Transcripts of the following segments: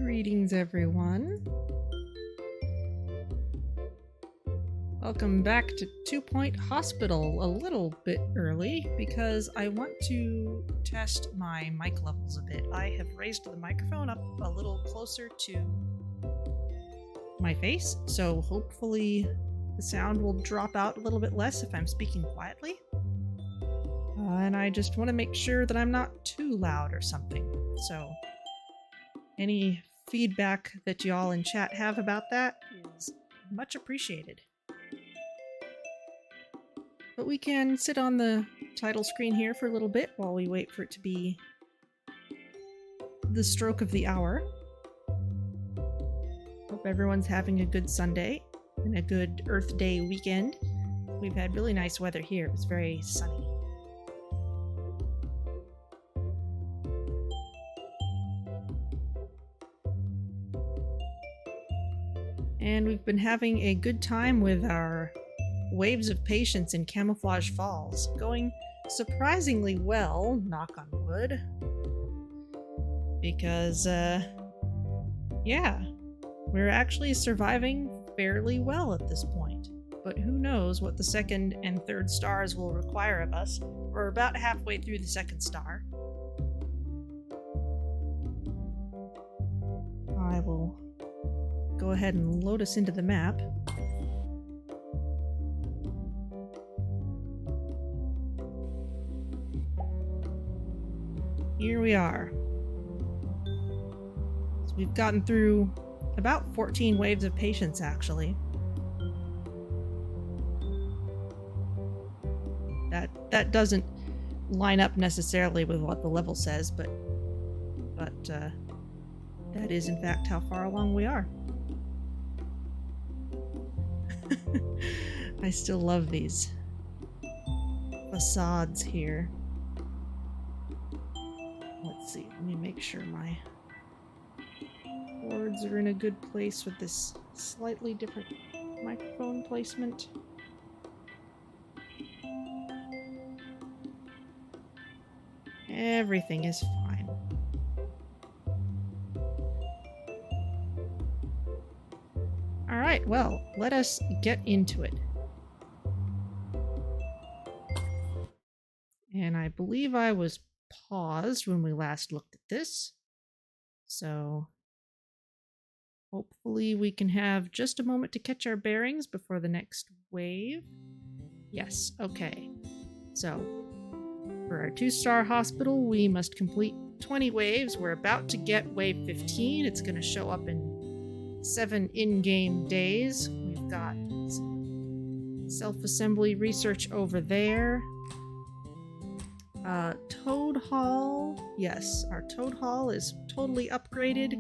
Greetings, everyone. Welcome back to 2 Point Hospital a little bit early because I want to test my mic levels a bit. I have raised the microphone up a little closer to my face, so hopefully the sound will drop out a little bit less if I'm speaking quietly. And I just want to make sure that I'm not too loud or something. So any feedback that y'all in chat have about that is much appreciated. But we can sit on the title screen here for a little bit while we wait for it to be the stroke of the hour. Hope everyone's having a good Sunday and a good Earth Day weekend. We've had really nice weather here. It was very sunny. And we've been having a good time with our waves of patients in Camouflage Falls. Going surprisingly well, knock on wood. Because, yeah, we're actually surviving fairly well at this point. But who knows what the second and third stars will require of us. We're about halfway through the second star. I will go ahead and load us into the map. Here we are. So we've gotten through about 14 waves of patients, actually. That doesn't line up necessarily with what the level says, but that is in fact how far along we are. I still love these facades here. Let's see, let me make sure my boards are in a good place with this slightly different microphone placement. Everything is fine. Alright, well, let us get into it. And I believe I was paused when we last looked at this. So hopefully we can have just a moment to catch our bearings before the next wave. Yes, okay. So for our 2-star hospital, we must complete 20 waves. We're about to get wave 15. It's going to show up in 7 in-game days. We've got self-assembly research over there. Toad Hall. Yes, our Toad Hall is totally upgraded.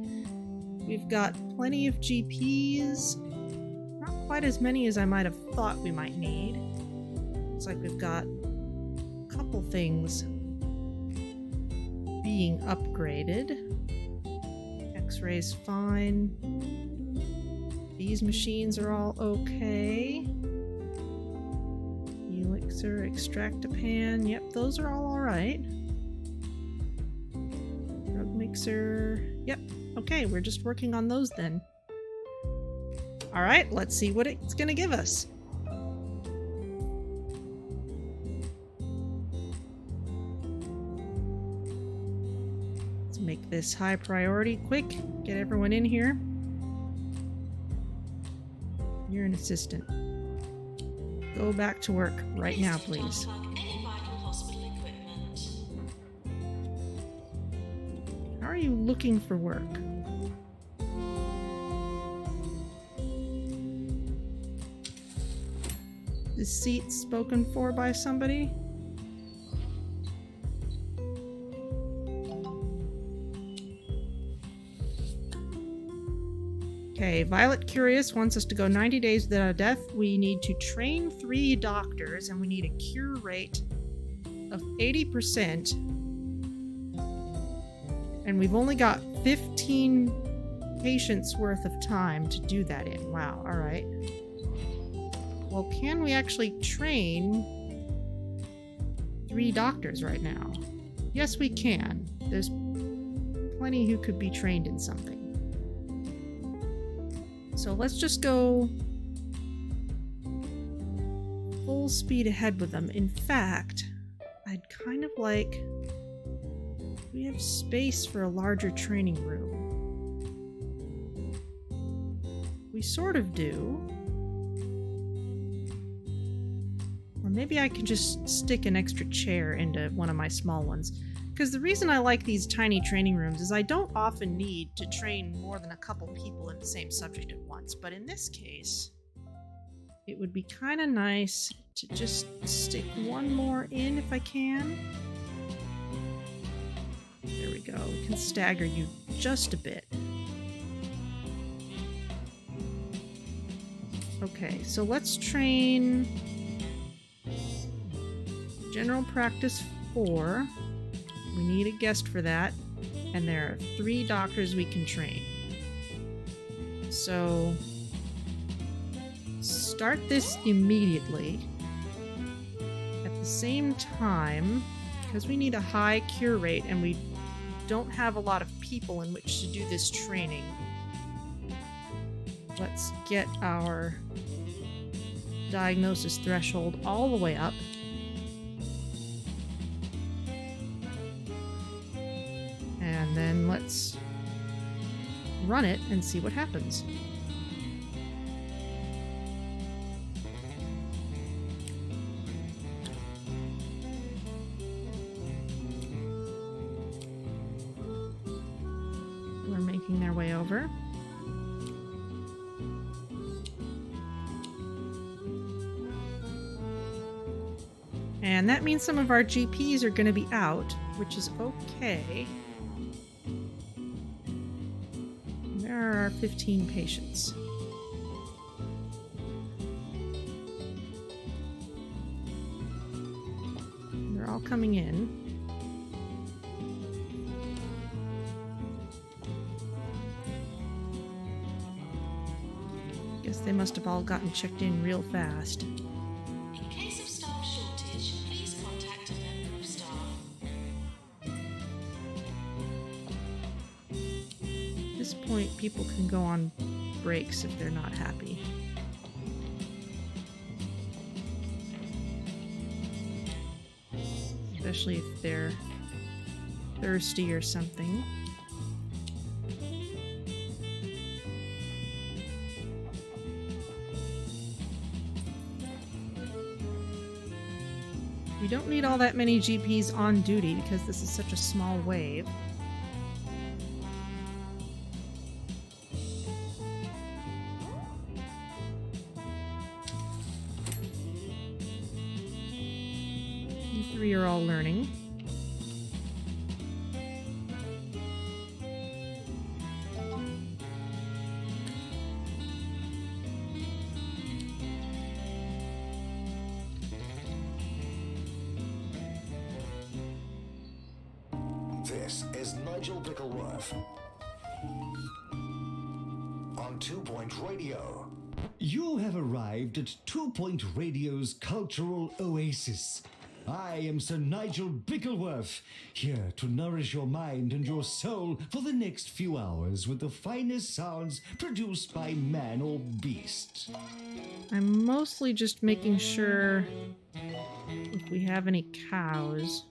We've got plenty of GPs. Not quite as many as I might have thought we might need. Looks like we've got a couple things being upgraded. X-ray's fine. These machines are all okay. Elixir, Extractapan, yep, those are all alright. Drug mixer, yep, okay, we're just working on those then. Alright, let's see what it's gonna give us. Let's make this high priority. Quick, get everyone in here. You're an assistant. Go back to work right now, please. How are you looking for work? Is seat spoken for by somebody? Okay, Violet Curious wants us to go 90 days without a death. We need to train 3 doctors, and we need a cure rate of 80%. And we've only got 15 patients worth of time to do that in. Wow, alright. Well, can we actually train 3 doctors right now? Yes, we can. There's plenty who could be trained in something. So let's just go full speed ahead with them. In fact, I'd kind of like... We have space for a larger training room. We sort of do. Or maybe I can just stick an extra chair into one of my small ones. Because the reason I like these tiny training rooms is I don't often need to train more than a couple people in the same subject at once. But in this case, it would be kind of nice to just stick one more in if I can. There we go. We can stagger you just a bit. Okay, so let's train General Practice 4. We need a guest for that, and there are 3 doctors we can train. So start this immediately. At the same time, because we need a high cure rate and we don't have a lot of people in which to do this training, let's get our diagnosis threshold all the way up. And then let's run it and see what happens. We're making their way over. And that means some of our GPs are going to be out, which is okay. There are our 15 patients. They're all coming in. Guess they must have all gotten checked in real fast. In case of staff shortage, please contact a member of staff. At this point, people can go on breaks if they're not happy. Especially if they're thirsty or something. We don't need all that many GPs on duty because this is such a small wave. You 3 are all learning. This is Nigel Bickleworth on 2 Point Radio. You have arrived at 2 Point Radio's cultural oasis. I am Sir Nigel Bickleworth, here to nourish your mind and your soul for the next few hours with the finest sounds produced by man or beast. I'm mostly just making sure if we have any cows.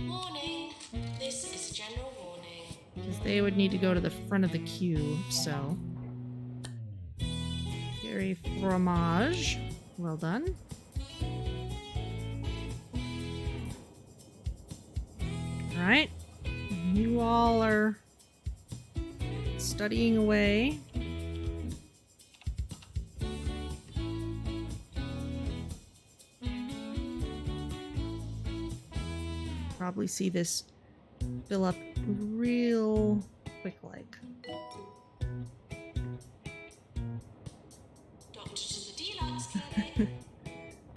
Warning, this is a general warning. Because they would need to go to the front of the queue, so. Dairy fromage. Well done. Alright. You all are studying away. Probably see this fill up real quick like. Doctor to the Deluxe Clinic.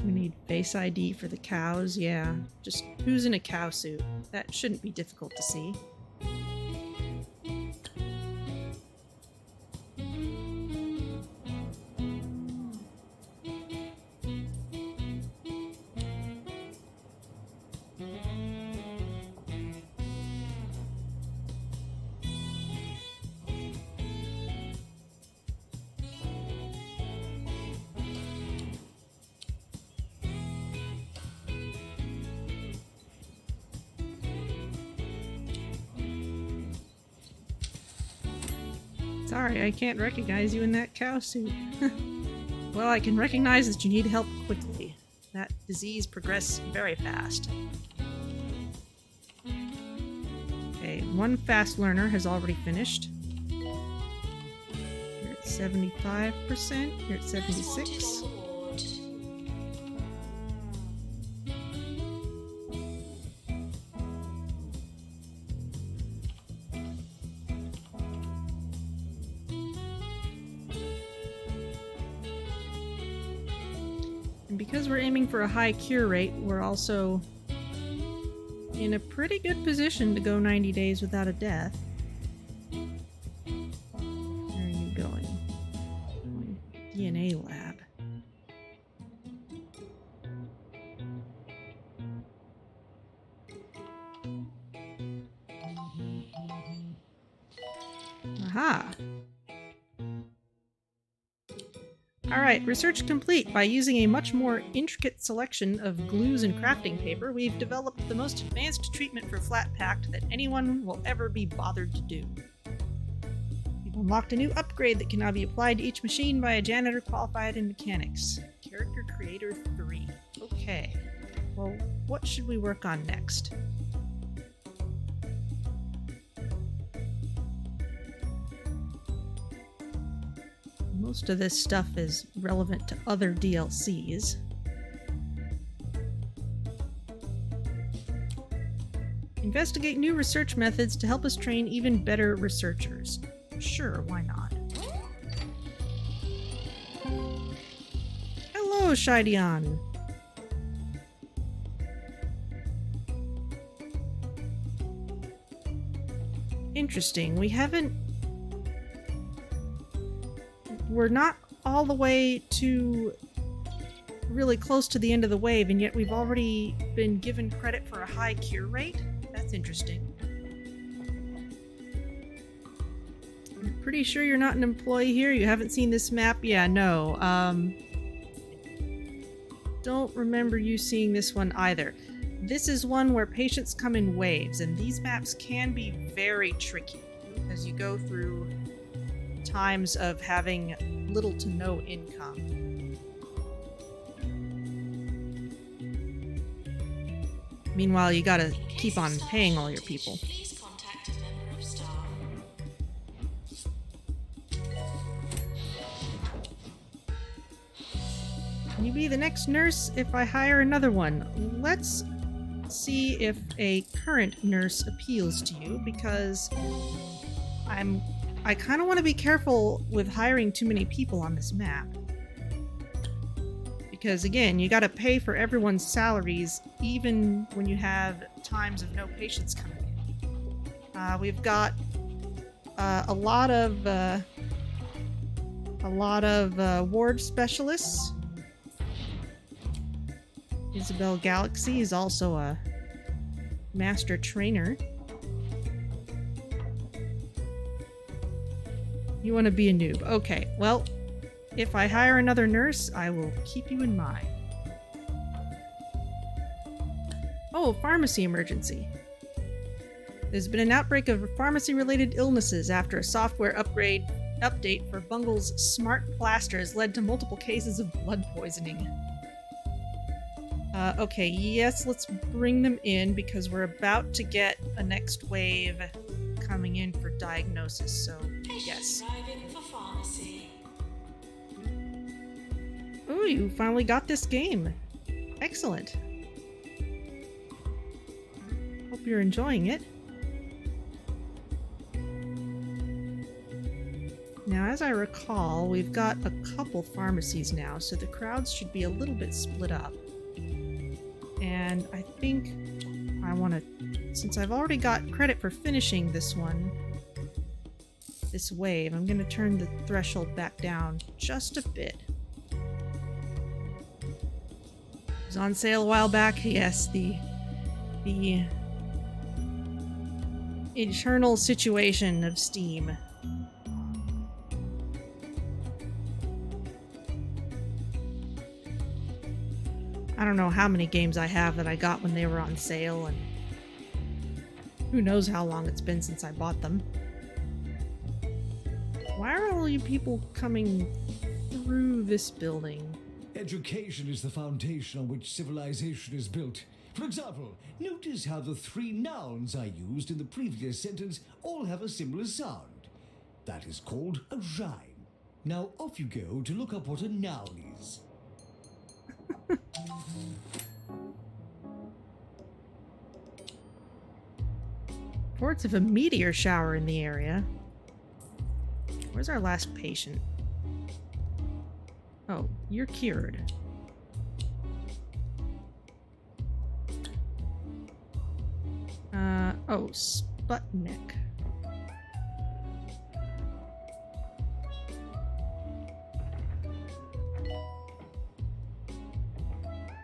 We need face ID for the cows, yeah. Just who's in a cow suit? That shouldn't be difficult to see. Sorry, I can't recognize you in that cow suit. Well, I can recognize that you need help quickly. That disease progresses very fast. Okay, one fast learner has already finished. You're at 75%. You're at 76. And because we're aiming for a high cure rate, we're also in a pretty good position to go 90 days without a death. Where are you going? DNA lab. Aha! Alright, research complete. By using a much more intricate selection of glues and crafting paper, we've developed the most advanced treatment for flat packed that anyone will ever be bothered to do. We've unlocked a new upgrade that can now be applied to each machine by a janitor qualified in mechanics. Character Creator 3. Okay. Well, what should we work on next? Most of this stuff is relevant to other DLCs. Investigate new research methods to help us train even better researchers. Sure, why not? Hello, Shideon! Interesting, we're not all the way to really close to the end of the wave, and yet we've already been given credit for a high cure rate? That's interesting. I'm pretty sure you're not an employee here? You haven't seen this map? Yeah, no. Don't remember you seeing this one either. This is one where patients come in waves, and these maps can be very tricky as you go through times of having little to no income. Meanwhile, you gotta keep on paying all your people. Please contact a member of staff. Can you be the next nurse if I hire another one? Let's see if a current nurse appeals to you, because I kind of want to be careful with hiring too many people on this map. Because again, you got to pay for everyone's salaries even when you have times of no patients coming in. We've got a lot of ward specialists. Isabel Galaxy is also a master trainer. You want to be a noob. Okay, well, if I hire another nurse, I will keep you in mind. Oh, pharmacy emergency. There's been an outbreak of pharmacy-related illnesses after a software update for Bungle's smart plaster has led to multiple cases of blood poisoning. Okay, yes, let's bring them in because we're about to get a next wave coming in for diagnosis, so yes. Arriving for pharmacy. Ooh, you finally got this game. Excellent. Hope you're enjoying it. Now, as I recall, we've got a couple pharmacies now, so the crowds should be a little bit split up. And I think I want to, since I've already got credit for finishing this wave, I'm going to turn the threshold back down just a bit. It was on sale a while back. Yes, the eternal situation of Steam. I don't know how many games I have that I got when they were on sale, and who knows how long it's been since I bought them. Why are all you people coming through this building? Education is the foundation on which civilization is built. For example, notice how the 3 nouns I used in the previous sentence all have a similar sound. That is called a rhyme. Now off you go to look up what a noun is. Reports of a meteor shower in the area. Where's our last patient? Oh, you're cured. Oh, Sputnik.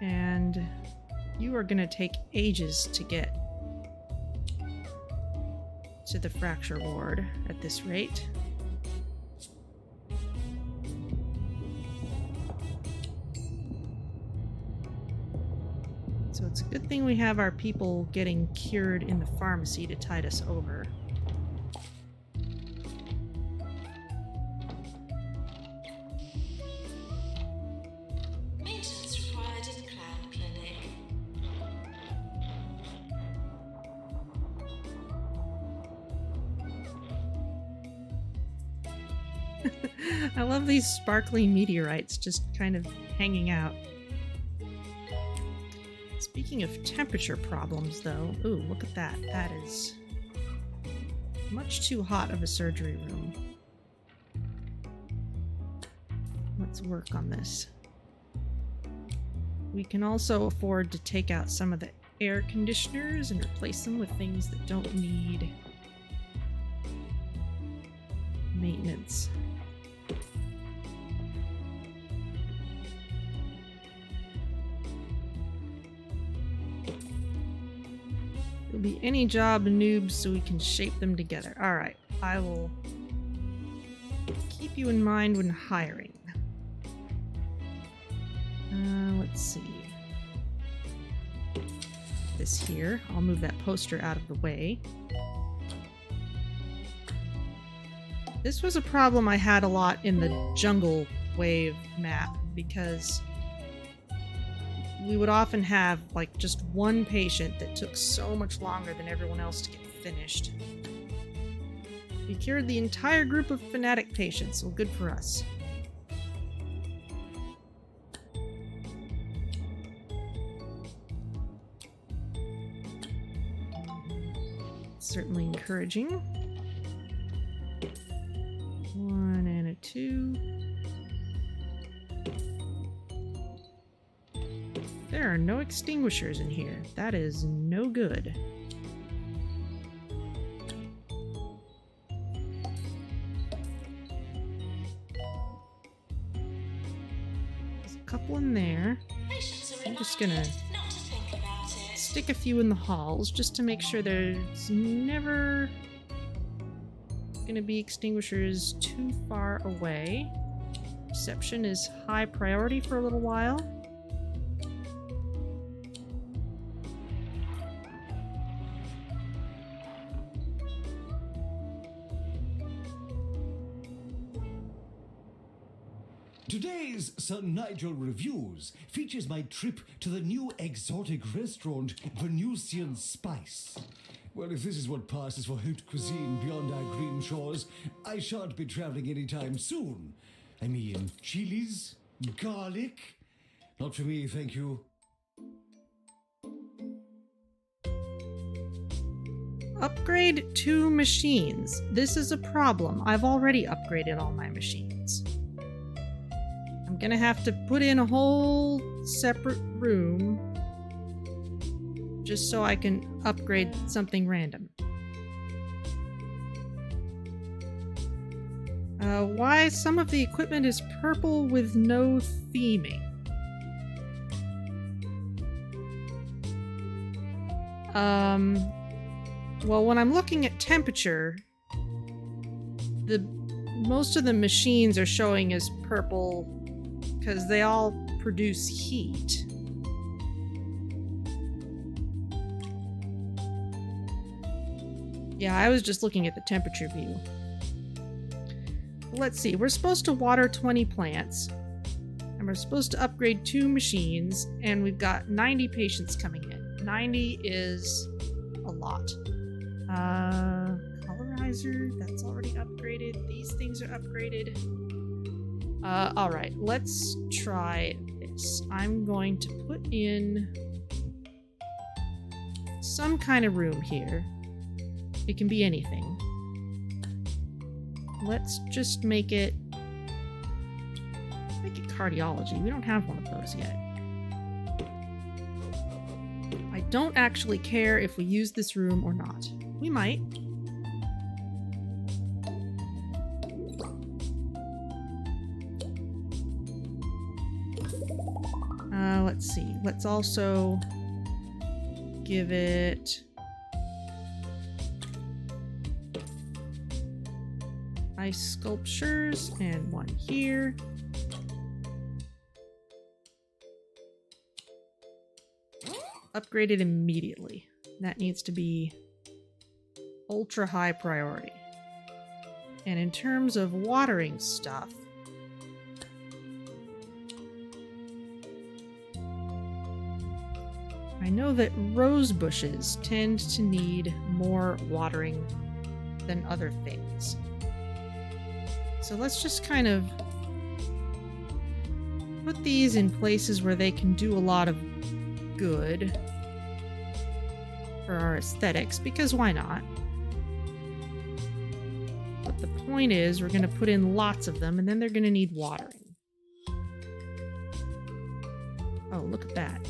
And you are gonna take ages to get to the fracture ward at this rate. So it's a good thing we have our people getting cured in the pharmacy to tide us over. Maintenance required in Clown Clinic. I love these sparkly meteorites just kind of hanging out. Speaking of temperature problems, though, ooh, look at that. That is much too hot of a surgery room. Let's work on this. We can also afford to take out some of the air conditioners and replace them with things that don't need maintenance. It'll be any job noobs so we can shape them together. Alright, I will keep you in mind when hiring. Let's see. This here. I'll move that poster out of the way. This was a problem I had a lot in the Jungle Wave map because we would often have like just one patient that took so much longer than everyone else to get finished. We cured the entire group of fanatic patients, so good for us. Certainly encouraging. 1 and a 2. There are no extinguishers in here. That is no good. There's a couple in there. I'm just gonna Not to think about it. stick a few in the halls just to make sure there's never gonna be extinguishers too far away. Reception is high priority for a little while. Today's Sir Nigel Reviews features my trip to the new exotic restaurant Venusian Spice. Well, if this is what passes for haute cuisine beyond our green shores, I shan't be traveling anytime soon. I mean, chilies? Garlic? Not for me, thank you. Upgrade 2 machines. This is a problem. I've already upgraded all my machines. I'm gonna have to put in a whole separate room just so I can upgrade something random. Why some of the equipment is purple with no theming? Well, when I'm looking at temperature, most of the machines are showing as purple because they all produce heat. Yeah, I was just looking at the temperature view. Let's see. We're supposed to water 20 plants. And we're supposed to upgrade 2 machines. And we've got 90 patients coming in. 90 is a lot. Colorizer, that's already upgraded. These things are upgraded. Alright, let's try this. I'm going to put in some kind of room here. It can be anything. Let's just make it cardiology. We don't have one of those yet. I don't actually care if we use this room or not. We might. Let's see. Let's also give it ice sculptures and one here. Upgraded immediately. That needs to be ultra high priority. And in terms of watering stuff, I know that rose bushes tend to need more watering than other things. So let's just kind of put these in places where they can do a lot of good for our aesthetics, because why not? But the point is, we're going to put in lots of them, and then they're going to need watering. Oh, look at that.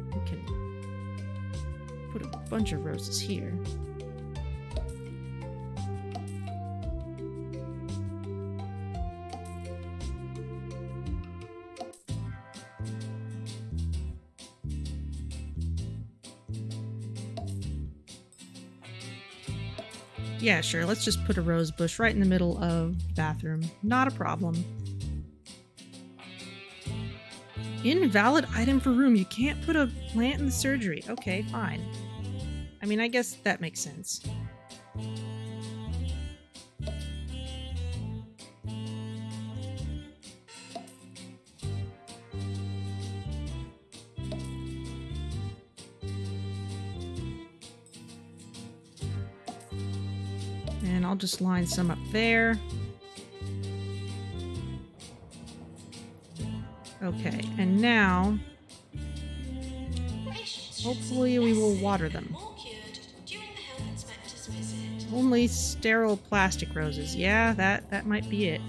We can put a bunch of roses here. Yeah, sure. Let's just put a rose bush right in the middle of the bathroom. Not a problem. Invalid item for room. You can't put a plant in the surgery. Okay, fine. I mean, I guess that makes sense. And I'll just line some up there. Okay, and now hopefully we will water them. Only sterile plastic roses. Yeah, that might be it.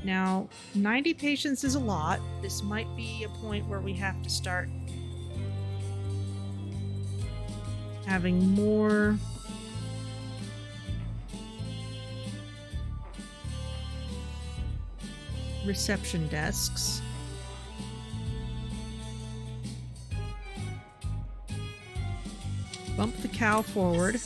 Now, 90 patients is a lot. This might be a point where we have to start having more reception desks. Bump the cow forward.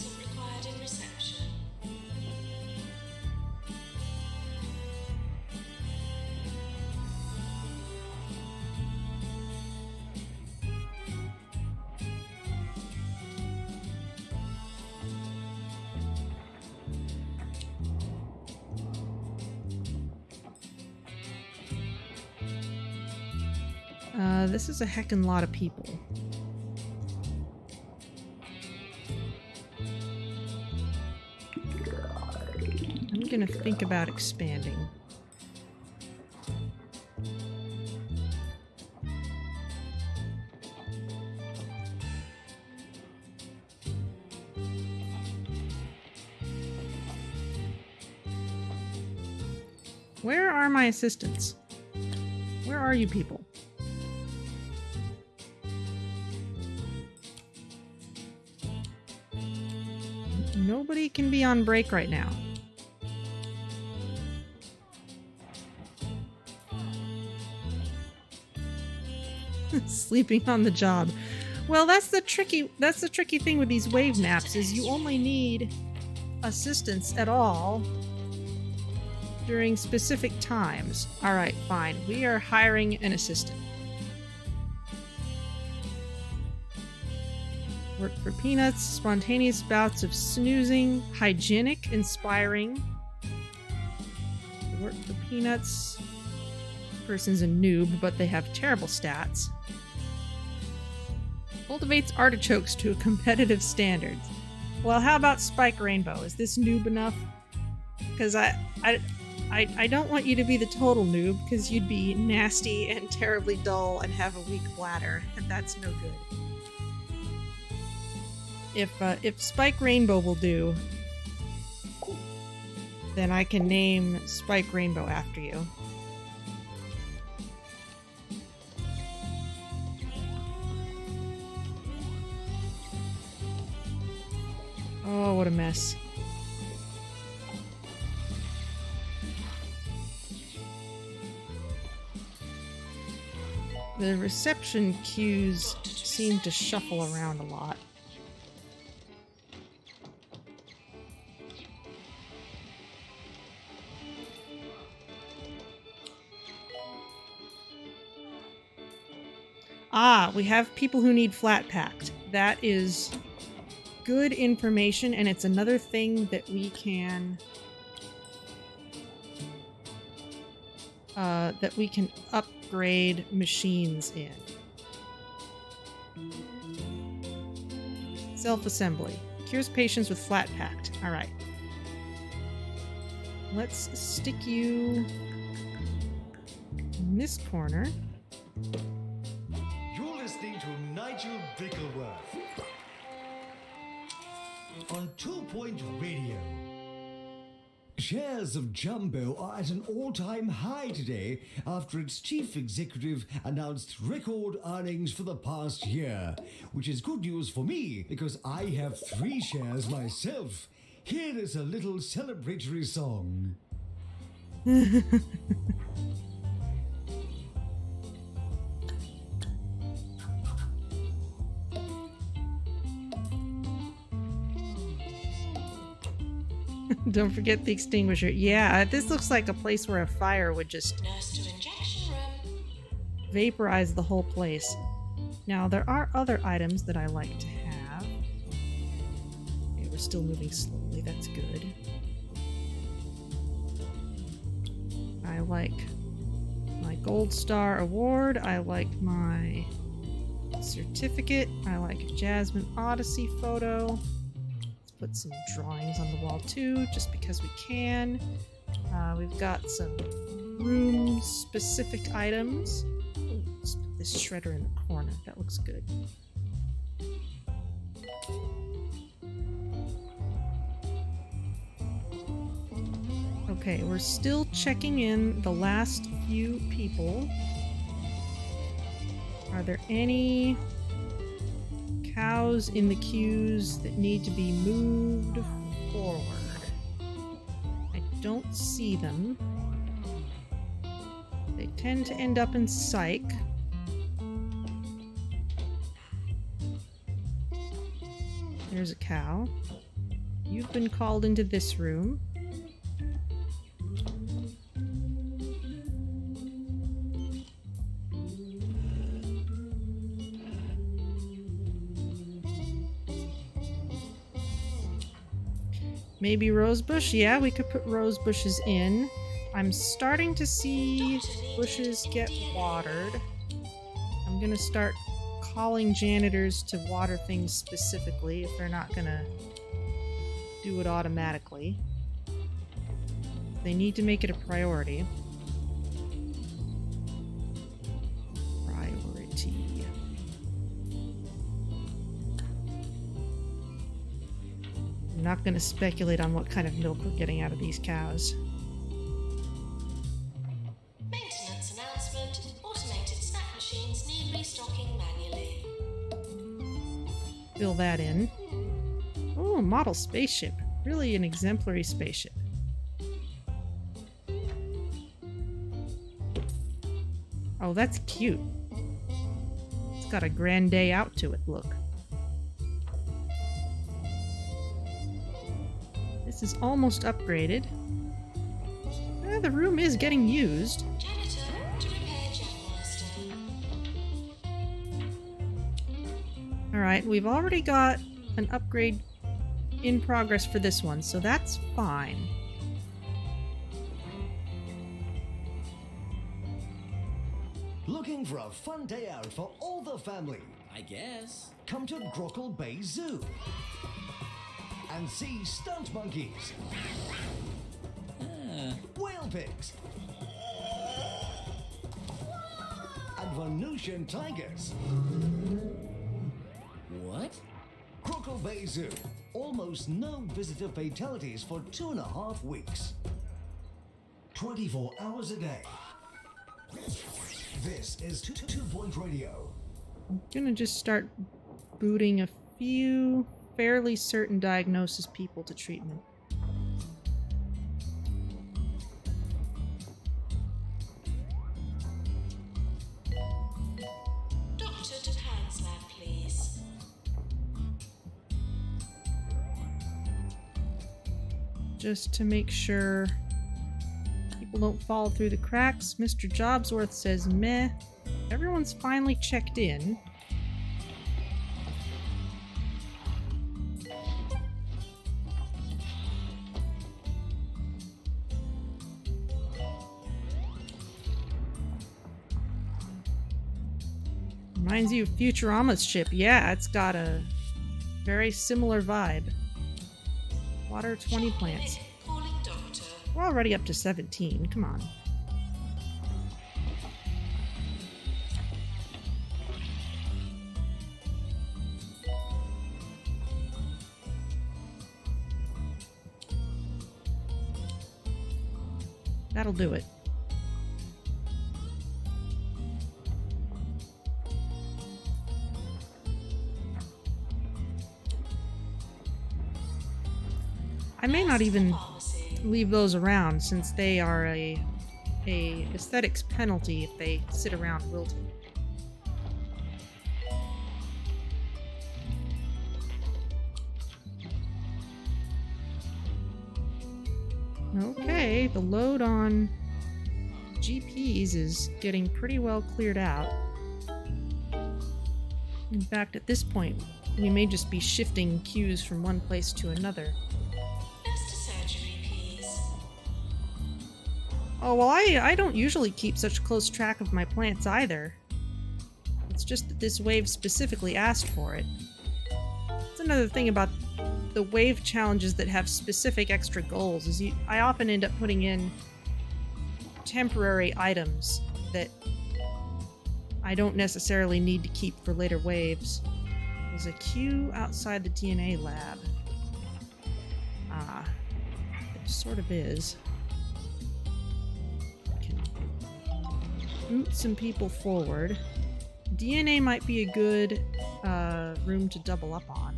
This is a heckin' lot of people. I'm gonna think about expanding. Where are my assistants? Where are you people? Nobody can be on break right now. Sleeping on the job. Well, that's the tricky thing with these wave maps is you only need assistance at all during specific times. All right, fine. We are hiring an assistant. Work for peanuts, spontaneous bouts of snoozing, hygienic, inspiring. work for peanuts. Person's a noob, but they have terrible stats. Cultivates artichokes to competitive standards. Well, how about Spike Rainbow? Is this noob enough? Because I don't want you to be the total noob, because you'd be nasty and terribly dull and have a weak bladder, and that's no good. If Spike Rainbow will do, then I can name Spike Rainbow after you. Oh, what a mess. The reception queues seem to shuffle around a lot. Ah, we have people who need flat packed. That is good information, and it's another thing that we can upgrade machines in. Self-assembly. Cures patients with flat packed. Alright. Let's stick you in this corner. You're listening to Nigel Bickleworth on 2 Point Radio. Shares of Jumbo are at an all-time high today after its chief executive announced record earnings for the past year, which is good news for me because I have 3 shares myself. Here is a little celebratory song. Don't forget the extinguisher. Yeah, this looks like a place where a fire would just Nurse to injection room. vaporize the whole place. Now, there are other items that I like to have. Okay, we're still moving slowly. That's good. I like my Gold Star Award. I like my certificate. I like a Jasmine Odyssey photo. Put some drawings on the wall too, just because we can. We've got some room-specific items. Ooh, let's put this shredder in the corner. That looks good. Okay, we're still checking in the last few people. Are there any cows in the queues that need to be moved forward? I don't see them. They tend to end up in psych. There's a cow. You've been called into this room. Maybe rosebush? Yeah, we could put rose bushes in. I'm starting to see bushes get watered. I'm gonna start calling janitors to water things specifically if they're not gonna do it automatically. They need to make it a priority. Priority. I'm not going to speculate on what kind of milk we're getting out of these cows. Maintenance announcement. Automated snack machines need restocking manually. Fill that in. Oh, a model spaceship. Really an exemplary spaceship. Oh, that's cute. It's got a grand day out to it, look. This is almost upgraded. The room is getting used. Janitor to repair Jetmaster. Alright, we've already got an upgrade in progress for this one, so that's fine. Looking for a fun day out for all the family? I guess. Come to Grockle Bay Zoo and see stunt monkeys, whale pigs, and Venusian tigers. What? Grockle Bay Zoo. Almost no visitor fatalities for 2.5 weeks. 24 hours a day. This is 2 Point Radio. I'm gonna just start booting a few fairly certain diagnosis people to treatment. Dr. Japan's lab, please. Just to make sure people don't fall through the cracks. Mr. Jobsworth says meh. Everyone's finally checked in. Reminds you of Futurama's ship. Yeah, it's got a very similar vibe. Water 20 plants. Calling doctor. We're already up to 17. Come on. That'll do it. I may not even leave those around since they are a aesthetics penalty if they sit around wilting. Okay, the load on GPs is getting pretty well cleared out. In fact, at this point, we may just be shifting queues from one place to another. Nurse to surgery, please. Oh, well, I don't usually keep such close track of my plants either. It's just that this wave specifically asked for it. That's another thing about the wave challenges that have specific extra goals, is I often end up putting in temporary items that I don't necessarily need to keep for later waves. There's a queue outside the DNA lab. Ah, there sort of is. I can boot some people forward. DNA might be a good room to double up on.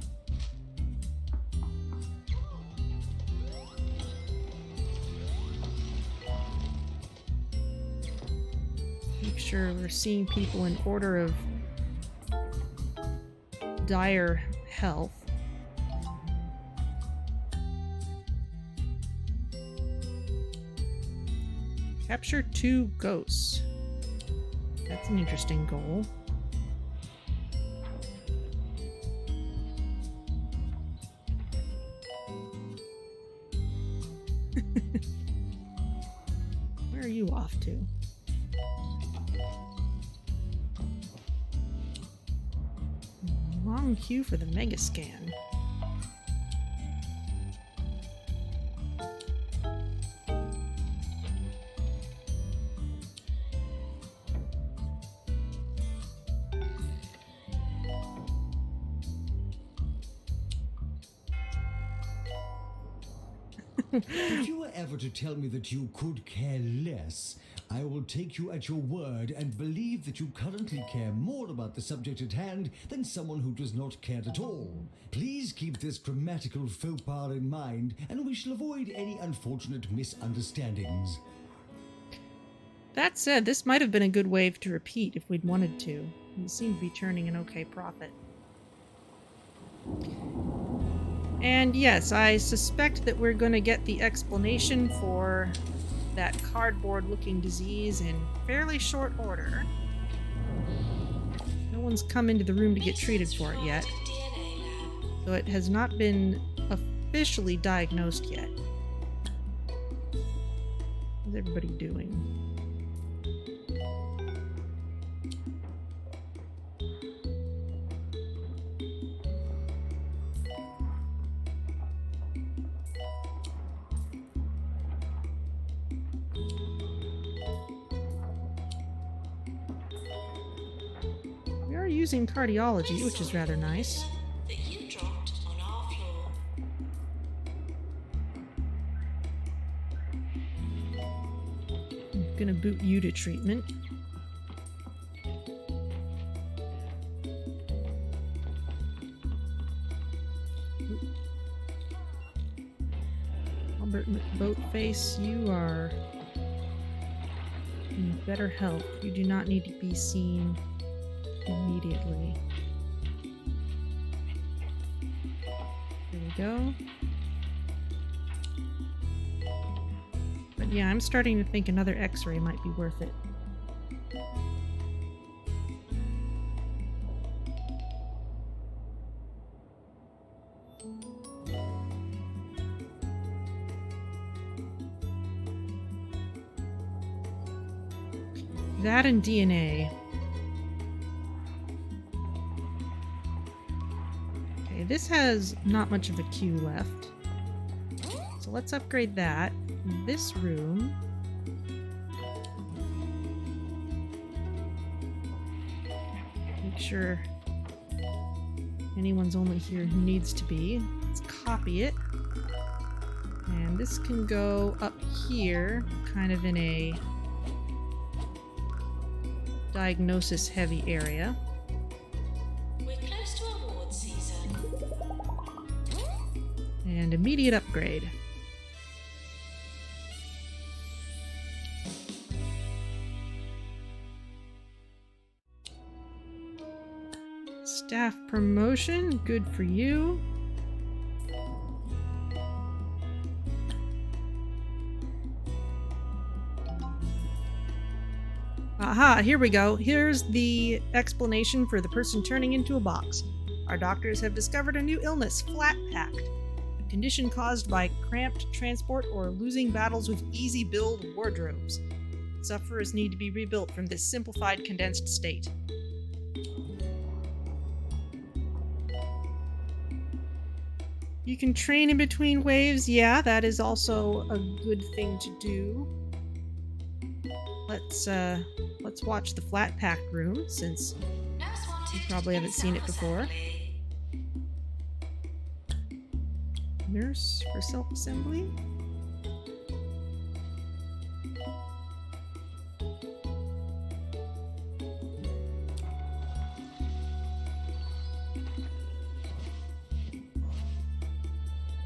Make sure we're seeing people in order of dire health. Capture 2 ghosts. That's an interesting goal. Where are you off to? Long queue for the mega scan. If you were ever to tell me that you could care less, I will take you at your word and believe that you currently care more about the subject at hand than someone who does not care at all. Please keep this grammatical faux pas in mind, and we shall avoid any unfortunate misunderstandings. That said, this might have been a good wave to repeat if we'd wanted to. We seem to be turning an okay profit. And yes, I suspect that we're going to get the explanation for that cardboard-looking disease in fairly short order. No one's come into the room to get treated for it yet, so it has not been officially diagnosed yet. How's everybody doing? using cardiology, which is rather nice. That you dropped on our floor. I'm gonna boot you to treatment. Albert McBoatface, you are in better health. You do not need to be seen immediately. There we go. But yeah, I'm starting to think another X-ray might be worth it. That and DNA. Okay, this has not much of a queue left. So let's upgrade that. This room. Make sure anyone's only here who needs to be. Let's copy it. And this can go up here, kind of in a diagnosis heavy area. We're close to award season. And immediate upgrade. Staff promotion, good for you. Aha, here we go. Here's the explanation for the person turning into a box. Our doctors have discovered a new illness, flat-packed, a condition caused by cramped transport or losing battles with easy-build wardrobes. Sufferers need to be rebuilt from this simplified, condensed state. You can train in between waves. Yeah, that is also a good thing to do. Let's watch the flat pack room, since you probably haven't seen it before. Nurse for self-assembly.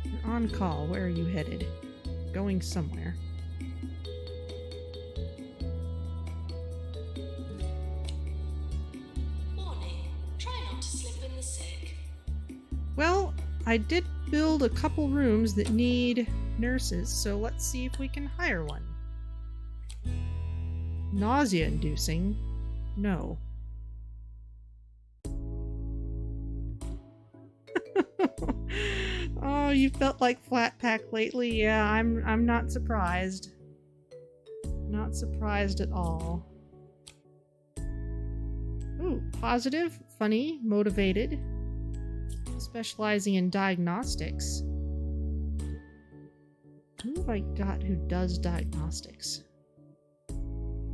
You're on call. Where are you headed? Going somewhere. Well, I did build a couple rooms that need nurses, so let's see if we can hire one. Nausea-inducing? No. Oh, you felt like flat pack lately? Yeah, I'm not surprised. Not surprised at all. Ooh, positive, funny, motivated. Specializing in diagnostics. Who have I got who does diagnostics?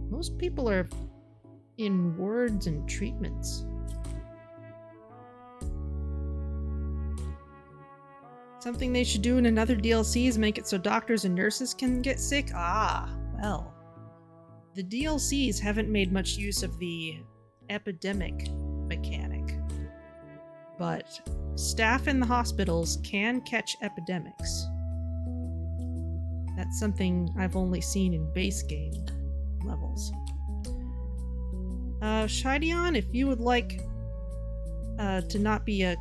Most people are in wards and treatments. Something they should do in another DLC is make it so doctors and nurses can get sick? Ah, well. The DLCs haven't made much use of the epidemic mechanic, but staff in the hospitals can catch epidemics. That's something I've only seen in base game levels. Shideon, if you would like to not be a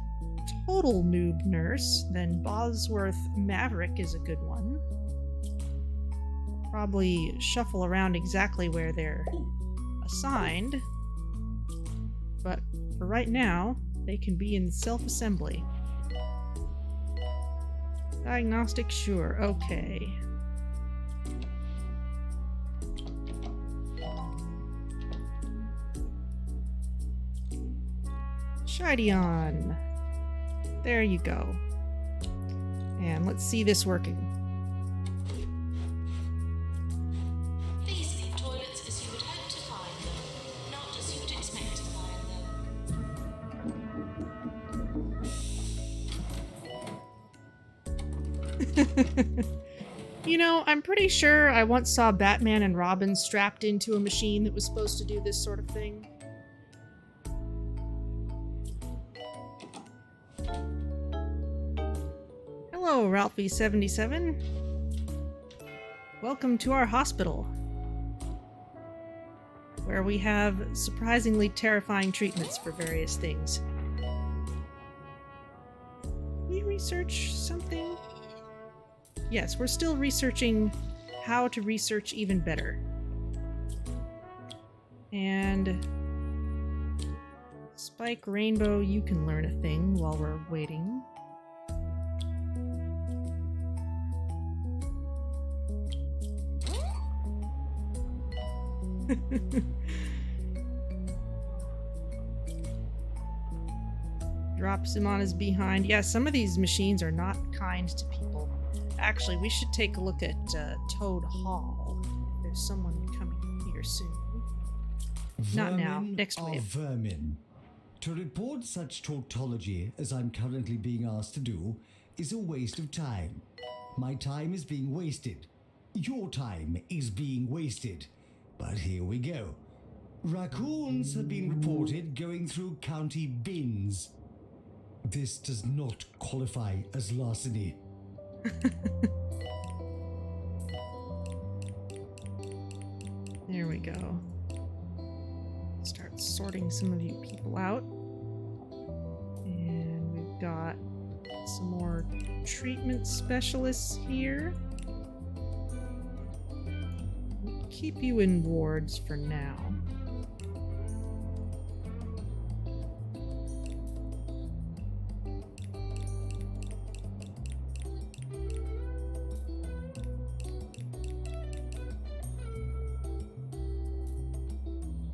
total noob nurse, then Bosworth Maverick is a good one. Probably shuffle around exactly where they're assigned, but for right now, they can be in self-assembly. Diagnostic, sure, okay. Shideon. There you go. And let's see this working. These leave toilets as you would hope to find them, not as you would expect to find them. You know, I'm pretty sure I once saw Batman and Robin strapped into a machine that was supposed to do this sort of thing. Hello, Ralphie77. Welcome to our hospital, where we have surprisingly terrifying treatments for various things. We research something? Yes, we're still researching how to research even better. And Spike Rainbow, you can learn a thing while we're waiting. Drops him on his behind. Yeah, some of these machines are not kind to people. Actually, we should take a look at Toad Hall. There's someone coming here soon. Not now. Next wave. Vermin. To report such tautology as I'm currently being asked to do is a waste of time. My time is being wasted. Your time is being wasted. But here we go. Raccoons have been reported going through county bins. This does not qualify as larceny. There we go. Start sorting some of you people out. And we've got some more treatment specialists here. We'll keep you in wards for now.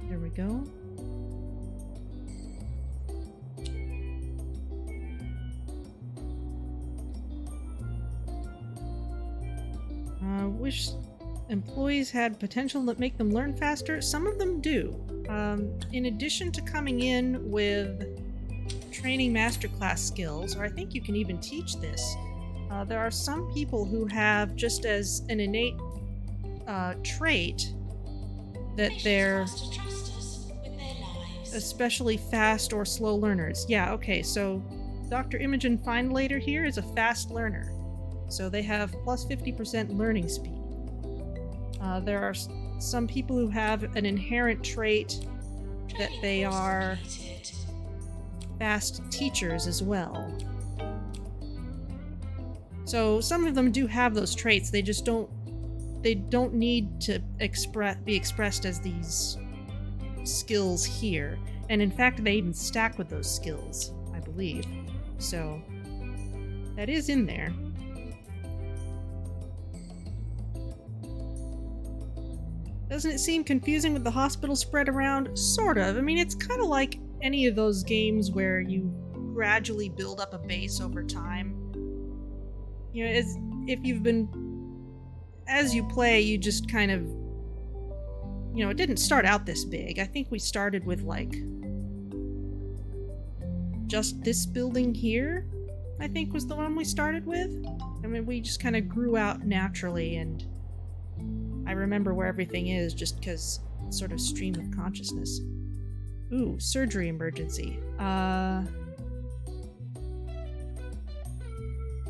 There we go. Wish employees had potential that make them learn faster. Some of them do. In addition to coming in with training masterclass skills, or I think you can even teach this, there are some people who have just as an innate trait that they're especially fast or slow learners. Yeah, okay, so Dr. Imogen Findlater here is a fast learner. So they have plus 50% learning speed. There are some people who have an inherent trait that they are fast teachers as well. So some of them do have those traits, they just don't need to be expressed as these skills here. And in fact, they even stack with those skills, I believe. So that is in there. Doesn't it seem confusing with the hospital spread around? Sort of. I mean, it's kind of like any of those games where you gradually build up a base over time. You know, as you play, you just kind of, you know, it didn't start out this big. I think we started with like just this building here, I think was the one we started with. I mean, we just kind of grew out naturally, and I remember where everything is just because it's sort of stream of consciousness. Ooh, surgery emergency.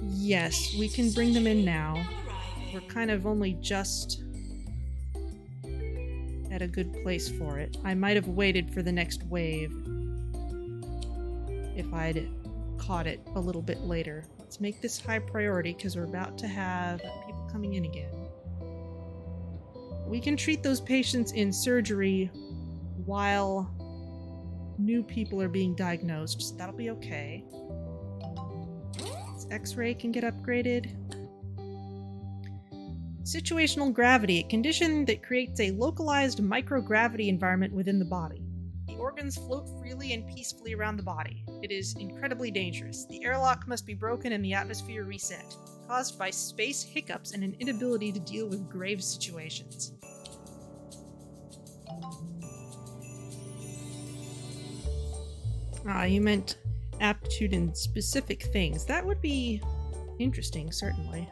Yes, we can bring them in now. We're kind of only just at a good place for it. I might have waited for the next wave if I'd caught it a little bit later. Let's make this high priority because we're about to have people coming in again. We can treat those patients in surgery while new people are being diagnosed, so that'll be okay. This X-ray can get upgraded. Situational gravity, a condition that creates a localized microgravity environment within the body. The organs float freely and peacefully around the body. It is incredibly dangerous. The airlock must be broken and the atmosphere reset, caused by space hiccups and an inability to deal with grave situations. Ah, you meant aptitude in specific things. That would be interesting, certainly.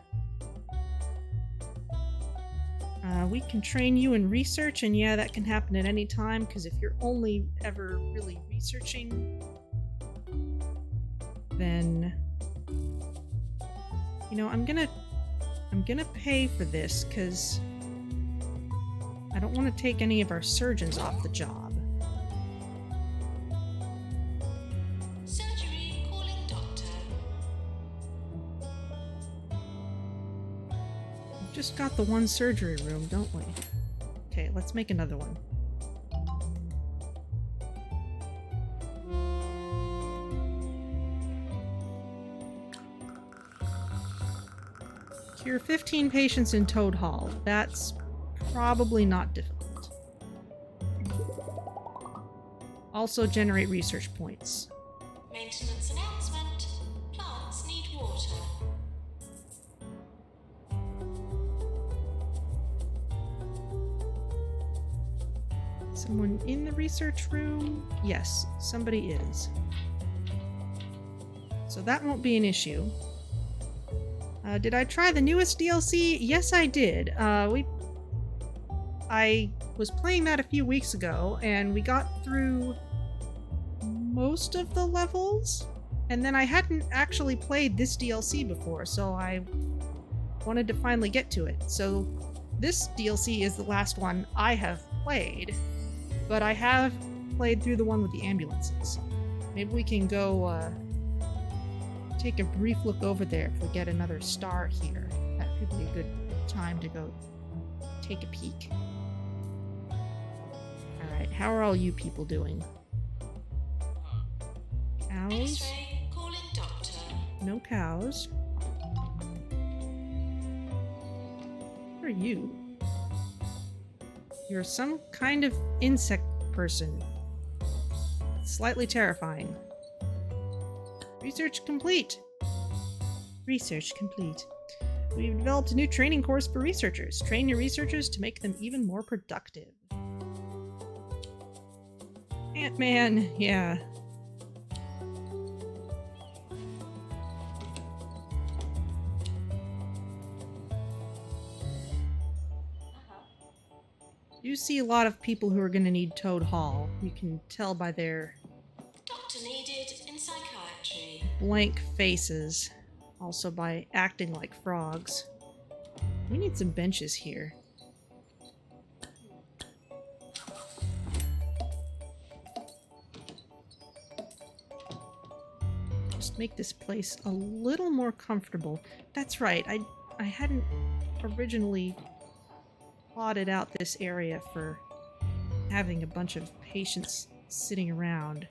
We can train you in research, and yeah, that can happen at any time, because if you're only ever really researching, then, you know, I'm gonna pay for this, because I don't want to take any of our surgeons off the job. Surgery calling doctor. We've just got the one surgery room, don't we? Okay, let's make another one. Cure 15 patients in Toad Hall. That's probably not difficult. Also generate research points. Maintenance announcement. Plants need water. Someone in the research room? Yes, somebody is. So that won't be an issue. Did I try the newest DLC? Yes, I did. I was playing that a few weeks ago, and we got through most of the levels, and then I hadn't actually played this DLC before, so I wanted to finally get to it. So this DLC is the last one I have played, but I have played through the one with the ambulances. Maybe we can go take a brief look over there if we get another star here. That could be a good time to go take a peek. Alright, how are all you people doing? Cows? X-ray calling doctor. No cows. What are you? You're some kind of insect person. Slightly terrifying. Research complete. Research complete. We've developed a new training course for researchers. Train your researchers to make them even more productive. Ant-Man, yeah. You see a lot of people who are going to need Toad Hall. You can tell by their Doctor needed in psychiatry. blank faces. Also by acting like frogs. We need some benches here. Just make this place a little more comfortable. That's right, I hadn't originally plotted out this area for having a bunch of patients sitting around.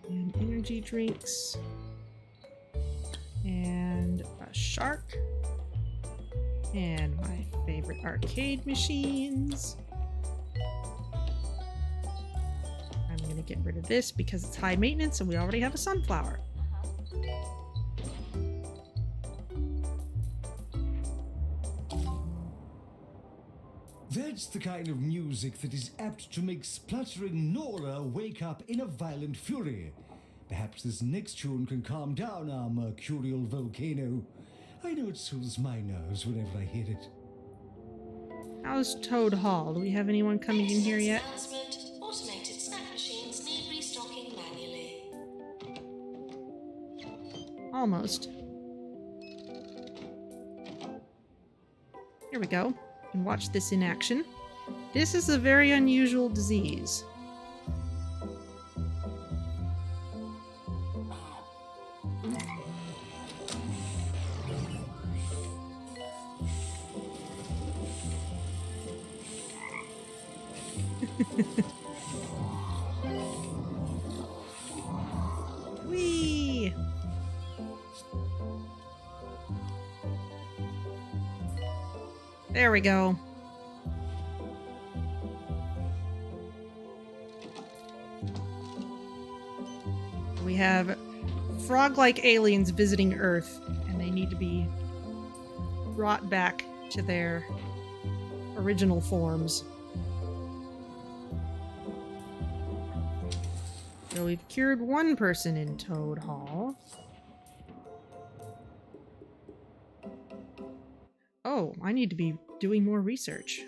And energy drinks. And a shark. And my favorite arcade machines. I'm gonna get rid of this because it's high maintenance and we already have a sunflower. That's the kind of music that is apt to make spluttering Nora wake up in a violent fury. Perhaps this next tune can calm down our mercurial volcano. I know it soothes my nerves whenever I hear it. How's Toad Hall? Do we have anyone coming in here yet? Announcement. Automated snack machines need restocking manually. Almost. Here we go. And watch this in action. This is a very unusual disease. Whee! There we go. We have frog-like aliens visiting Earth, and they need to be brought back to their original forms. So we've cured one person in Toad Hall. Oh, I need to be doing more research.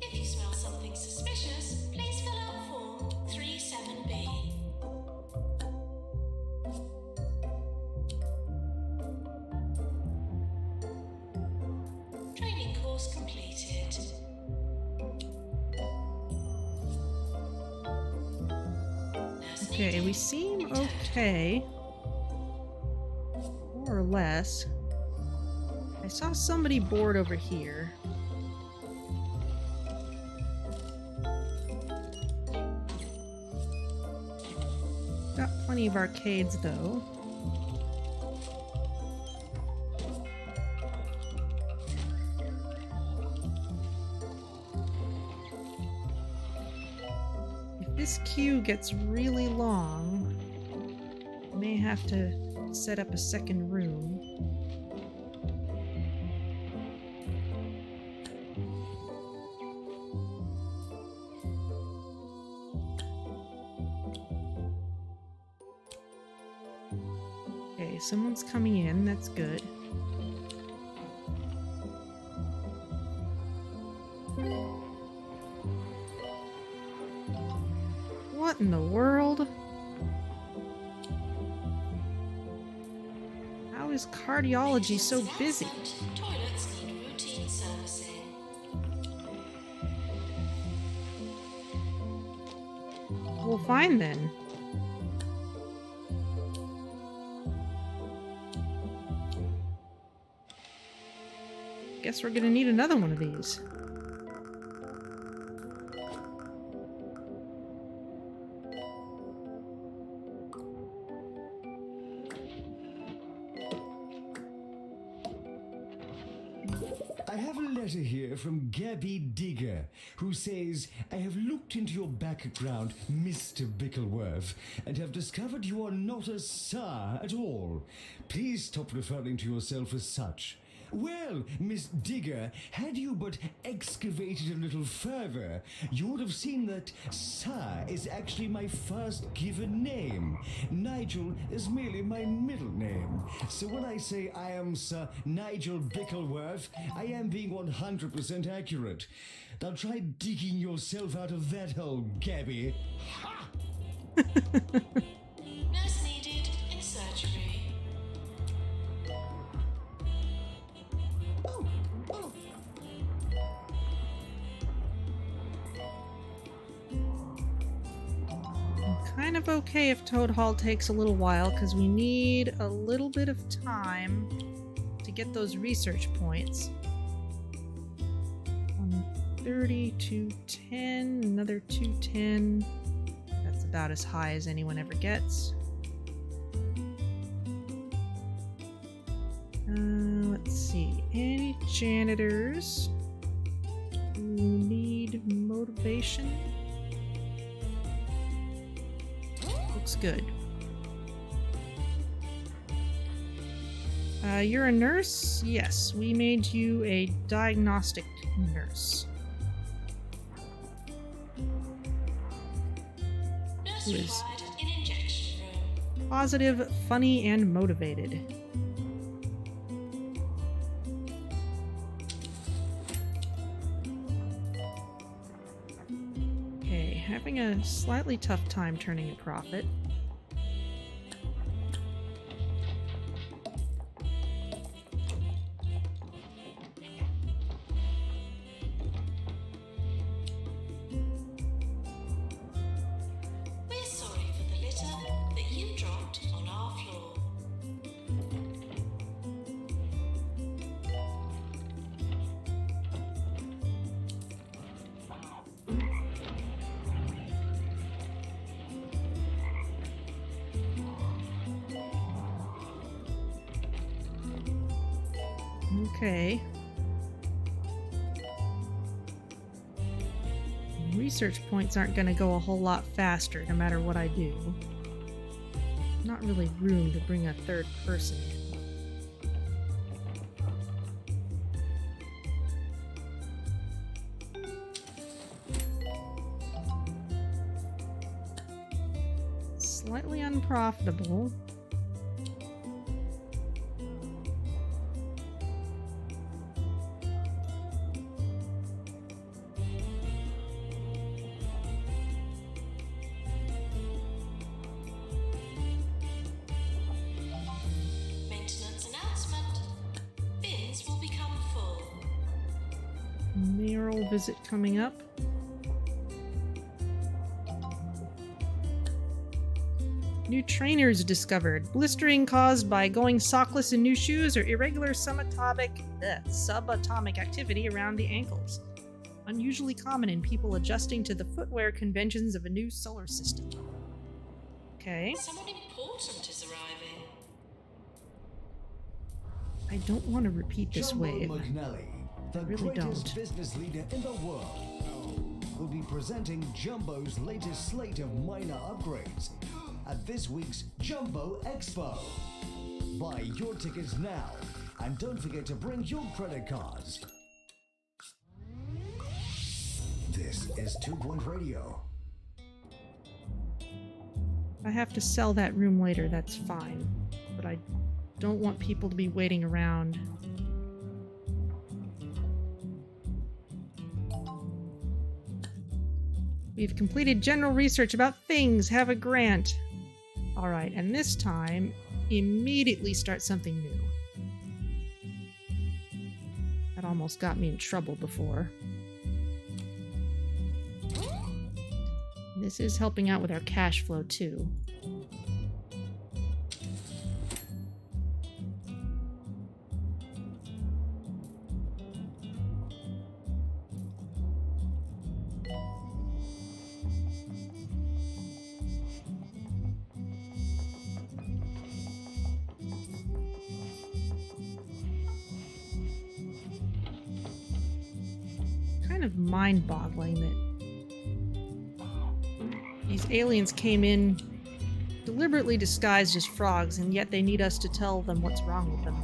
If you smell something suspicious, please fill out form 37B. Training course completed. Nurse Okay, needed. we seem okay. More or less. I saw somebody bored over here. Got plenty of arcades, though. If this queue gets really long, I may have to set up a second room. Okay, someone's coming in, that's good. What in the world? How is cardiology so busy? Toilets need routine servicing. Well, fine then. Guess we're gonna need another one of these. I have a letter here from Gabby Digger, who says, I have looked into your background, Mr. Bickleworth, and have discovered you are not a sir at all. Please stop referring to yourself as such. Well, Miss Digger, had you but excavated a little further, you would have seen that Sir is actually my first given name. Nigel is merely my middle name. So when I say I am Sir Nigel Bickleworth, I am being 100% accurate. Now try digging yourself out of that hole, Gabby. Ha! Nurse needed in surgery. Kind of okay if Toad Hall takes a little while, because we need a little bit of time to get those research points. 130, 210, another 210. That's about as high as anyone ever gets. Let's see. Any janitors who need motivation? Looks good. You're a nurse? Yes, we made you a diagnostic nurse. Nurse Who is required in injection room. positive, funny, and motivated. Okay, having a slightly tough time turning a profit. We're sorry for the litter that you dropped on our floor. Okay. Research points aren't going to go a whole lot faster no matter what I do. Not really room to bring a third person in. slightly unprofitable. Maintenance announcement. Bins will become full. Mayoral visit coming up. New trainers discovered. Blistering caused by going sockless in new shoes or irregular subatomic activity around the ankles. Unusually common in people adjusting to the footwear conventions of a new solar system. Okay. Someone important is arriving. I don't want to repeat this Jumbo wave. McNally, the really greatest don't. business leader in the world, will be presenting Jumbo's latest slate of minor upgrades at this week's Jumbo Expo. Buy your tickets now, and don't forget to bring your credit cards. This is 2 Point Radio. I have to sell that room later, that's fine. But I don't want people to be waiting around. We've completed general research about things. Have a grant. Alright, and this time, immediately start something new. That almost got me in trouble before. This is helping out with our cash flow too. Kind of mind-boggling that these aliens came in deliberately disguised as frogs, and yet they need us to tell them what's wrong with them.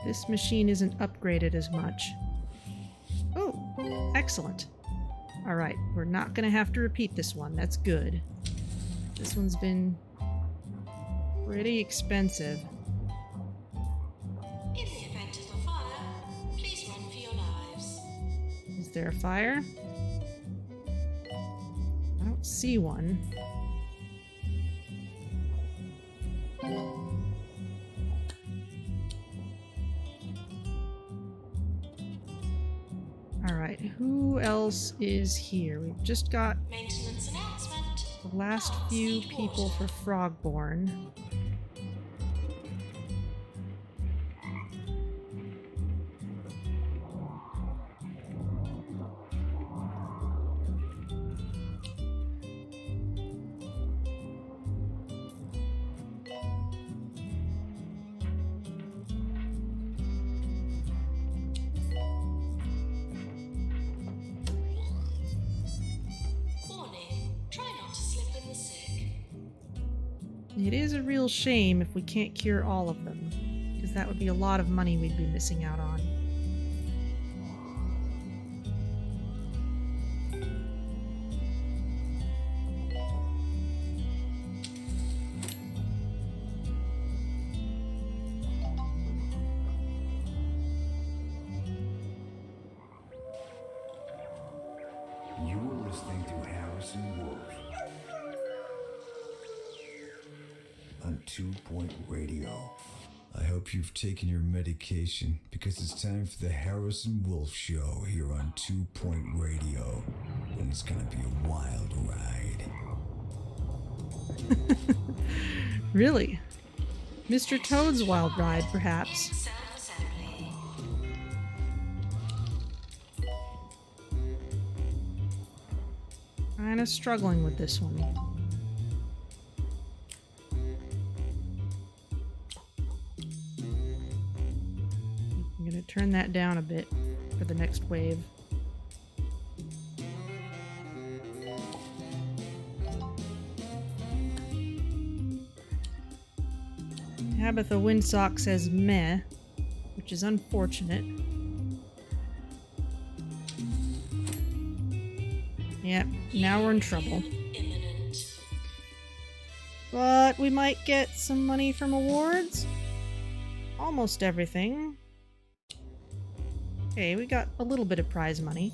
This machine isn't upgraded as much. Oh, excellent. Alright, we're not gonna have to repeat this one. That's good. This one's been pretty expensive. In the event of a fire, please run for your lives. Is there a fire? I don't see one. Alright, who else is here? We've just got Maintenance announcement. the last few people for Frogborne. Warning, try not to slip in the sick. It is a real shame if we can't cure all of them, because that would be a lot of money we'd be missing out on. You're listening to Harrison Wolf on 2 Point Radio. I hope you've taken your medication, because it's time for the Harrison Wolf Show here on 2 Point Radio. And it's gonna be a wild ride. Really? Mr. Toad's Wild Ride, perhaps. Self-assembly. Kinda struggling with this one. I'm gonna turn that down a bit for the next wave. Tabitha Windsock says meh, which is unfortunate. Yep, now we're in trouble. Imminent. But we might get some money from awards. Almost everything. Okay, we got a little bit of prize money.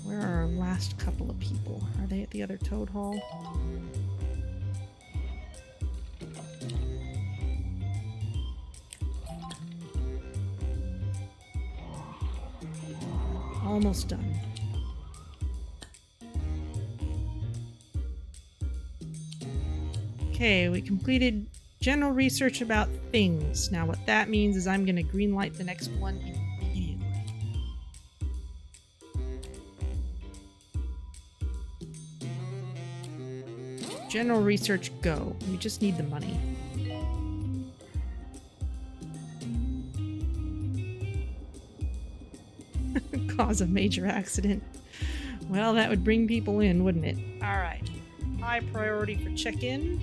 Where are our last couple of people? Are they at the other Toad Hall? Almost done. Okay, we completed general research about things. Now what that means is I'm going to greenlight the next one immediately. General research, go. We just need the money. Cause a major accident. Well, that would bring people in, wouldn't it? Alright. High priority for check-in.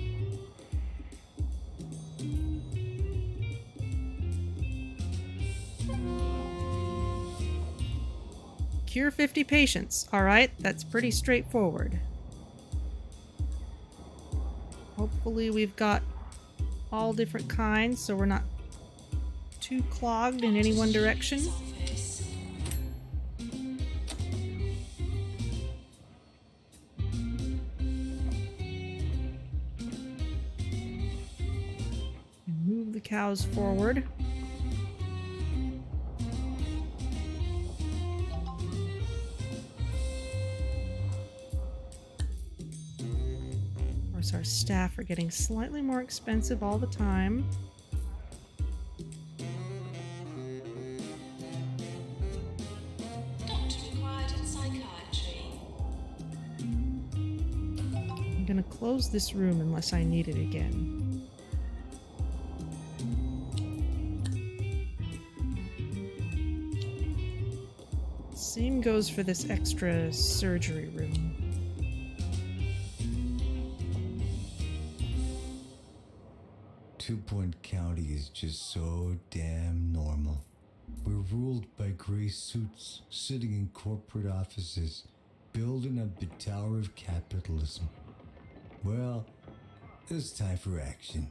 Cure 50 patients. Alright, that's pretty straightforward. Hopefully we've got all different kinds, so we're not too clogged in any one direction. Office. Move the cows forward. Of course, our staff are getting slightly more expensive all the time. Doctor required in psychiatry. I'm gonna close this room unless I need it again. Same goes for this extra surgery room. Two Point County is just so damn normal. We're ruled by gray suits, sitting in corporate offices, building up the tower of capitalism. Well, it's time for action.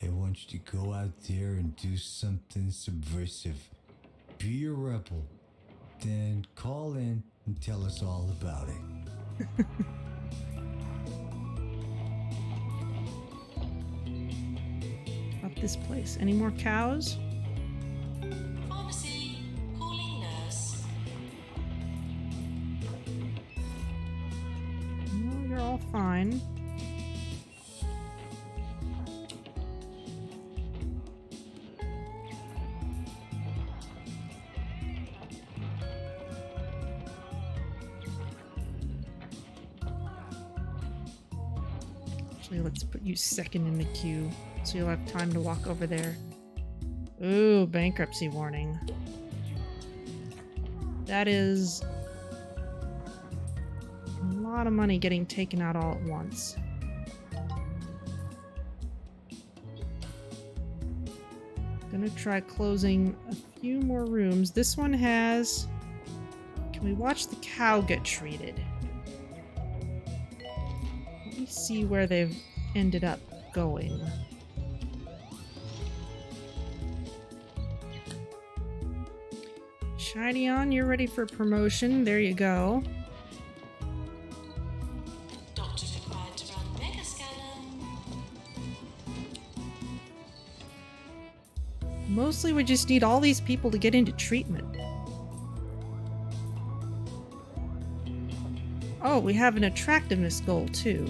I want you to go out there and do something subversive. Be a rebel. Then call in and tell us all about it. Up this place. Any more cows? Pharmacy. Calling nurse. No, you're all fine. Actually, let's put you second in the queue so you'll have time to walk over there. Ooh, bankruptcy warning. That is a lot of money getting taken out all at once. Gonna try closing a few more rooms. This one has... Can we watch the cow get treated? Let me see where they've ended up going. Shiny on, you're ready for promotion. There you go. Doctor required to run mega scanner. Mostly we just need all these people to get into treatment. Oh, we have an attractiveness goal too.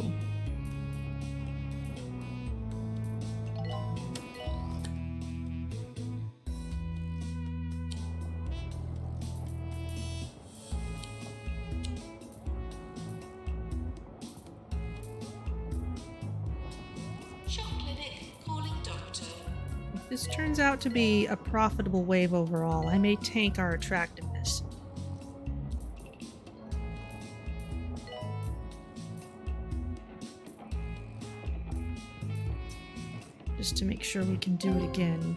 this turns out to be a profitable wave overall, I may tank our attractiveness. Just to make sure we can do it again.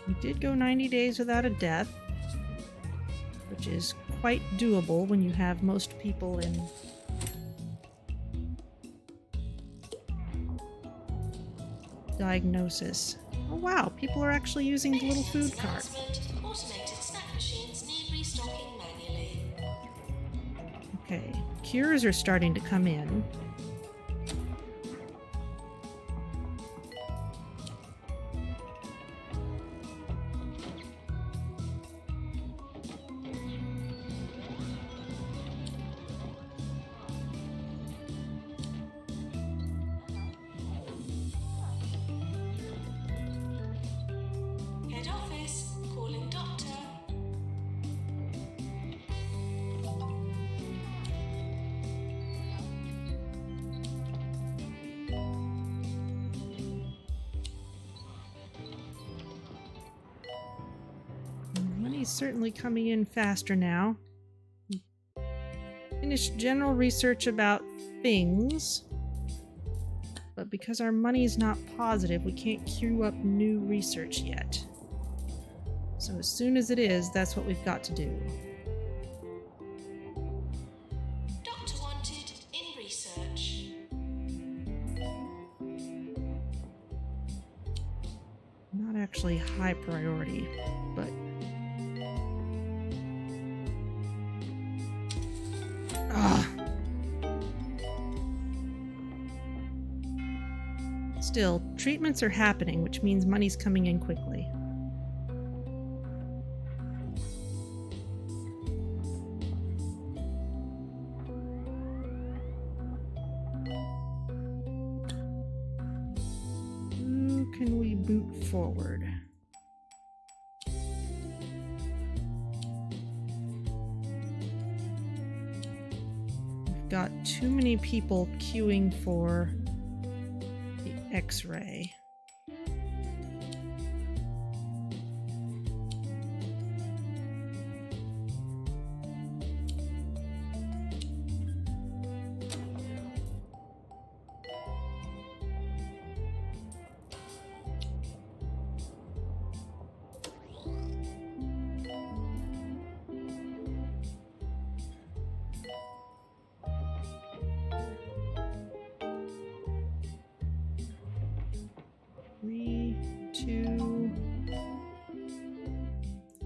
We did go 90 days without a death, which is quite doable when you have most people in Diagnosis. Oh wow, people are actually using the little food cart. Automated snack machines need restocking manually. Okay, cures are starting to come in. Head office, calling doctor. Money's certainly coming in faster now. Finished general research about things, but because our money's not positive, we can't queue up new research yet. So as soon as it is, that's what we've got to do. Doctor wanted in research. Not actually high priority, but still, treatments are happening, which means money's coming in quickly. Who can we boot forward? We've got too many people queuing for the X-ray.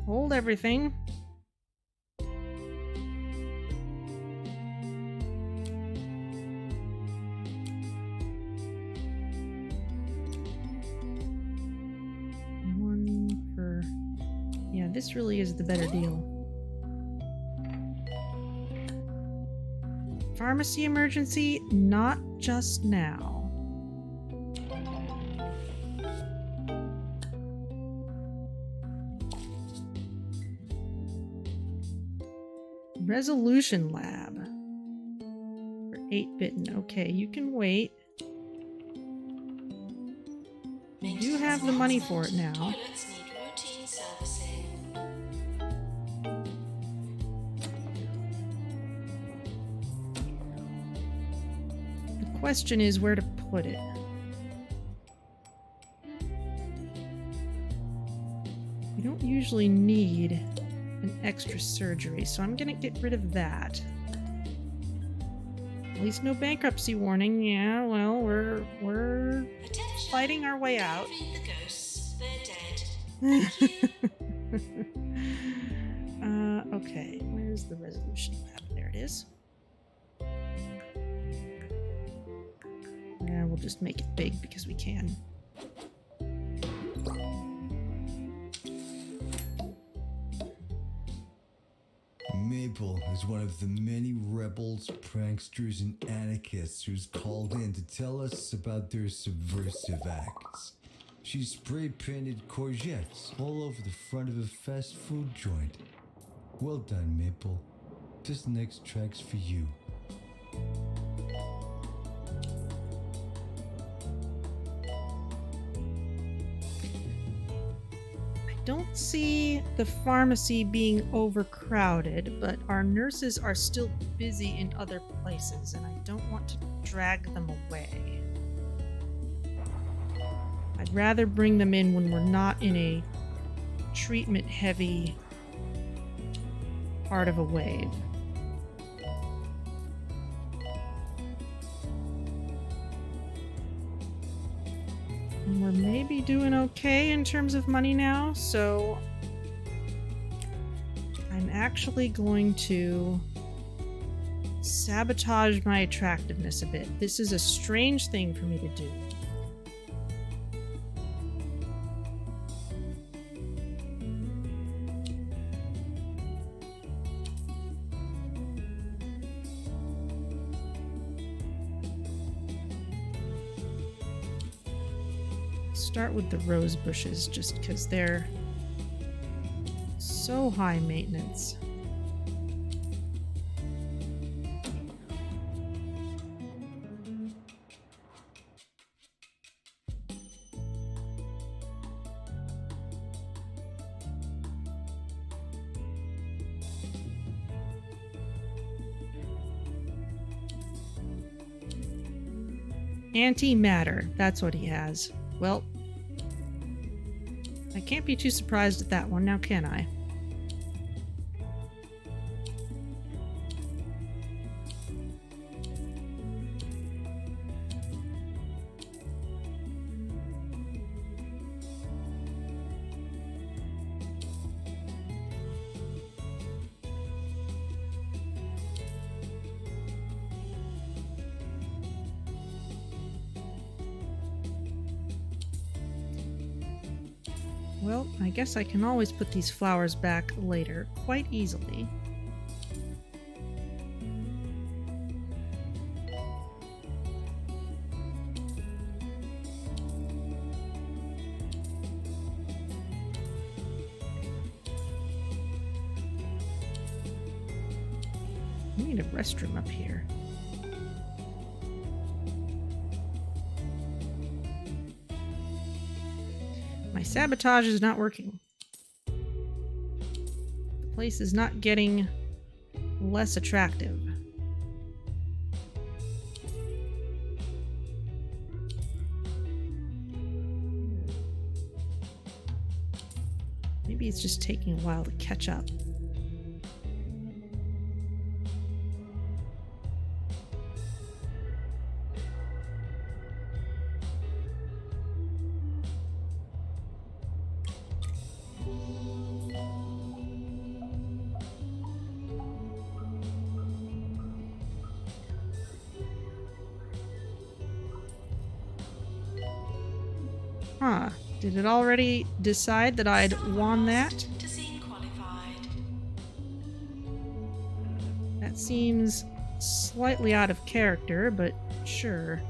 Hold everything. One for... Yeah, this really is the better deal. Pharmacy emergency, not just now. Resolution lab for 8-bitten. Okay, you can wait. You do have the money for it now. Toilets need routine servicing. The question is where to put it. You don't usually need an extra surgery, so I'm gonna get rid of that. At least no bankruptcy warning. Yeah, well, we're Attention. fighting our way out. Don't feed the ghosts. They're dead. Thank you. Okay, where's the resolution lab? There it is. Yeah, we'll just make it big because we can. Maple is one of the many rebels, pranksters, and anarchists who's called in to tell us about their subversive acts. She spray-painted courgettes all over the front of a fast food joint. Well done, Maple. This next track's for you. don't see the pharmacy being overcrowded, but our nurses are still busy in other places, and I don't want to drag them away. I'd rather bring them in when we're not in a treatment-heavy part of a wave. And we're maybe doing okay in terms of money now, so I'm actually going to sabotage my attractiveness a bit. This is a strange thing for me to do. Start with the rose bushes just because they're so high maintenance. Antimatter, that's what he has. Well, I can't be too surprised at that one, now can I? Well, I guess I can always put these flowers back later, quite easily. We need a restroom up here. My sabotage is not working. The place is not getting less attractive. Maybe it's just taking a while to catch up. Huh. Did it already decide that I'd won that? To scene qualified. That seems slightly out of character, but sure.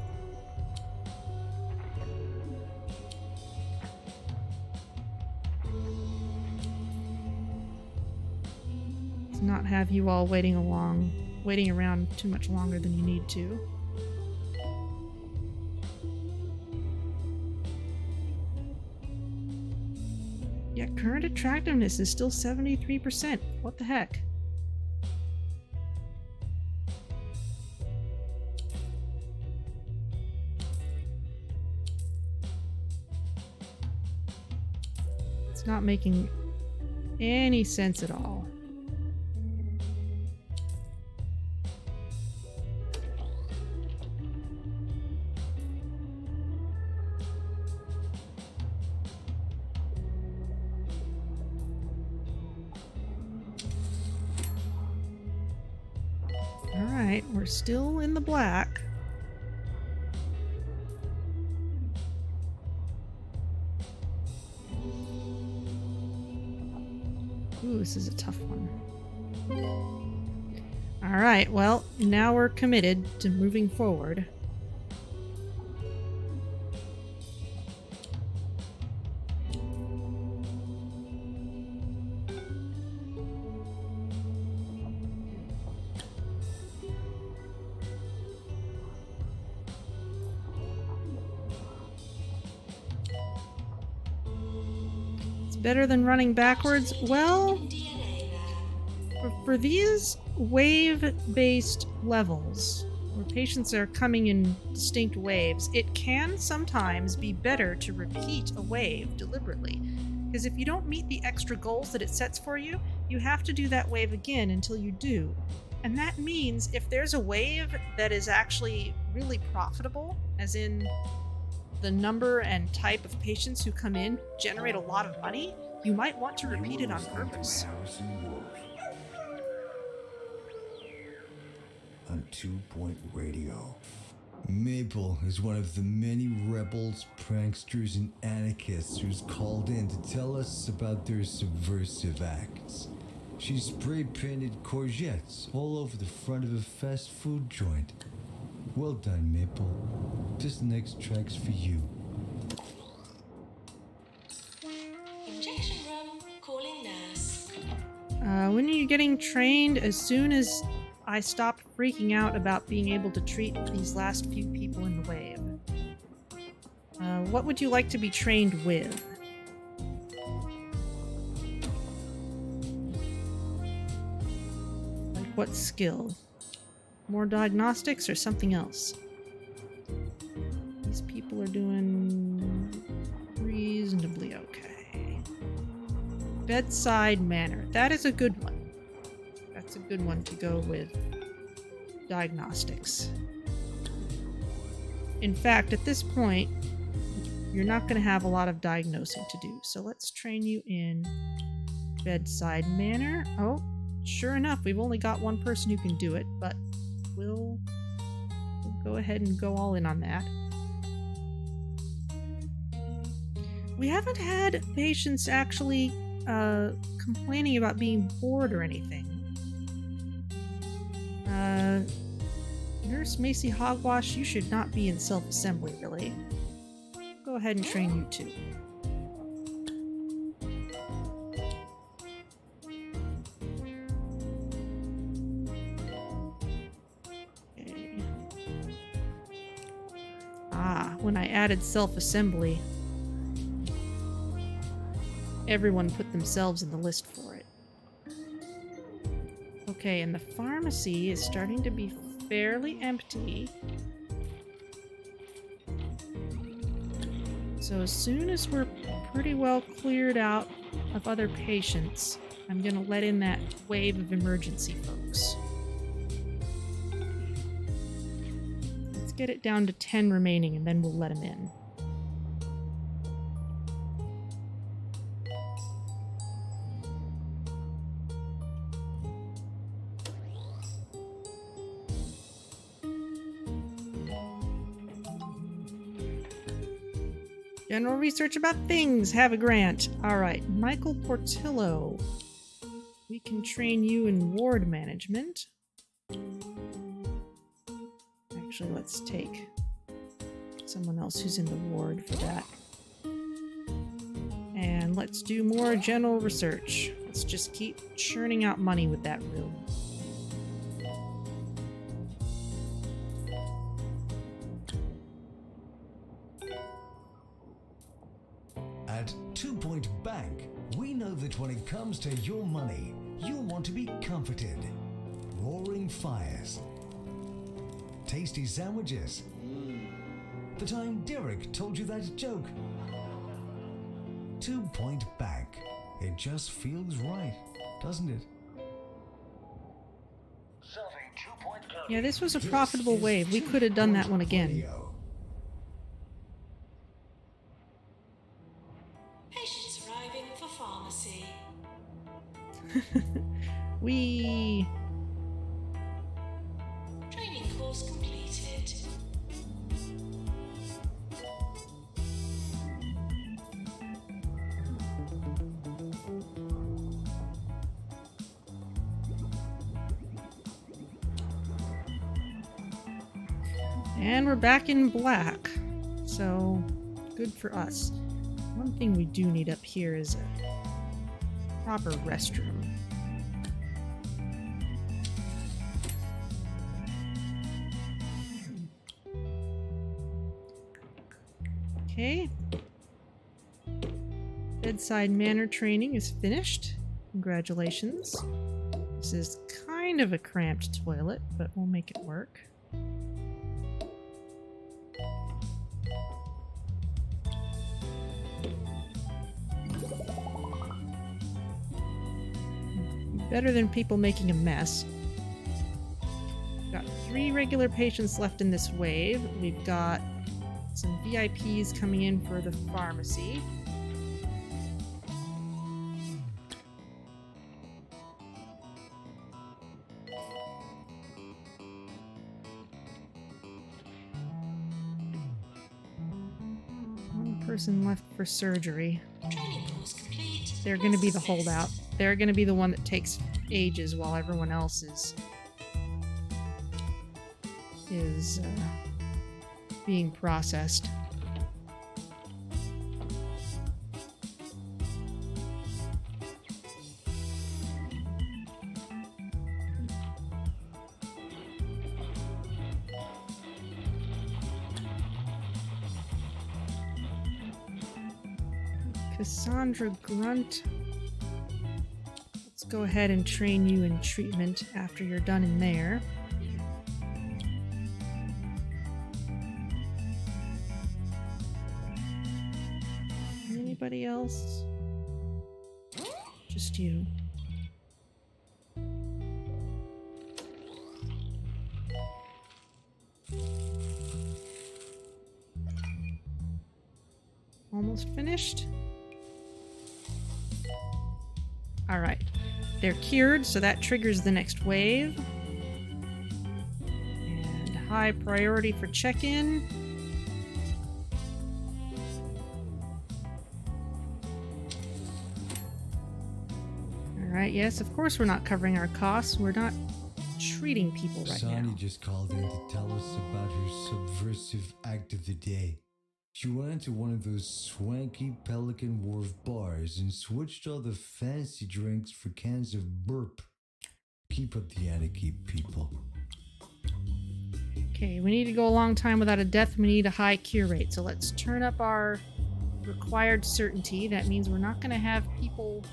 Let's not have you all waiting around too much longer than you need to. Yeah, current attractiveness is still 73%. What the heck? It's not making any sense at all. Alright, we're still in the black. Ooh, this is a tough one. Alright, well, now we're committed to moving forward. better than running backwards. Well, DNA there. for these wave-based levels, where patients are coming in distinct waves, it can sometimes be better to repeat a wave deliberately. Because if you don't meet the extra goals that it sets for you, you have to do that wave again until you do. And that means if there's a wave that is actually really profitable, as in the number and type of patients who come in generate a lot of money, you might want to repeat it on purpose. On 2 Point Radio. Maple is one of the many rebels, pranksters, and anarchists who's called in to tell us about their subversive acts. She spray-painted courgettes all over the front of a fast food joint. Well done, Maple. This next track's for you. Injection room, calling nurse. When are you getting trained? As soon as I stopped freaking out about being able to treat these last few people in the wave. What would you like to be trained with? Like what skill? More diagnostics or something else? These people are doing reasonably okay. Bedside manner. That is a good one. That's a good one to go with diagnostics. In fact, at this point, you're not going to have a lot of diagnosing to do. So let's train you in bedside manner. Oh, sure enough, we've only got one person who can do it, but we'll go ahead and go all in on that. We haven't had patients actually complaining about being bored or anything. Nurse Macy Hogwash, you should not be in self-assembly, really. Go ahead and train you too. Okay. When I added self-assembly, everyone put themselves in the list for it. Okay, and the pharmacy is starting to be fairly empty. So as soon as we're pretty well cleared out of other patients, I'm gonna let in that wave of emergency folks. Let's get it down to 10 remaining and then we'll let them in. General research about things. Have a grant. Alright, Michael Portillo. We can train you in ward management. Actually, let's take someone else who's in the ward for that. And let's do more general research. Let's just keep churning out money with that room. At 2 Point Bank, we know that when it comes to your money, you want to be comforted. Roaring fires. Tasty sandwiches. The time Derek told you that joke. 2 Point Bank. It just feels right, doesn't it? Yeah, this was a profitable wave. We could have done that one again. Patients arriving for pharmacy. Training course completed. And we're back in black. So, good for us. One thing we do need up here is a proper restroom. Okay. Bedside manner training is finished. Congratulations. This is kind of a cramped toilet, but we'll make it work. Better than people making a mess. We've got 3 regular patients left in this wave. We've got some VIPs coming in for the pharmacy. One person left for surgery. Training course complete. They're going to be the holdout. They're going to be the one that takes ages while everyone else is being processed. Cassandra Grunt. Let's go ahead and train you in treatment after you're done in there. Anybody else? Just you. Almost finished. All right. They're cured, so that triggers the next wave. And high priority for check-in. All right, yes, of course we're not covering our costs. We're not treating people right now. Sonny just called in to tell us about her subversive act of the day. She went into one of those swanky Pelican Wharf bars and switched all the fancy drinks for cans of burp. Keep up the anarchy, people. Okay, we need to go a long time without a death. We need a high cure rate. So let's turn up our required certainty. That means we're not going to have people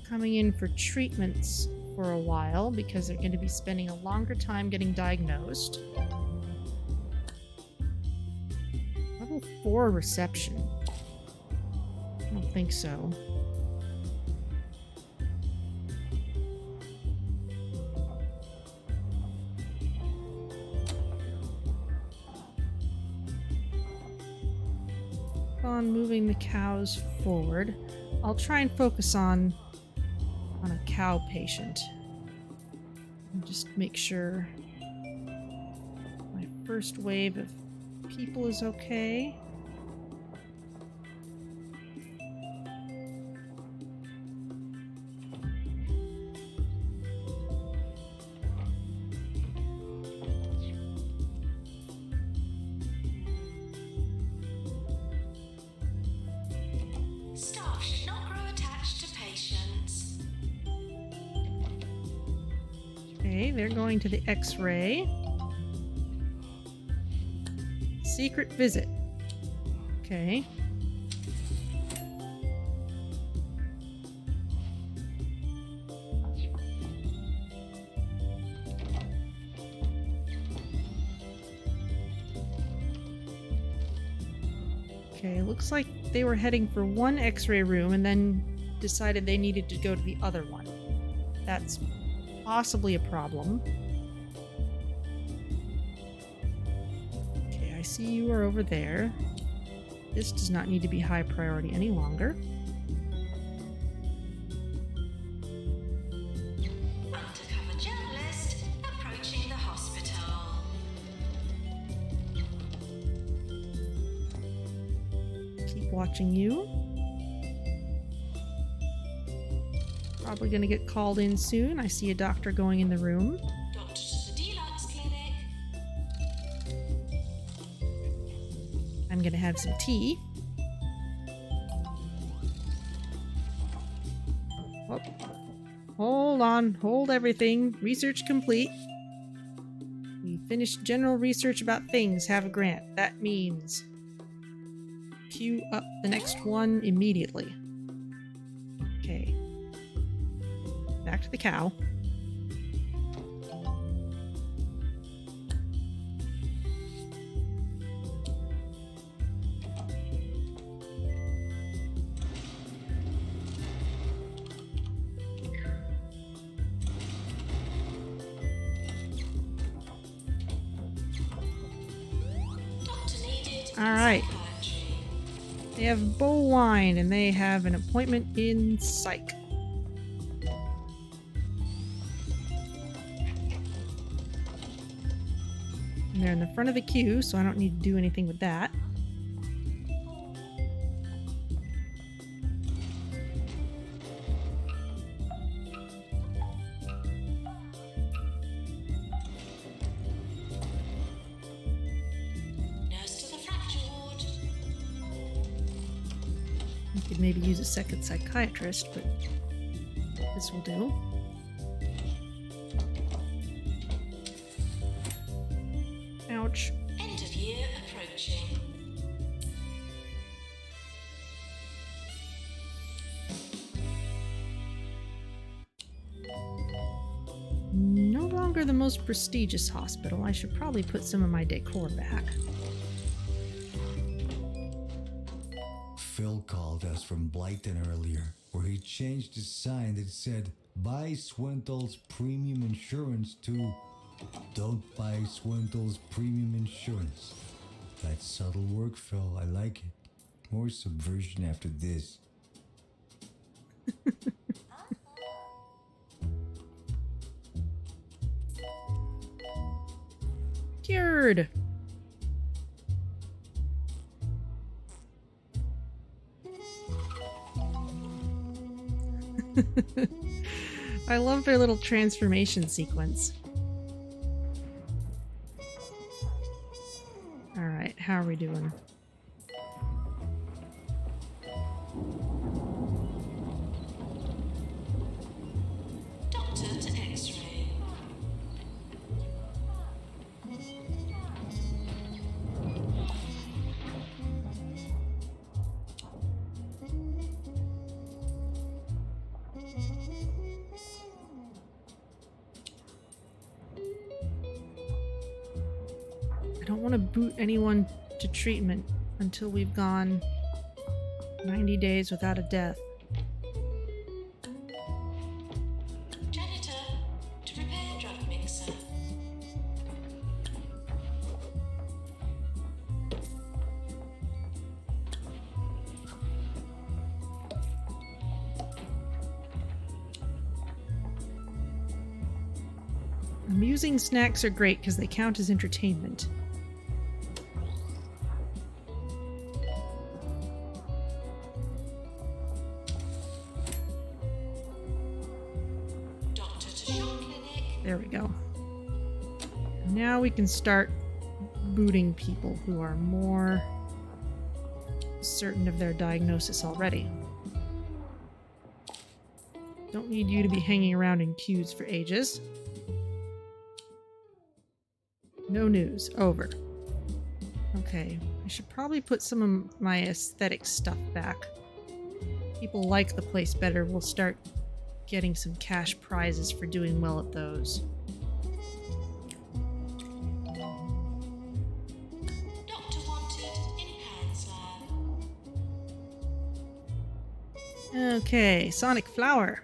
coming in for treatments for a while because they're going to be spending a longer time getting diagnosed. Level 4 reception. I don't think so. On moving the cows forward, I'll try and focus on a cow patient and just make sure my first wave of people is okay. Staff should not grow attached to patients. Okay, they're going to the X-ray. Secret visit. Okay. Okay, looks like they were heading for one X-ray room and then decided they needed to go to the other one. That's possibly a problem. Okay, I see you are over there. This does not need to be high priority any longer. Undercover journalist approaching the hospital. Keep watching you. Probably gonna get called in soon. I see a doctor going in the room. Doctor to the Deluxe Clinic. I'm gonna have some tea. Oh, hold on, hold everything. Research complete. We finished general research about things. Have a grant. That means queue up the next one immediately. Okay. Back to the cow. Alright. They have bovine and they have an appointment in psych. And they're in the front of the queue, so I don't need to do anything with that. Could maybe use a second psychiatrist, but this will do. Ouch. End of year approaching. No longer the most prestigious hospital. I should probably put some of my decor back. Phil called us from Blyton earlier, where he changed his sign that said, "Buy Swintel's Premium Insurance" to "Don't buy Swintel's Premium Insurance." That's subtle work, Phil. I like it. More subversion after this. Cured! I love their little transformation sequence. Alright, how are we doing? Doctor to X-ray. I don't want to boot anyone to treatment until we've gone 90 days without a death. Janitor to repair drug mixer. Amusing snacks are great because they count as entertainment. Doctor to shock clinic. There we go. Now we can start booting people who are more certain of their diagnosis already. Don't need you to be hanging around in queues for ages. No news. Over. Okay, I should probably put some of my aesthetic stuff back. People like the place better. We'll start getting some cash prizes for doing well at those. Doctor wanted in Pan's lab. Okay, Sonic Flower.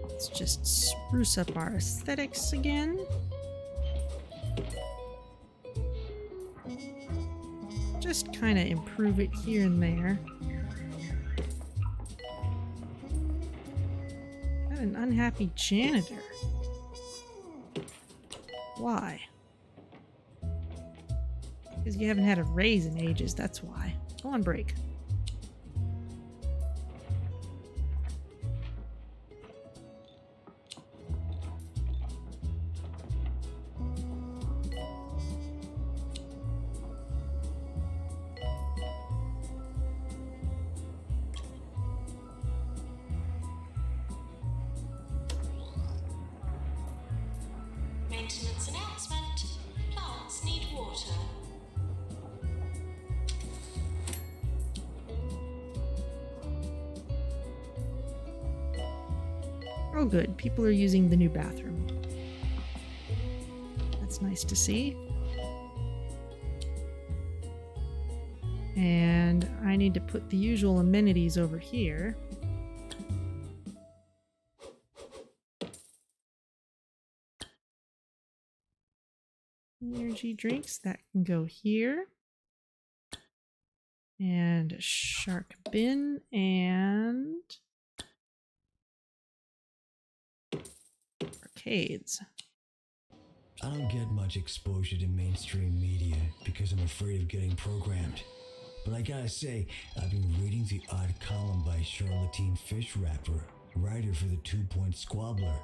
Let's just spruce up our aesthetics again. Just kind of improve it here and there. Got an unhappy janitor. Why? Because you haven't had a raise in ages, that's why. Go on break. Maintenance announcement. water. Oh good, people are using the new bathroom. That's nice to see. And I need to put the usual amenities over here. Energy drinks, that can go here. And a shark bin and arcades. I don't get much exposure to mainstream media because I'm afraid of getting programmed. But I gotta say, I've been reading the odd column by Charlottine Fishwrapper, writer for the 2 Point Squabbler.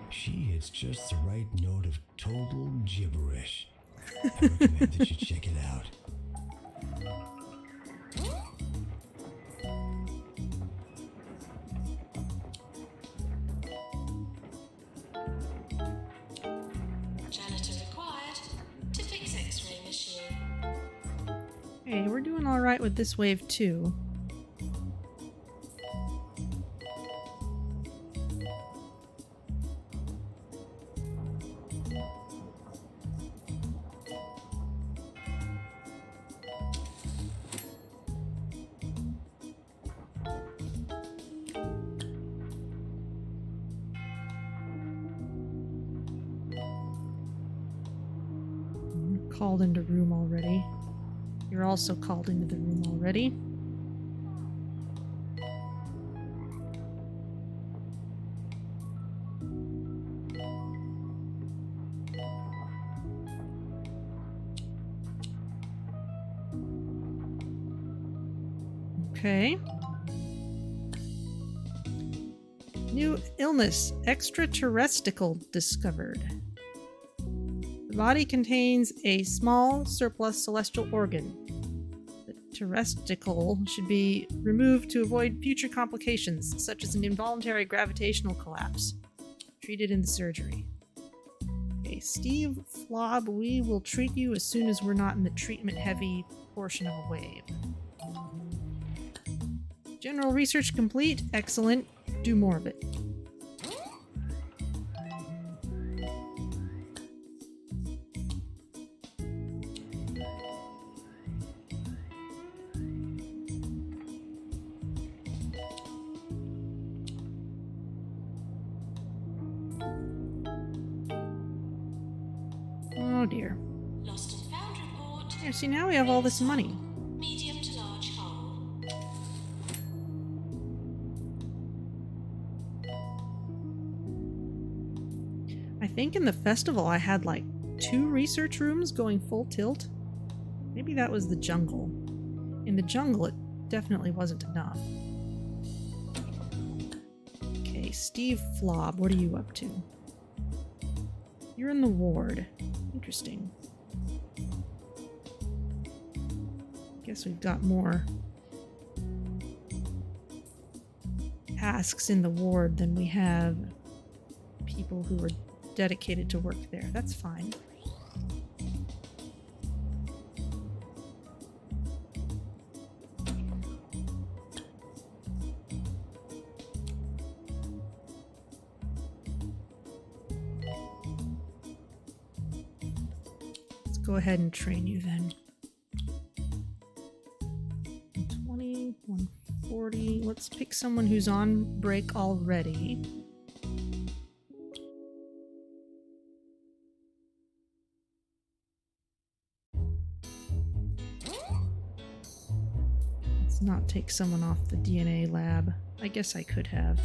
She hits just the right note of total gibberish. I recommend that you check it out. Janitor required to fix X-ray machine. Hey, we're doing all right with this wave too. Called into room already. You're also called into the room already. Okay. New illness, extraterrestrial discovered. The body contains a small surplus celestial organ. The terrestrial should be removed to avoid future complications, such as an involuntary gravitational collapse. Treated in the surgery. Okay, Steve Flob, we will treat you as soon as we're not in the treatment-heavy portion of a wave. General research complete. Excellent. Do more of it. Oh dear. Lost and found report. Here, see, now we have all this money. Medium to large hull. I think in the festival I had like 2 research rooms going full tilt. Maybe that was the jungle. In the jungle, it definitely wasn't enough. Okay, Steve Flob, what are you up to? You're in the ward. Interesting. Guess we've got more tasks in the ward than we have people who are dedicated to work there. That's fine. Let's go ahead and train you then. 120, 140. Let's pick someone who's on break already. Let's not take someone off the DNA lab. I guess I could have.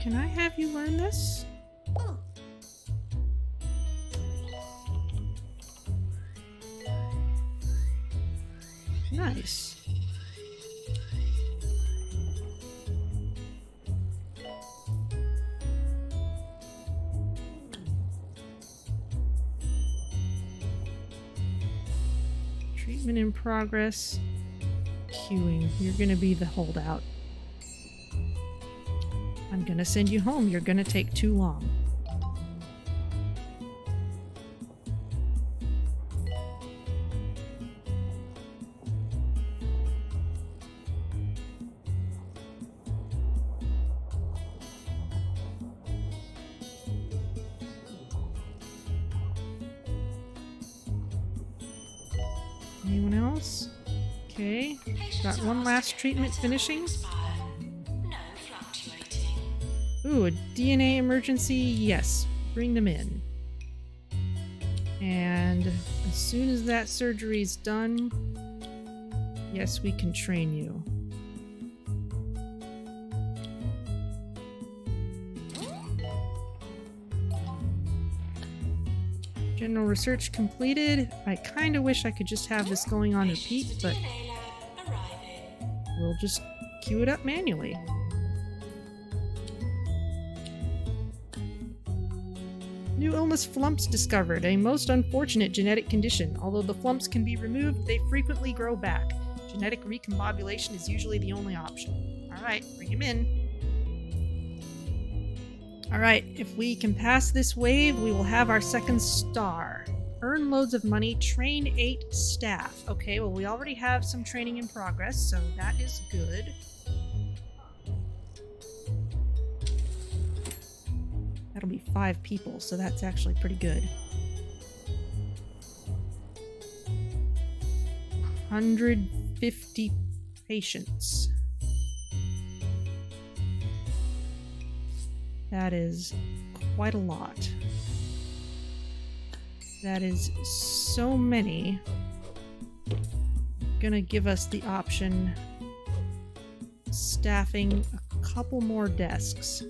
Can I have you learn this? Nice. Treatment in progress. queuing. You're gonna be the holdout. I'm gonna send you home. You're gonna take too long. Anyone else? Okay. Got one last treatment finishing. No fluctuating. Ooh, a DNA emergency? Yes. Bring them in. And as soon as that surgery's done, yes, we can train you. General research completed. I kind of wish I could just have this going on repeat, but DNA lab arriving. we'll just queue it up manually. New illness flumps discovered, a most unfortunate genetic condition. Although the flumps can be removed, they frequently grow back. Genetic recombobulation is usually the only option. Alright, bring him in. Alright, if we can pass this wave, we will have our second star. Earn loads of money, train 8 staff. Okay, well we already have some training in progress, so that is good. That'll be 5 people, so that's actually pretty good. 150 patients. That is quite a lot. That is so many. Gonna give us the option staffing a couple more desks.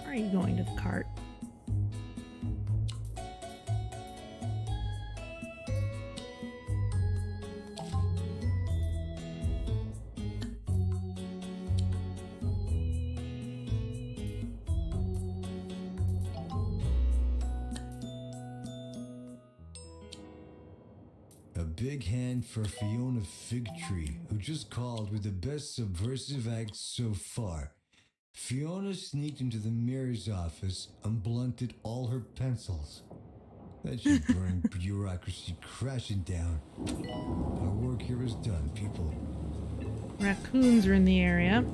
Are you going to the cart? A big hand for Fiona Figtree, who just called with the best subversive act so far. Fiona sneaked into the mayor's office and blunted all her pencils. That should bring bureaucracy crashing down. Our work here is done, people. Raccoons are in the area.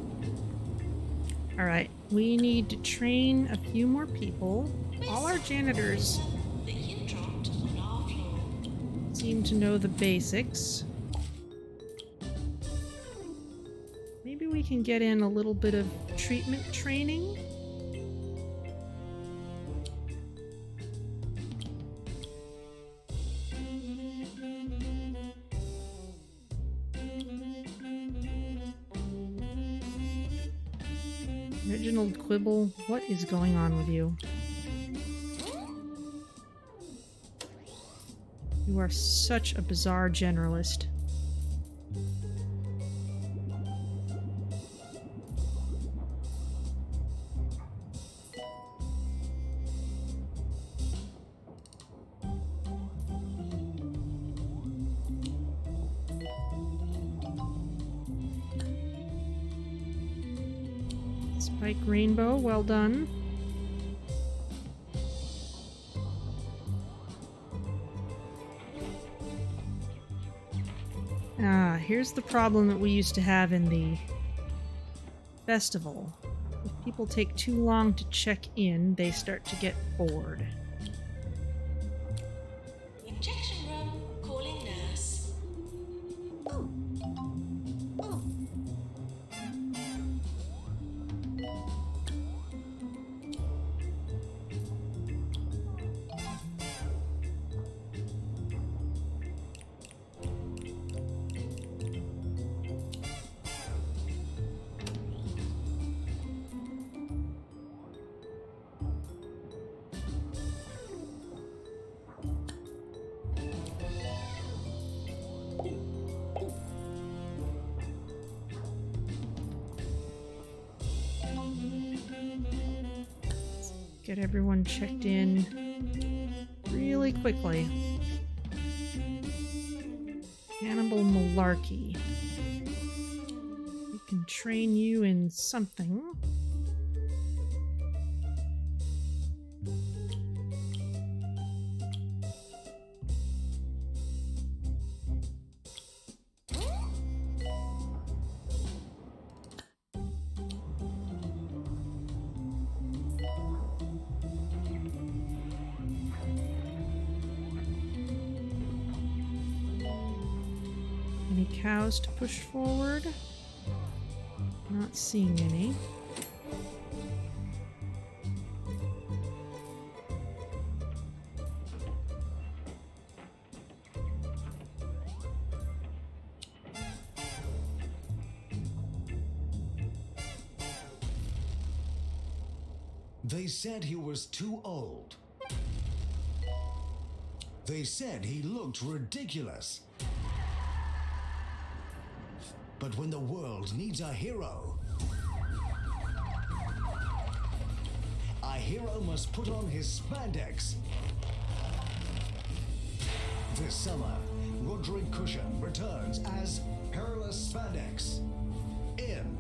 Alright, we need to train a few more people. All our janitors That you dropped on our floor. seem to know the basics. Maybe we can get in a little bit of treatment training. Reginald Quibble, what is going on with you? You are such a bizarre generalist. Spike Rainbow, well done. Here's the problem that we used to have in the festival. If people take too long to check in, they start to get bored. Injection room, calling nurse. get everyone checked in really quickly. Cannibal Malarkey. We can train you in something. Any cows to push forward? Not seeing any. They said he was too old. They said he looked ridiculous. But when the world needs a hero must put on his spandex. This summer, Roderick Cushion returns as Perilous Spandex in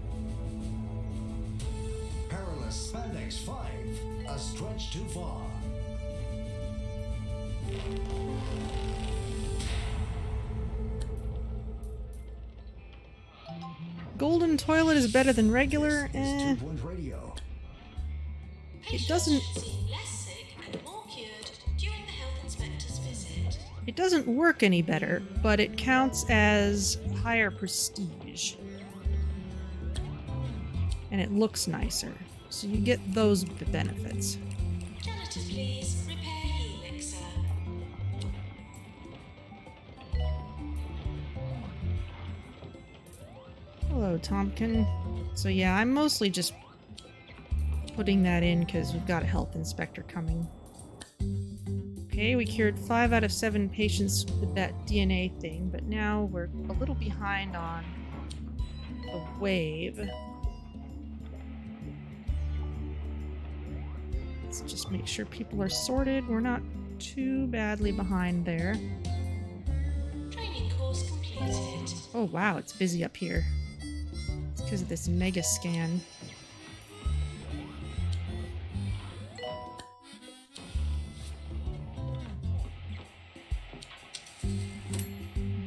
Perilous Spandex 5, A Stretch Too Far. Golden toilet is better than regular. Radio. It doesn't. Seem less sick and more cured during the health inspector's visit. It doesn't work any better, but it counts as higher prestige. And it looks nicer. So you get those benefits. Janitor, please. Repair helix, sir. Hello, Tompkin. So yeah, I'm mostly just putting that in because we've got a health inspector coming. Okay, we cured 5 out of 7 patients with that DNA thing, but now we're a little behind on the wave. Let's just make sure people are sorted. We're not too badly behind there. Training course completed. Oh wow, it's busy up here. It's because of this mega scan.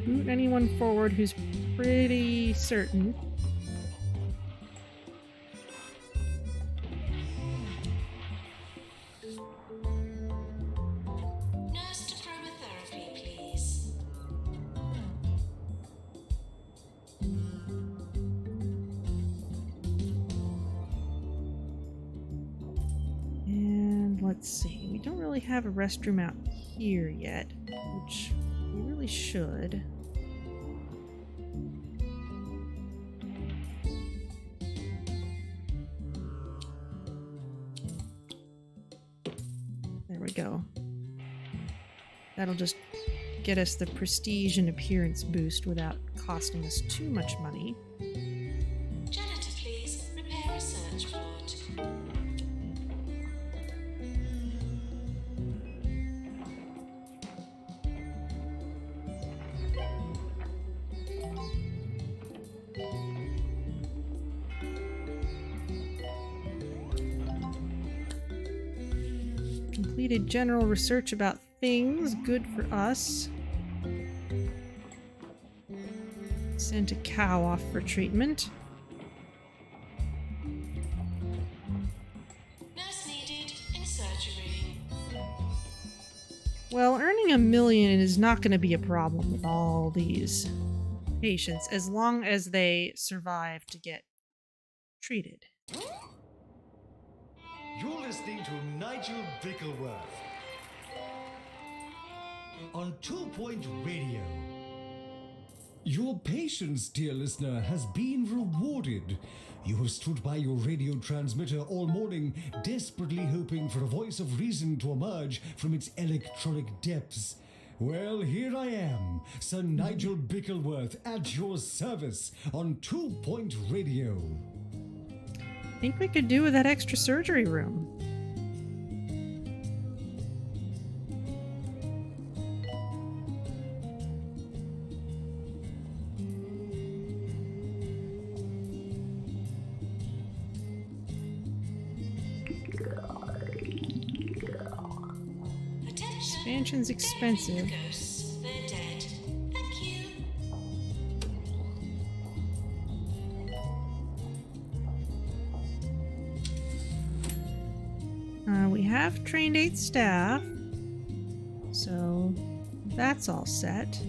Boot anyone forward who's pretty certain. Nurse to chromotherapy, please. And let's see, we don't really have a restroom out here yet, which we really should. There we go. That'll just get us the prestige and appearance boost without costing us too much money. Janitor, please. Repair research plot. Completed general research about things, good for us. Sent a cow off for treatment. Nurse needed in surgery. Well, earning $1 million is not going to be a problem with all these patients as long as they survive to get treated. You're listening to Nigel Bickleworth on 2 Point Radio. Your patience, dear listener, has been rewarded. You have stood by your radio transmitter all morning, desperately hoping for a voice of reason to emerge from its electronic depths. Well, here I am, Sir Nigel Bickleworth, at your service on 2 Point Radio. I think we could do with that extra surgery room. Expansion's expensive. Ghosts, they're dead. Thank you. We have trained 8 staff, so that's all set.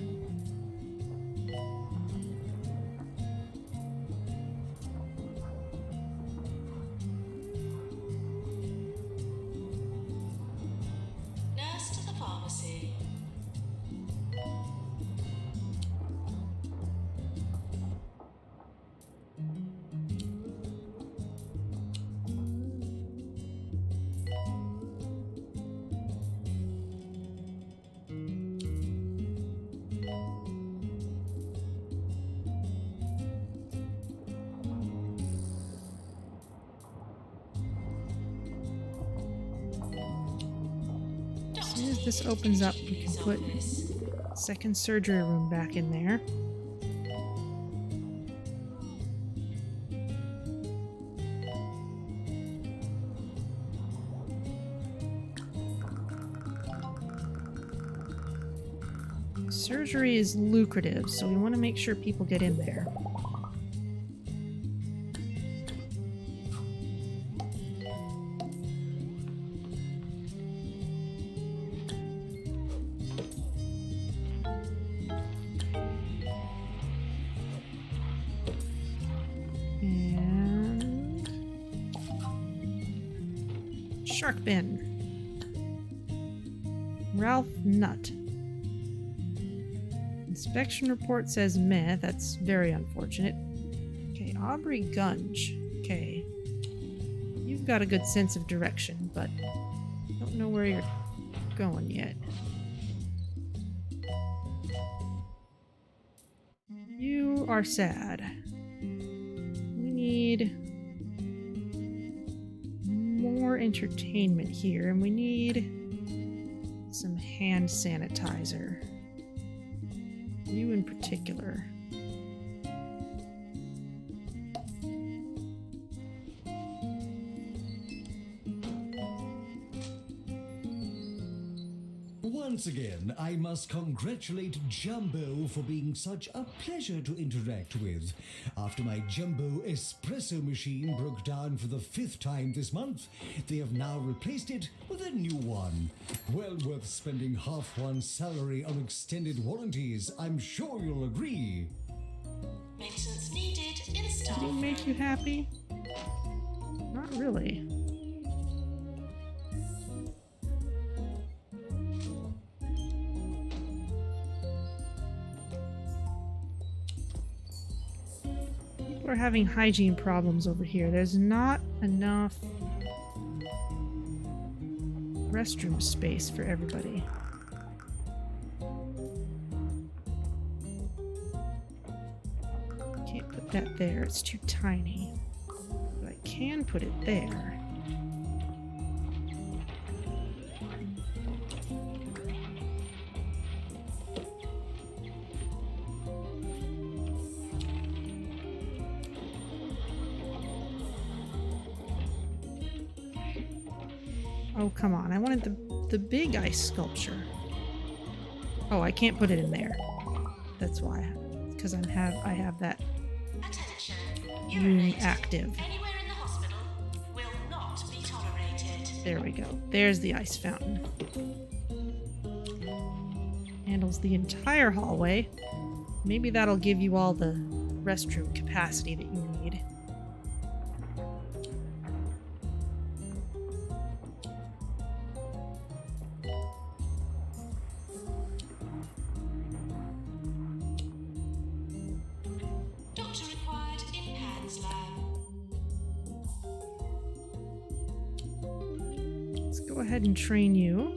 Nurse to the pharmacy. As soon as this opens up, we can put second surgery room back in there. Surgery is lucrative, so we want to make sure people get in there. And Shark Bin. Ralph Nutt. Inspection report says meh. That's very unfortunate. Okay, Aubrey Gunge. Okay. You've got a good sense of direction, but don't know where you're going yet. You are sad. We need more entertainment here, and we need some hand sanitizer. You in particular. Once again, I must congratulate Jumbo for being such a pleasure to interact with. After my Jumbo espresso machine broke down for the 5th time this month, they have now replaced it with a new one. Well worth spending half one's salary on extended warranties, I'm sure you'll agree. Maintenance needed in staff. Did it make you happy? Not really. People are having hygiene problems over here. There's not enough restroom space for everybody. Can't put that there, it's too tiny. But I can put it there. Oh, come on. I wanted the big ice sculpture. Oh, I can't put it in there. That's why. Because I have that Attention. room Urinating active. anywhere in the hospital will not be tolerated. There we go. There's the ice fountain. Handles the entire hallway. Maybe that'll give you all the restroom capacity that you need. Doctor required in Pan's lab. Let's go ahead and train you.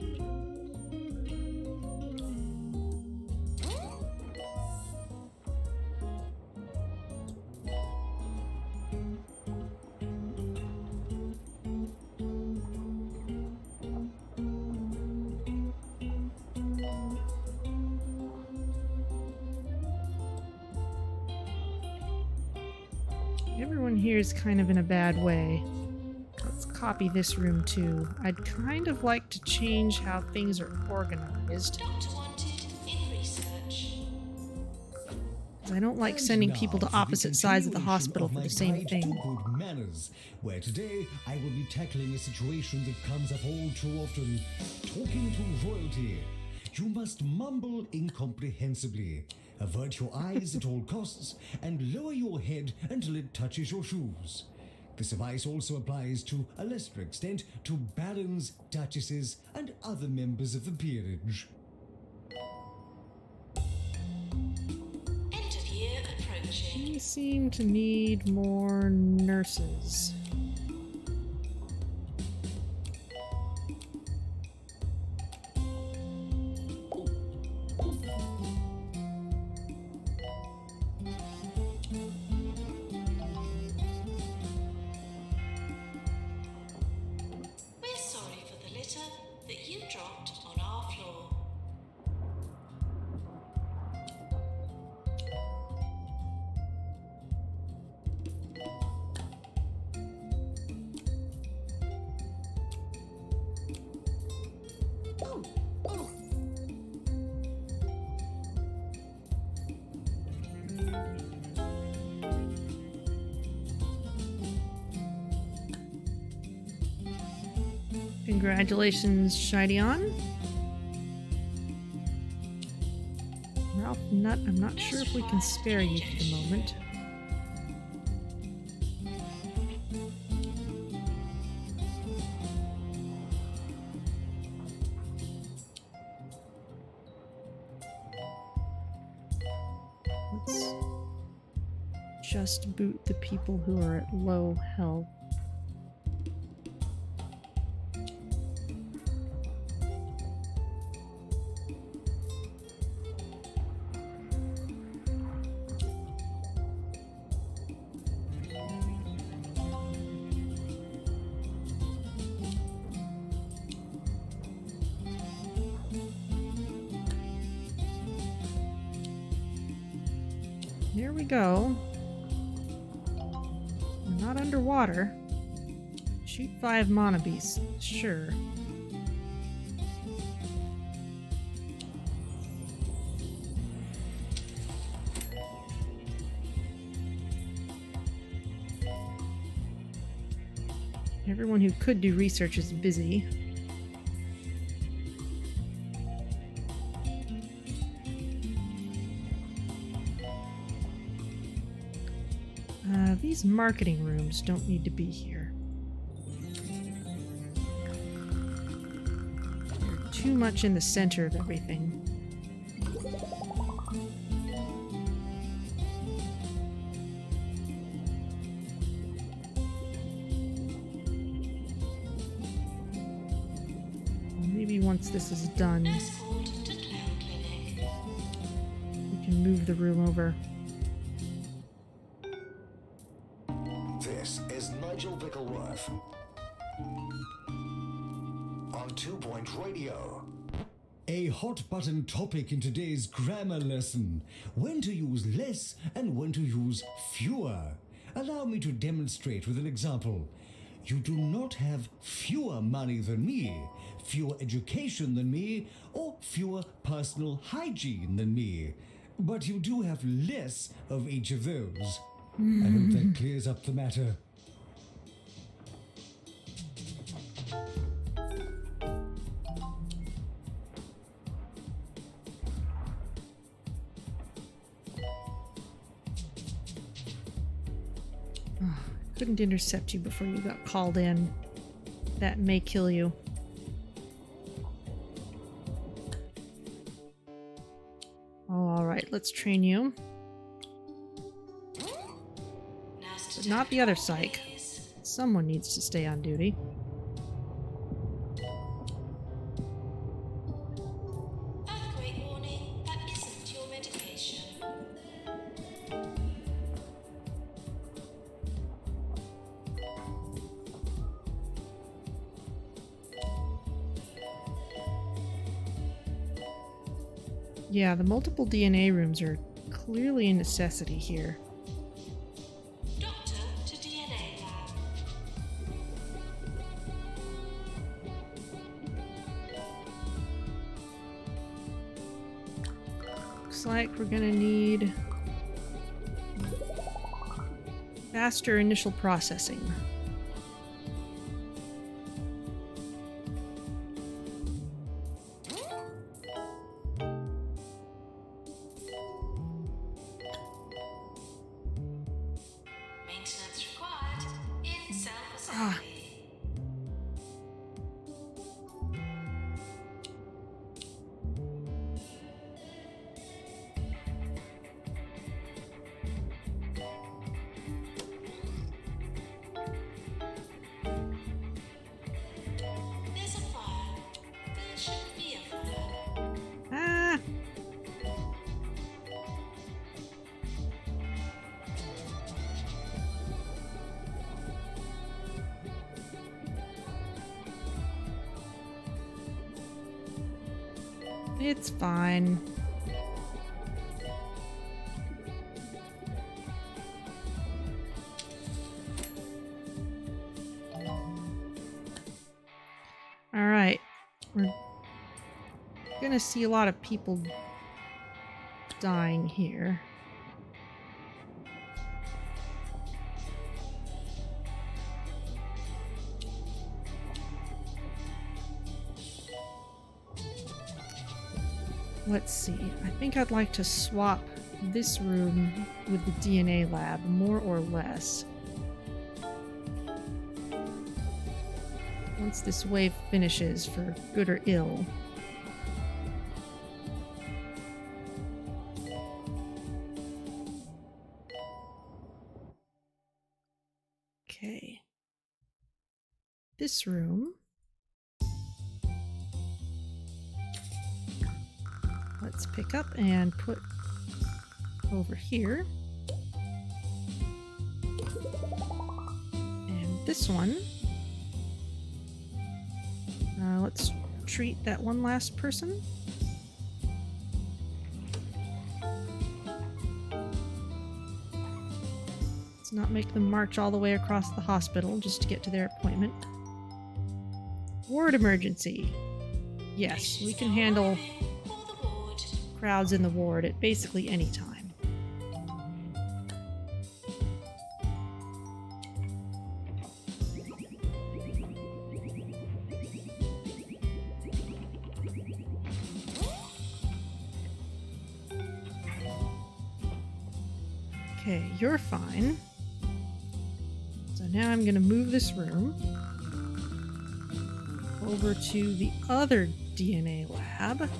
Everyone here is kind of in a bad way. Let's copy this room too. I'd kind of like to change how things are organized. Doctor wanted in research. 'Cause I don't like And sending now people to for the opposite sides of the continuation hospital of for my the same guide thing. to good manners, where today I will be tackling a situation that comes up all too often. Talking to royalty. You must mumble incomprehensibly. Avert your eyes at all costs and lower your head until it touches your shoes. This advice also applies to a lesser extent to barons, duchesses, and other members of the peerage. End of year approaching. We seem to need more nurses. We're sorry for the litter that you dropped on our floor. Congratulations, Shideon. Ralph Nutt, I'm not sure if we can spare you for the moment. Let's just boot the people who are at low health. There we go. We're not underwater. Shoot 5 mana beasts, sure. Everyone who could do research is busy. These marketing rooms don't need to be here. They're too much in the center of everything. Maybe once this is done, Escort to Cloud Clinic. we can move the room over. This is Nigel Bickleworth on 2 Point Radio. A hot button topic in today's grammar lesson: when to use less and when to use fewer. Allow me to demonstrate with an example. You do not have fewer money than me, fewer education than me, or fewer personal hygiene than me. But you do have less of each of those. I hope that clears up the matter. Couldn't intercept you before you got called in. That may kill you. Oh, alright, let's train you. Now's to But not the other tell psych. please. Someone needs to stay on duty. Earthquake warning, that isn't your medication. Yeah, the multiple DNA rooms are clearly a necessity here. Doctor to DNA lab. like we're gonna need faster initial processing. Maintenance required in self-assembly. There's a fire. There should be a fire. Ah! It's fine. Alright. We're gonna see a lot of people dying here. Let's see. I think I'd like to swap this room with the DNA lab, more or less. Once this wave finishes, for good or ill. Okay. This room. Let's pick up and put over here. And this one. Let's treat that one last person. Let's not make them march all the way across the hospital just to get to their appointment. Ward emergency. Yes, we can handle crowds in the ward at basically any time. Okay, you're fine. So now I'm gonna move this room over to the other DNA lab.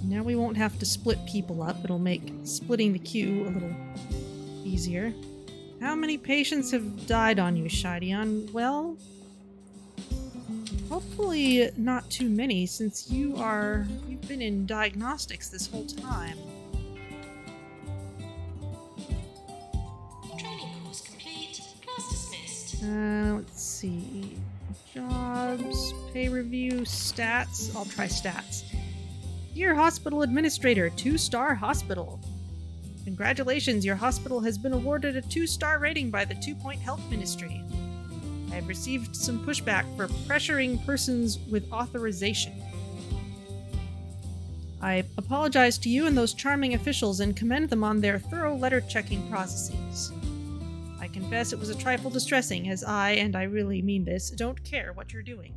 Now we won't have to split people up. It'll make splitting the queue a little easier. How many patients have died on you, Shideon? Well, hopefully not too many, since you've been in diagnostics this whole time. Training course complete. Class dismissed. Let's see. Jobs, pay review, stats. I'll try stats. Dear Hospital Administrator, 2-star hospital. Congratulations, your hospital has been awarded a 2-star rating by the 2-Point Health Ministry. I have received some pushback for pressuring persons with authorization. I apologize to you and those charming officials and commend them on their thorough letter-checking processes. I confess it was a trifle distressing, as and I really mean this, don't care what you're doing.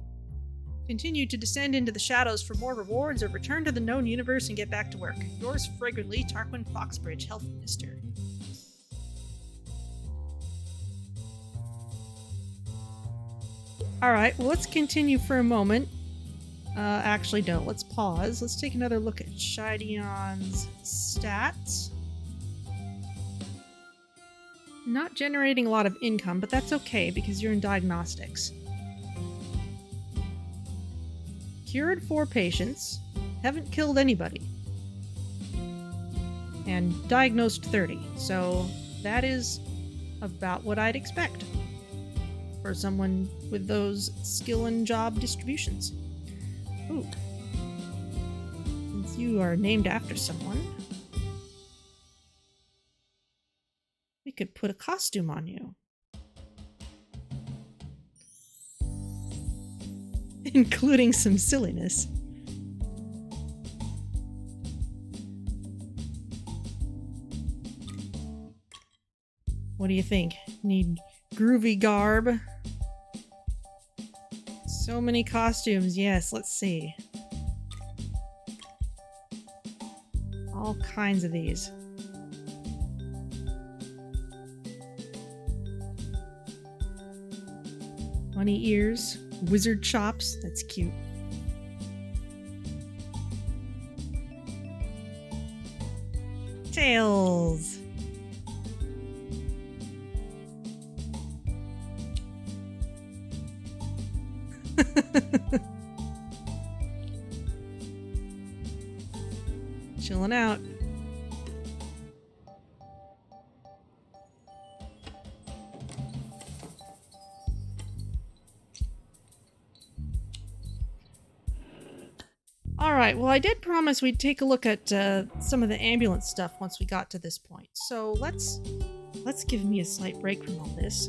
Continue to descend into the shadows for more rewards or return to the known universe and get back to work. Yours fragrantly, Tarquin Foxbridge, Health Minister. Alright, well, let's continue for a moment. Actually, no, let's pause. Let's take another look at Shideon's stats. Not generating a lot of income, but that's okay because you're in diagnostics. Cured 4 patients, haven't killed anybody, and diagnosed 30, so that is about what I'd expect for someone with those skill and job distributions. Ooh. Since you are named after someone, we could put a costume on you. including some silliness. What do you think? Need groovy garb? So many costumes. Yes, let's see. All kinds of these. Bunny ears, wizard chops. That's cute. Tails. Chilling out. Alright, well I did promise we'd take a look at some of the ambulance stuff once we got to this point. So let's give me a slight break from all this.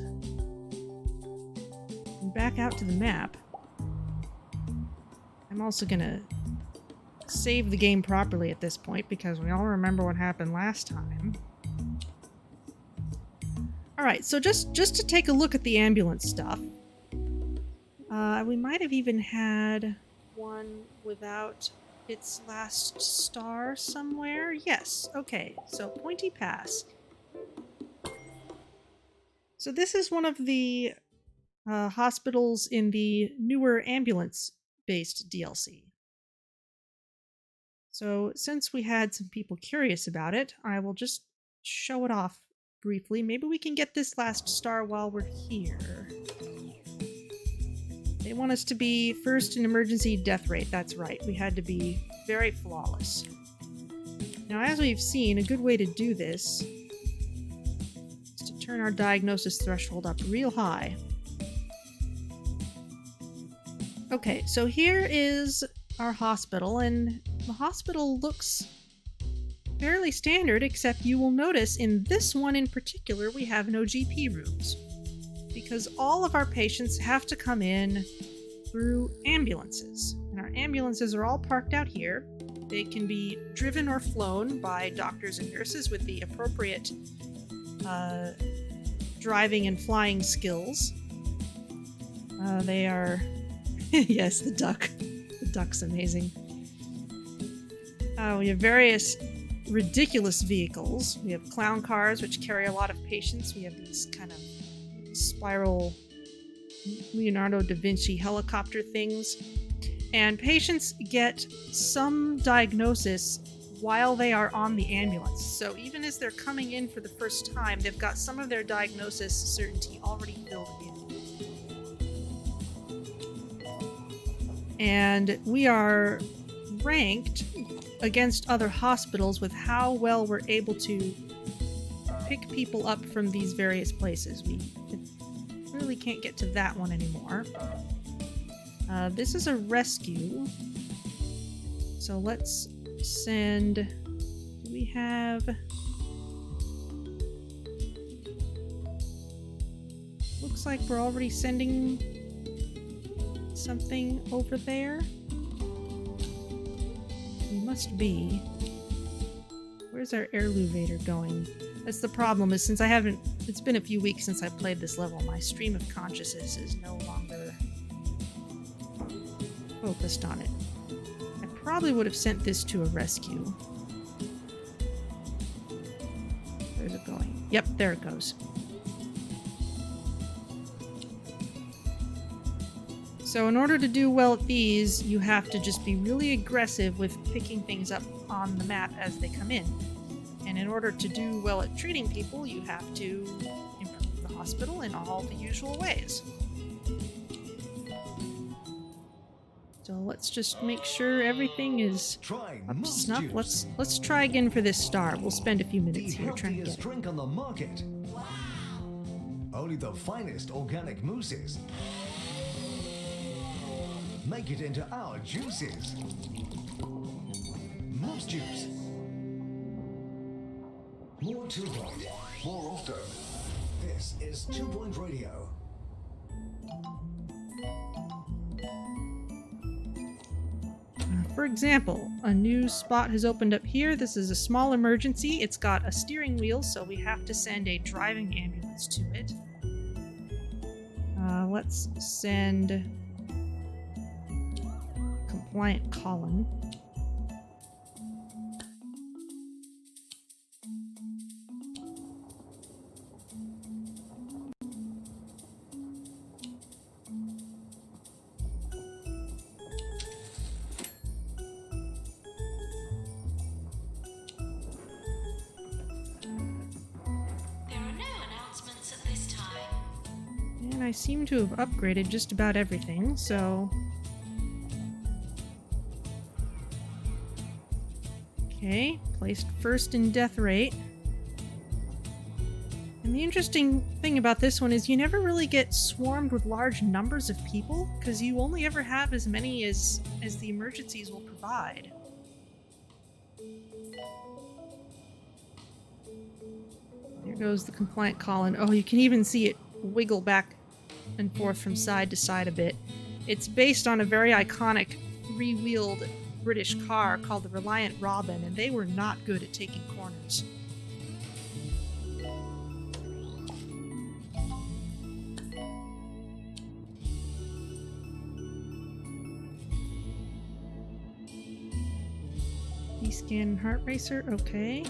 And back out to the map. I'm also gonna save the game properly at this point because we all remember what happened last time. Alright, so just to take a look at the ambulance stuff. We might have even had one without its last star somewhere. Yes, okay, so Pointy Pass. So this is one of the hospitals in the newer ambulance-based DLC. So since we had some people curious about it, I will just show it off briefly. Maybe we can get this last star while we're here. They want us to be first in emergency death rate. That's right. We had to be very flawless. Now, as we've seen, a good way to do this is to turn our diagnosis threshold up real high. Okay, so here is our hospital, and the hospital looks fairly standard, except you will notice in this one in particular we have no GP rooms. Because all of our patients have to come in through ambulances. And our ambulances are all parked out here. They can be driven or flown by doctors and nurses with the appropriate driving and flying skills. They are... yes, the duck. The duck's amazing. We have various ridiculous vehicles. We have clown cars, which carry a lot of patients. We have these kind of spiral Leonardo da Vinci helicopter things. And patients get some diagnosis while they are on the ambulance. So even as they're coming in for the first time, they've got some of their diagnosis certainty already filled in. And we are ranked against other hospitals with how well we're able to pick people up from these various places. We really can't get to that one anymore. This is a rescue. So let's send... Do we have... Looks like we're already sending something over there. We must be. Where's our airluvator going? That's the problem, is since I haven't... It's been a few weeks since I played this level. My stream of consciousness is no longer focused on it. I probably would have sent this to a rescue. Where's it going? Yep, there it goes. So in order to do well at these, you have to just be really aggressive with picking things up on the map as they come in. And in order to do well at treating people, you have to improve the hospital in all the usual ways. So let's just make sure everything is up to snuff. Let's try again for this star. We'll spend a few minutes here trying to get it. Drink on the market. Only the finest organic mousses. Make it into our juices. Moose juice. More 2 Point, more often. This is 2 Point Radio. For example, a new spot has opened up here. This is a small emergency. It's got a steering wheel, so we have to send a driving ambulance to it. Let's send compliant Colin. I seem to have upgraded just about everything, so... Okay, placed first in death rate. And the interesting thing about this one is you never really get swarmed with large numbers of people, because you only ever have as many as the emergencies will provide. There goes the compliant Colin. Oh, you can even see it wiggle back and forth from side to side a bit. It's based on a very iconic three-wheeled British car called the Reliant Robin, and they were not good at taking corners. E-scan heart racer, okay.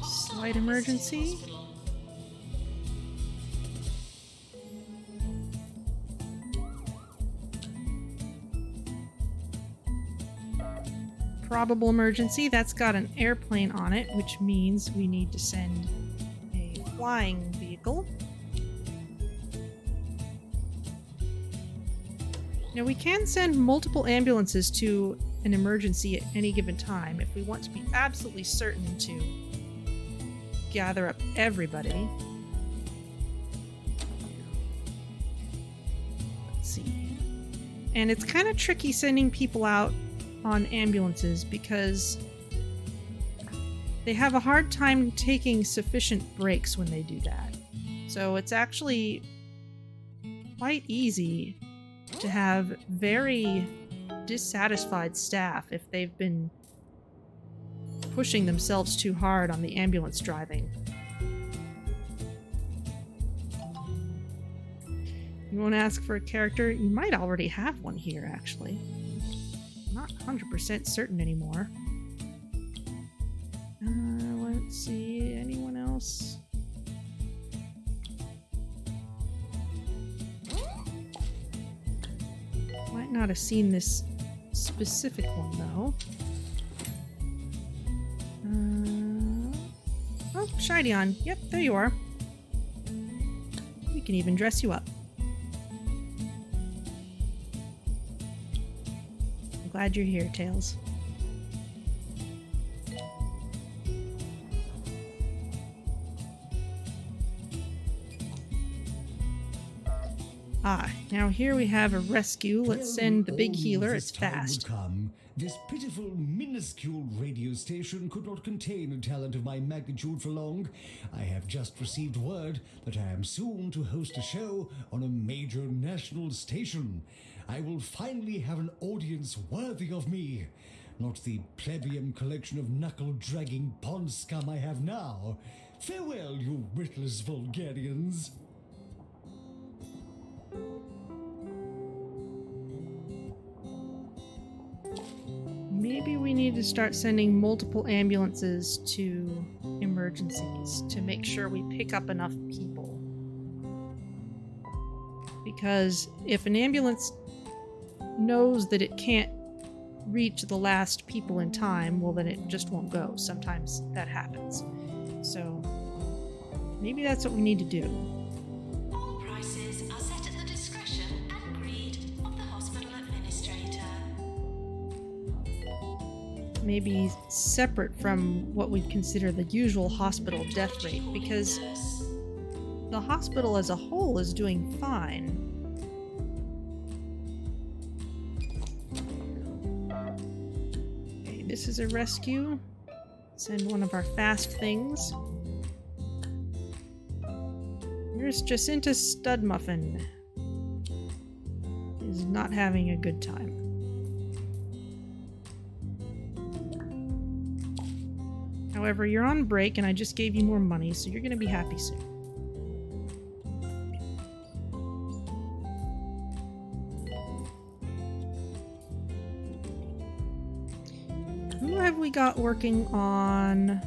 Slight emergency. Probable emergency, that's got an airplane on it, which means we need to send a flying vehicle. Now we can send multiple ambulances to an emergency at any given time if we want to be absolutely certain to gather up everybody. Let's see. And it's kind of tricky sending people out on ambulances because they have a hard time taking sufficient breaks when they do that. So it's actually quite easy to have very dissatisfied staff if they've been pushing themselves too hard on the ambulance driving. You want to ask for a character? You might already have one here, actually. Not 100% certain anymore. Let's see, anyone else? Might not have seen this specific one, though. Oh, Shideon. Yep, there you are. We can even dress you up. Glad you're here, Tails. Ah, now here we have a rescue. Let's send the big healer. It's fast. This pitiful, minuscule radio station could not contain a talent of my magnitude for long. I have just received word that I am soon to host a show on a major national station. I will finally have an audience worthy of me. Not the plebeian collection of knuckle-dragging pond scum I have now. Farewell, you witless vulgarians. Maybe we need to start sending multiple ambulances to emergencies to make sure we pick up enough people. Because if an ambulance knows that it can't reach the last people in time, well, then it just won't go. Sometimes that happens. So maybe that's what we need to do. All prices are set at the discretion and greed of the hospital administrator. Maybe separate from what we'd consider the usual hospital death rate, because the hospital as a whole is doing fine. Okay, this is a rescue. Send one of our fast things. Here's Jacinta Studmuffin. is not having a good time. However, you're on break and I just gave you more money, so you're going to be happy soon. Who have we got working on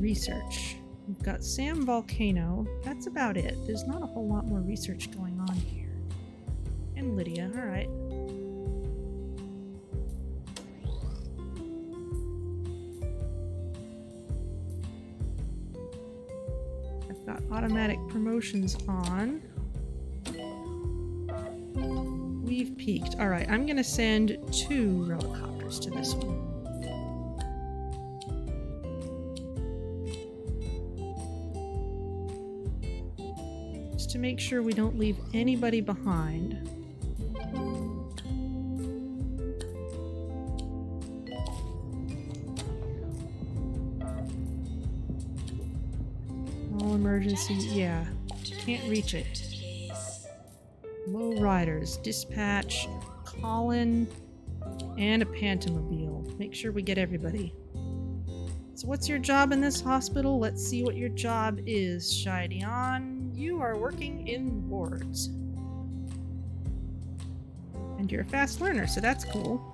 research? We've got Sam Volcano. That's about it. There's not a whole lot more research going on here. And Lydia. Alright. I've got automatic promotions on. We've peaked. Alright, I'm gonna send 2 helicopters to this one. Just to make sure we don't leave anybody behind. All emergency, yeah. Can't reach it. Low riders, dispatch, Colin, and a Pantomobile. Make sure we get everybody. So what's your job in this hospital? Let's see what your job is, Shideon. You are working in wards. And you're a fast learner, so that's cool.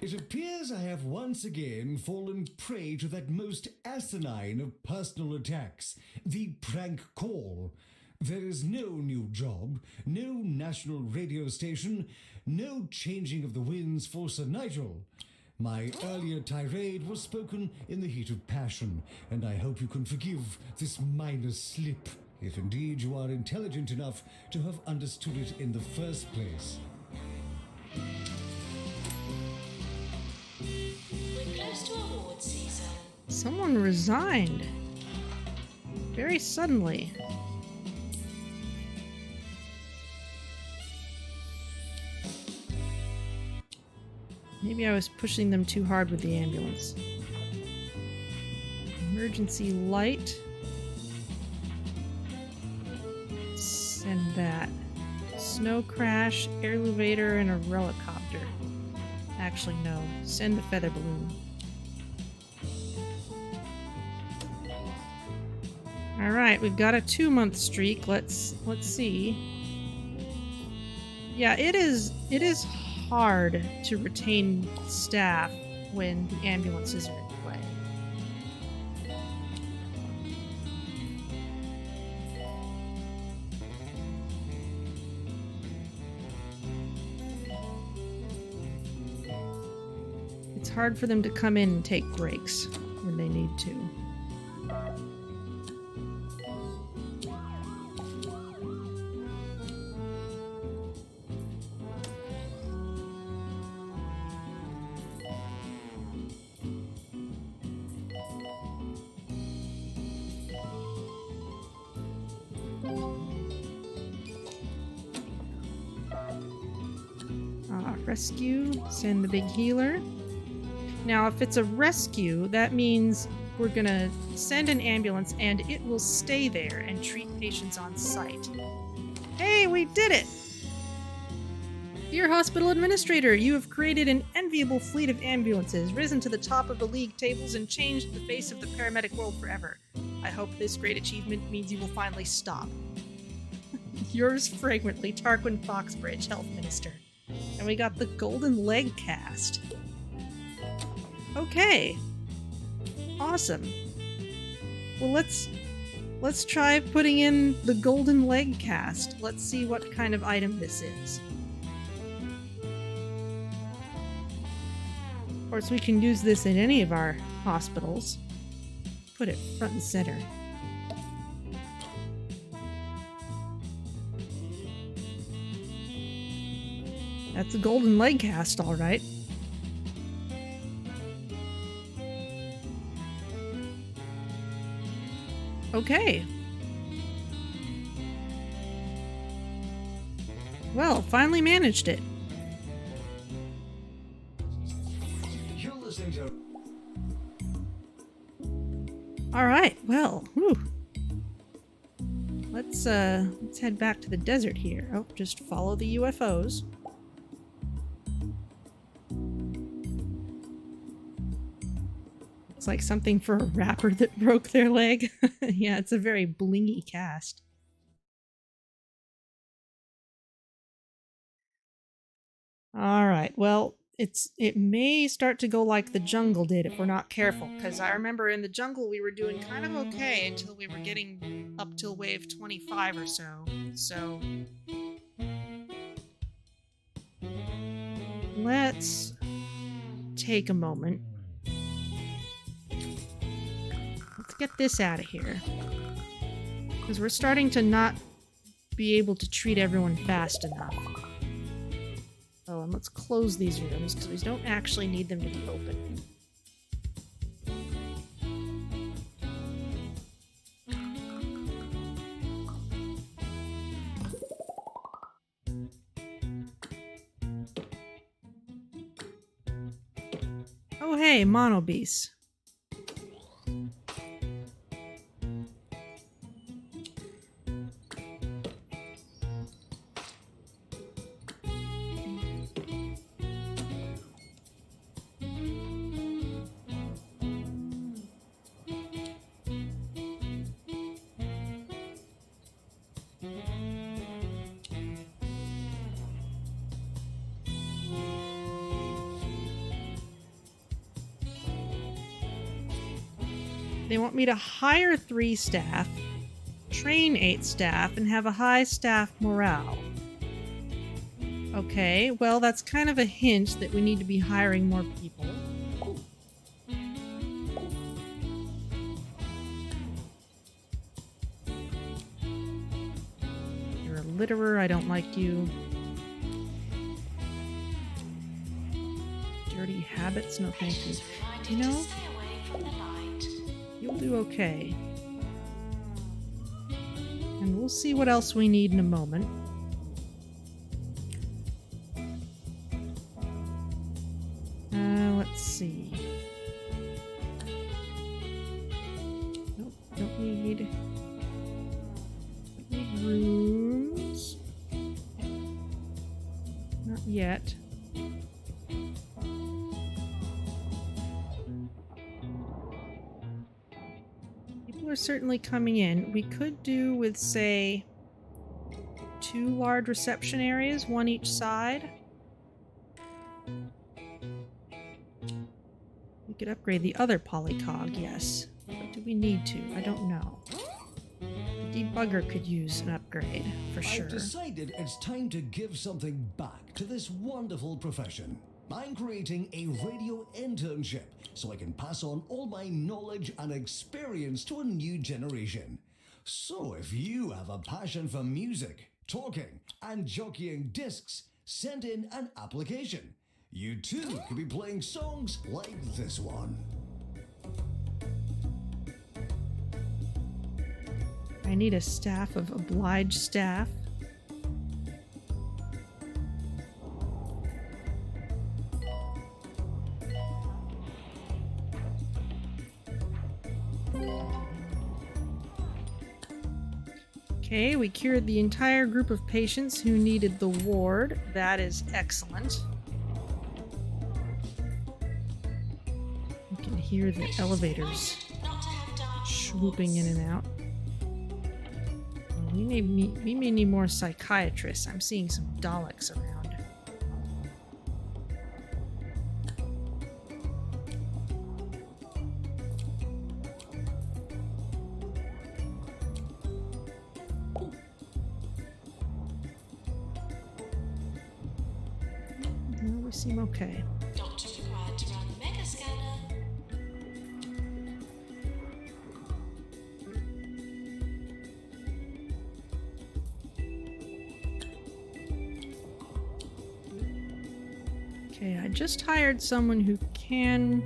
It appears I have once again fallen prey to that most asinine of personal attacks, the prank call. There is no new job, no national radio station, no changing of the winds for Sir Nigel. My earlier tirade was spoken in the heat of passion, and I hope you can forgive this minor slip, if indeed you are intelligent enough to have understood it in the first place. We're close to award season. Someone resigned. Very suddenly. Maybe I was pushing them too hard with the ambulance. Emergency light. Send that. Snow crash, air elevator, and a helicopter. Actually, no. Send the feather balloon. Alright, we've got a 2-month streak. Let's see. Yeah, it is hard to retain staff when the ambulances are in play. It's hard for them to come in and take breaks when they need to. Rescue, send the big healer. Now, if it's a rescue, that means we're gonna send an ambulance and it will stay there and treat patients on site. Hey, we did it! Dear Hospital Administrator, you have created an enviable fleet of ambulances, risen to the top of the league tables, and changed the face of the paramedic world forever. I hope this great achievement means you will finally stop. Yours fragrantly, Tarquin Foxbridge, Health Minister. And we got the golden leg cast. Okay. Awesome. Well, let's try putting in the golden leg cast. Let's see what kind of item this is. Of course, we can use this in any of our hospitals. Put it front and center. That's a golden leg cast, all right. Okay. Well, finally managed it. You're listening to... All right, well, whew. Let's head back to the desert here. Oh, just follow the UFOs. Looks like something for a rapper that broke their leg. Yeah, it's a very blingy cast. All right, well, it may start to go like the jungle did if we're not careful, because I remember in the jungle we were doing kind of okay until we were getting up till wave 25 or so. So let's take a moment. Let's get this out of here, because we're starting to not be able to treat everyone fast enough. Oh, and let's close these rooms, because we don't actually need them to be open. Oh hey, Mono Beast. They want me to hire 3 staff, train 8 staff, and have a high staff morale. Okay, well, that's kind of a hint that we need to be hiring more people. You're a litterer, I don't like you. Dirty habits, no thank you. You know? You'll do okay. And we'll see what else we need in a moment. Let's see. Nope, don't need rooms. Not yet. Are certainly coming in. We could do with, say, 2 large reception areas, one each side. We could upgrade the other polycog, yes. But do we need to? I don't know. The debugger could use an upgrade, for sure. I've decided it's time to give something back to this wonderful profession. I'm creating a radio internship so I can pass on all my knowledge and experience to a new generation. So if you have a passion for music, talking, and jockeying discs, send in an application. You too could be playing songs like this one. I need a staff of obliged staff. Okay, we cured the entire group of patients who needed the ward. That is excellent. You can hear the elevators swooping in and out. We may need more psychiatrists. I'm seeing some Daleks around. Seem okay. Doctor required to run mega scanner. Okay, I just hired someone who can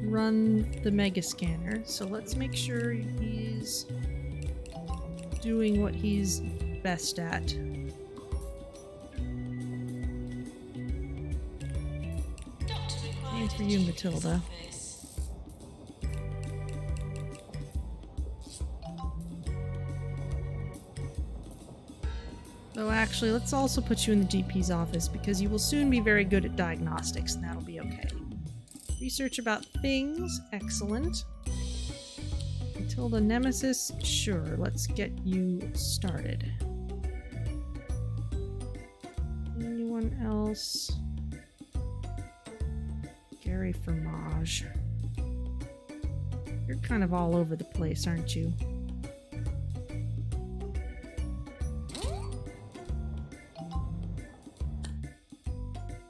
run the mega scanner, so let's make sure he's doing what he's best at. Doctor required For you, Matilda. Though actually, let's also put you in the GP's office because you will soon be very good at diagnostics and that'll be okay. Research about things, excellent. Until the nemesis, sure, let's get you started. Anyone else? Gary Fromage. You're kind of all over the place, aren't you?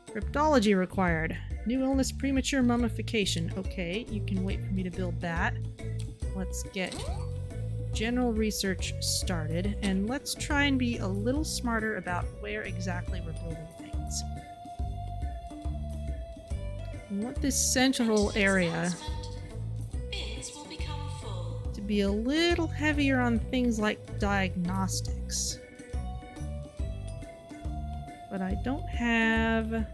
Cryptology required. New illness, premature mummification. Okay, you can wait for me to build that. Let's get general research started, and let's try and be a little smarter about where exactly we're building things. I want this central area to be a little heavier on things like diagnostics. But I don't have...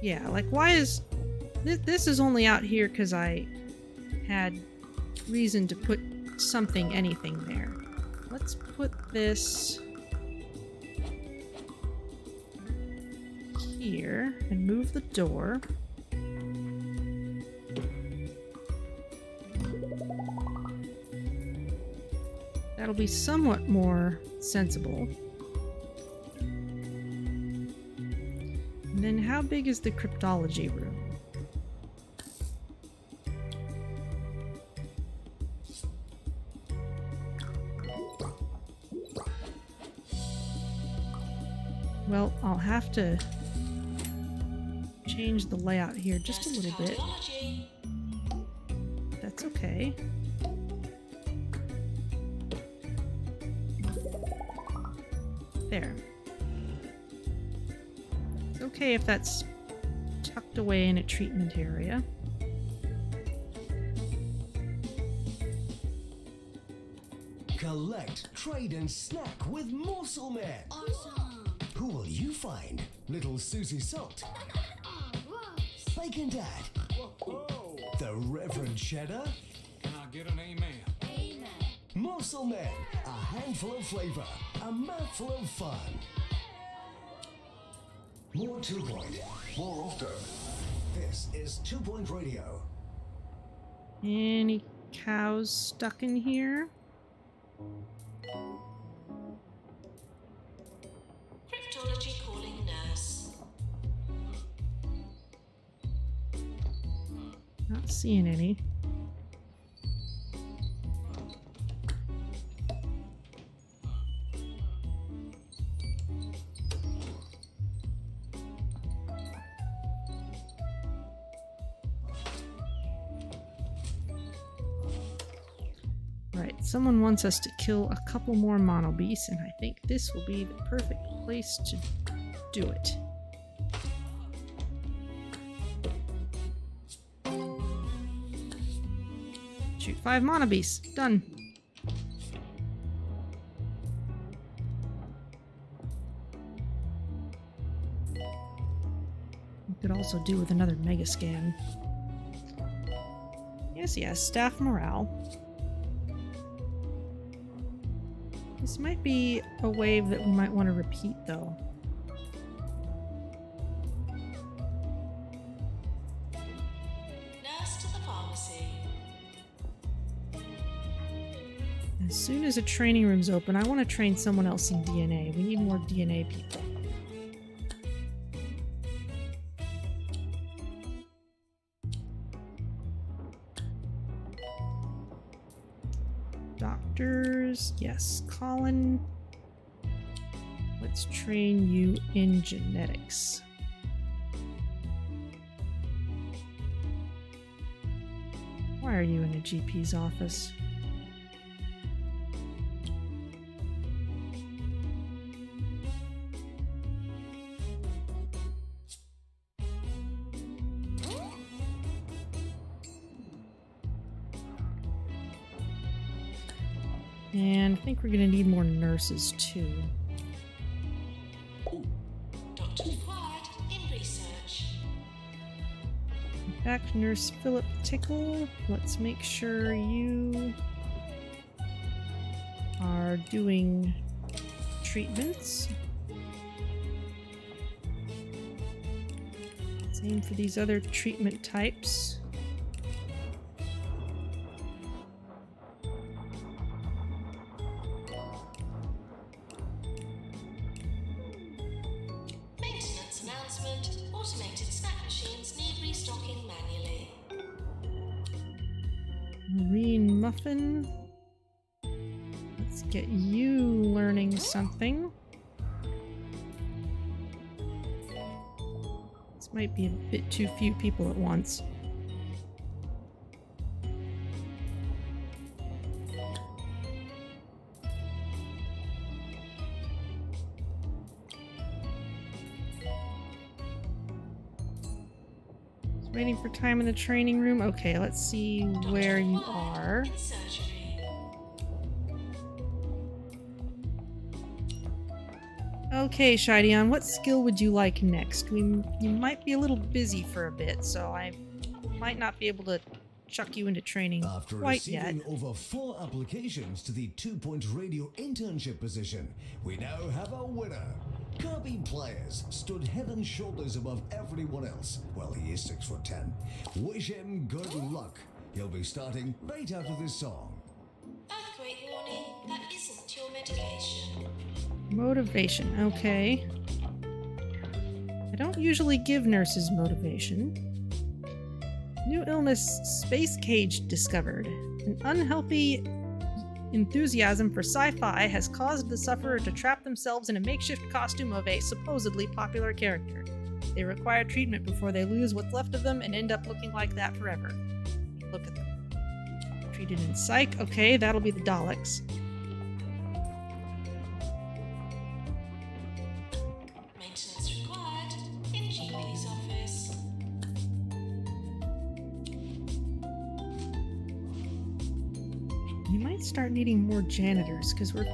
Yeah, like why is... This is only out here because I had reason to put something, anything there. Let's put this here and move the door. That'll be somewhat more sensible. And then how big is the cryptology room? Well, I'll have to change the layout here just a little bit. That's okay. There. It's okay if that's tucked away in a treatment area. Collect, trade, and snack with Morsel Men. Awesome. Who will you find? Little Susie Salt, Bacon Dad, the Reverend Cheddar. Can I get an amen? Amen. Morsel Men, a handful of flavor, a mouthful of fun. More 2 Point, more often. This is 2 Point Radio. Any cows stuck in here? Cryptology calling nurse. Not seeing any. Right, someone wants us to kill a couple more mono beasts, and I think this will be the perfect place to do it. Shoot 5 mono beasts. Done. We could also do with another mega scan. Yes, staff morale. This might be a wave that we might want to repeat, though. Nurse to the pharmacy. As soon as a training room's open, I want to train someone else in DNA. We need more DNA people. Doctors, yes. Colin, let's train you in genetics. Why are you in a GP's office? And I think we're going to need more nurses too. Doctor required in research. In fact, Nurse Philip Tickle, let's make sure you are doing treatments. Same for these other treatment types. Maintenance announcement. Automated snack machines need restocking manually. Marine muffin. Let's get you learning something. This might be a bit too few people at once. Just waiting for time in the training room. Okay, let's see where you are. In surgery. Okay, Shideon, what skill would you like next? You might be a little busy for a bit, so I might not be able to chuck you into training After quite yet. receiving over 4 applications to the 2-point radio internship position, we now have a winner. Kirby Players stood head and shoulders above everyone else. Well, he is 6'10". Wish him good luck. He'll be starting right after this song. Earthquake warning. That isn't your medication. Motivation, okay. I don't usually give nurses motivation. New illness, space cage discovered. An unhealthy enthusiasm for sci-fi has caused the sufferer to trap themselves in a makeshift costume of a supposedly popular character. They require treatment before they lose what's left of them and end up looking like that forever. Look at them. Treated in psych. Okay, that'll be the Daleks. Maintenance required in GP's office. You might start needing more janitors because we're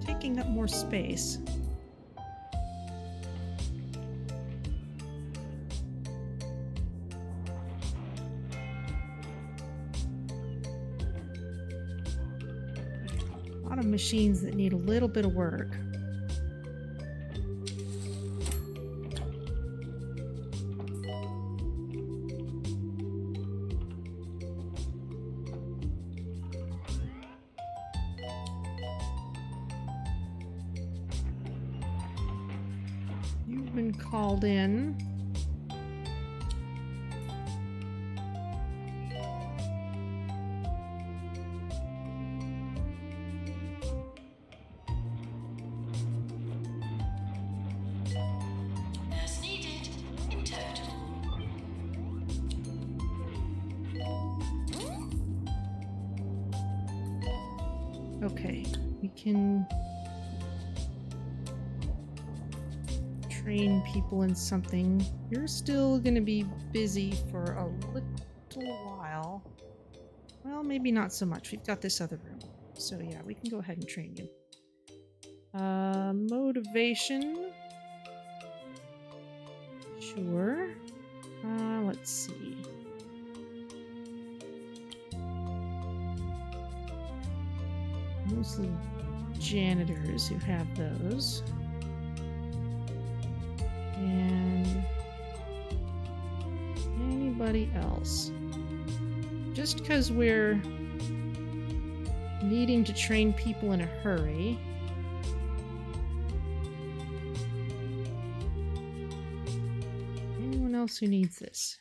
taking up more space. A lot of machines that need a little bit of work. You've been called in. Nurse needed in total. Okay, we can train people in something. You're still gonna be busy for a little while. Well, maybe not so much. We've got this other room. So yeah, we can go ahead and train you. Motivation. Sure. Let's see. Mostly janitors who have those. And anybody else. Just because we're needing to train people in a hurry. Anyone else who needs this?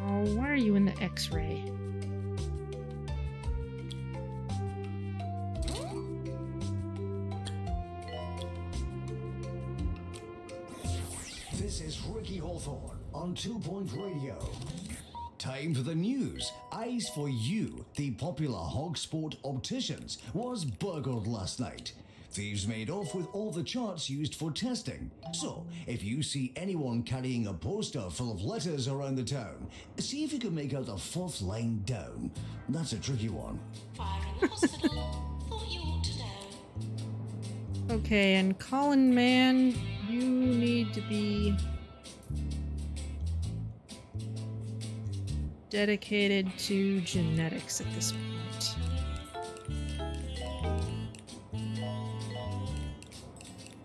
Oh, why are you in the X-ray? This is Ricky Hawthorne on 2-Point Radio. Time for the news. Eyes for You, the popular hog sport opticians, was burgled last night. Thieves made off with all the charts used for testing. So, if you see anyone carrying a poster full of letters around the town, see if you can make out the 4th line down. That's a tricky one. Fire in the hospital. Thought you ought to know. Okay, and Colin Man, you need to be dedicated to genetics at this point.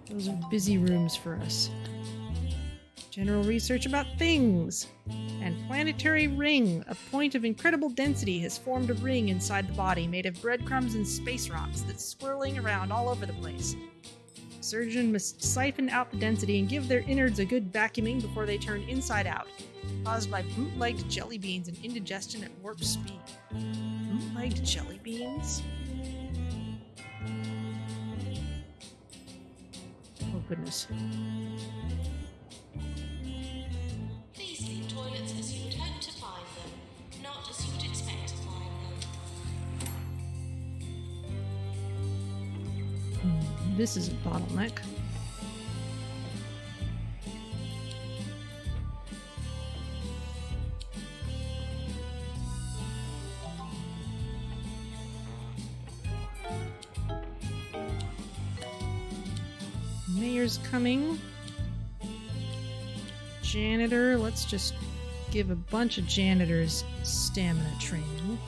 Those are busy rooms for us. General research about things. And planetary ring. A point of incredible density has formed a ring inside the body made of breadcrumbs and space rocks that's swirling around all over the place. Surgeon must siphon out the density and give their innards a good vacuuming before they turn inside out, caused by bootlegged jelly beans and indigestion at warp speed. Bootlegged jelly beans? Oh goodness. Please leave toilets as you would hope to find them, not as you would expect to find them. This is a bottleneck. Mayor's coming. Janitor, let's just give a bunch of janitors stamina training.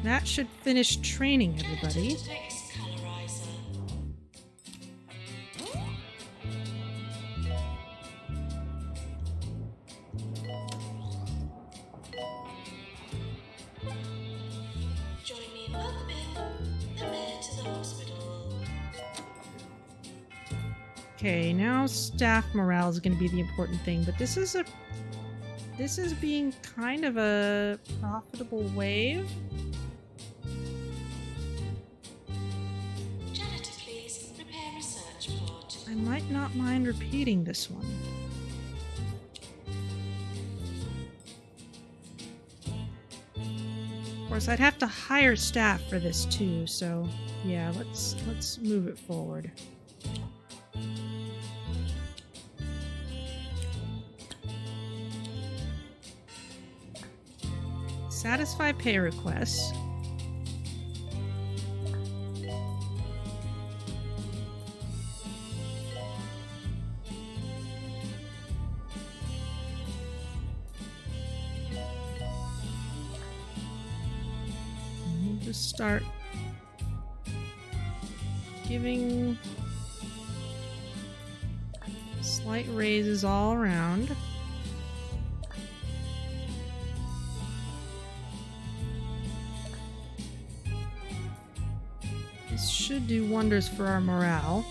That should finish training everybody. Genetics colorizer. Join me in welcoming the mayor to the hospital. Okay, now staff morale is going to be the important thing, but this is being kind of a profitable wave. Janitor, please prepare research pod. I might not mind repeating this one. Of course, I'd have to hire staff for this too, so yeah, let's move it forward. Satisfy pay requests. We'll just start giving slight raises all around. This should do wonders for our morale.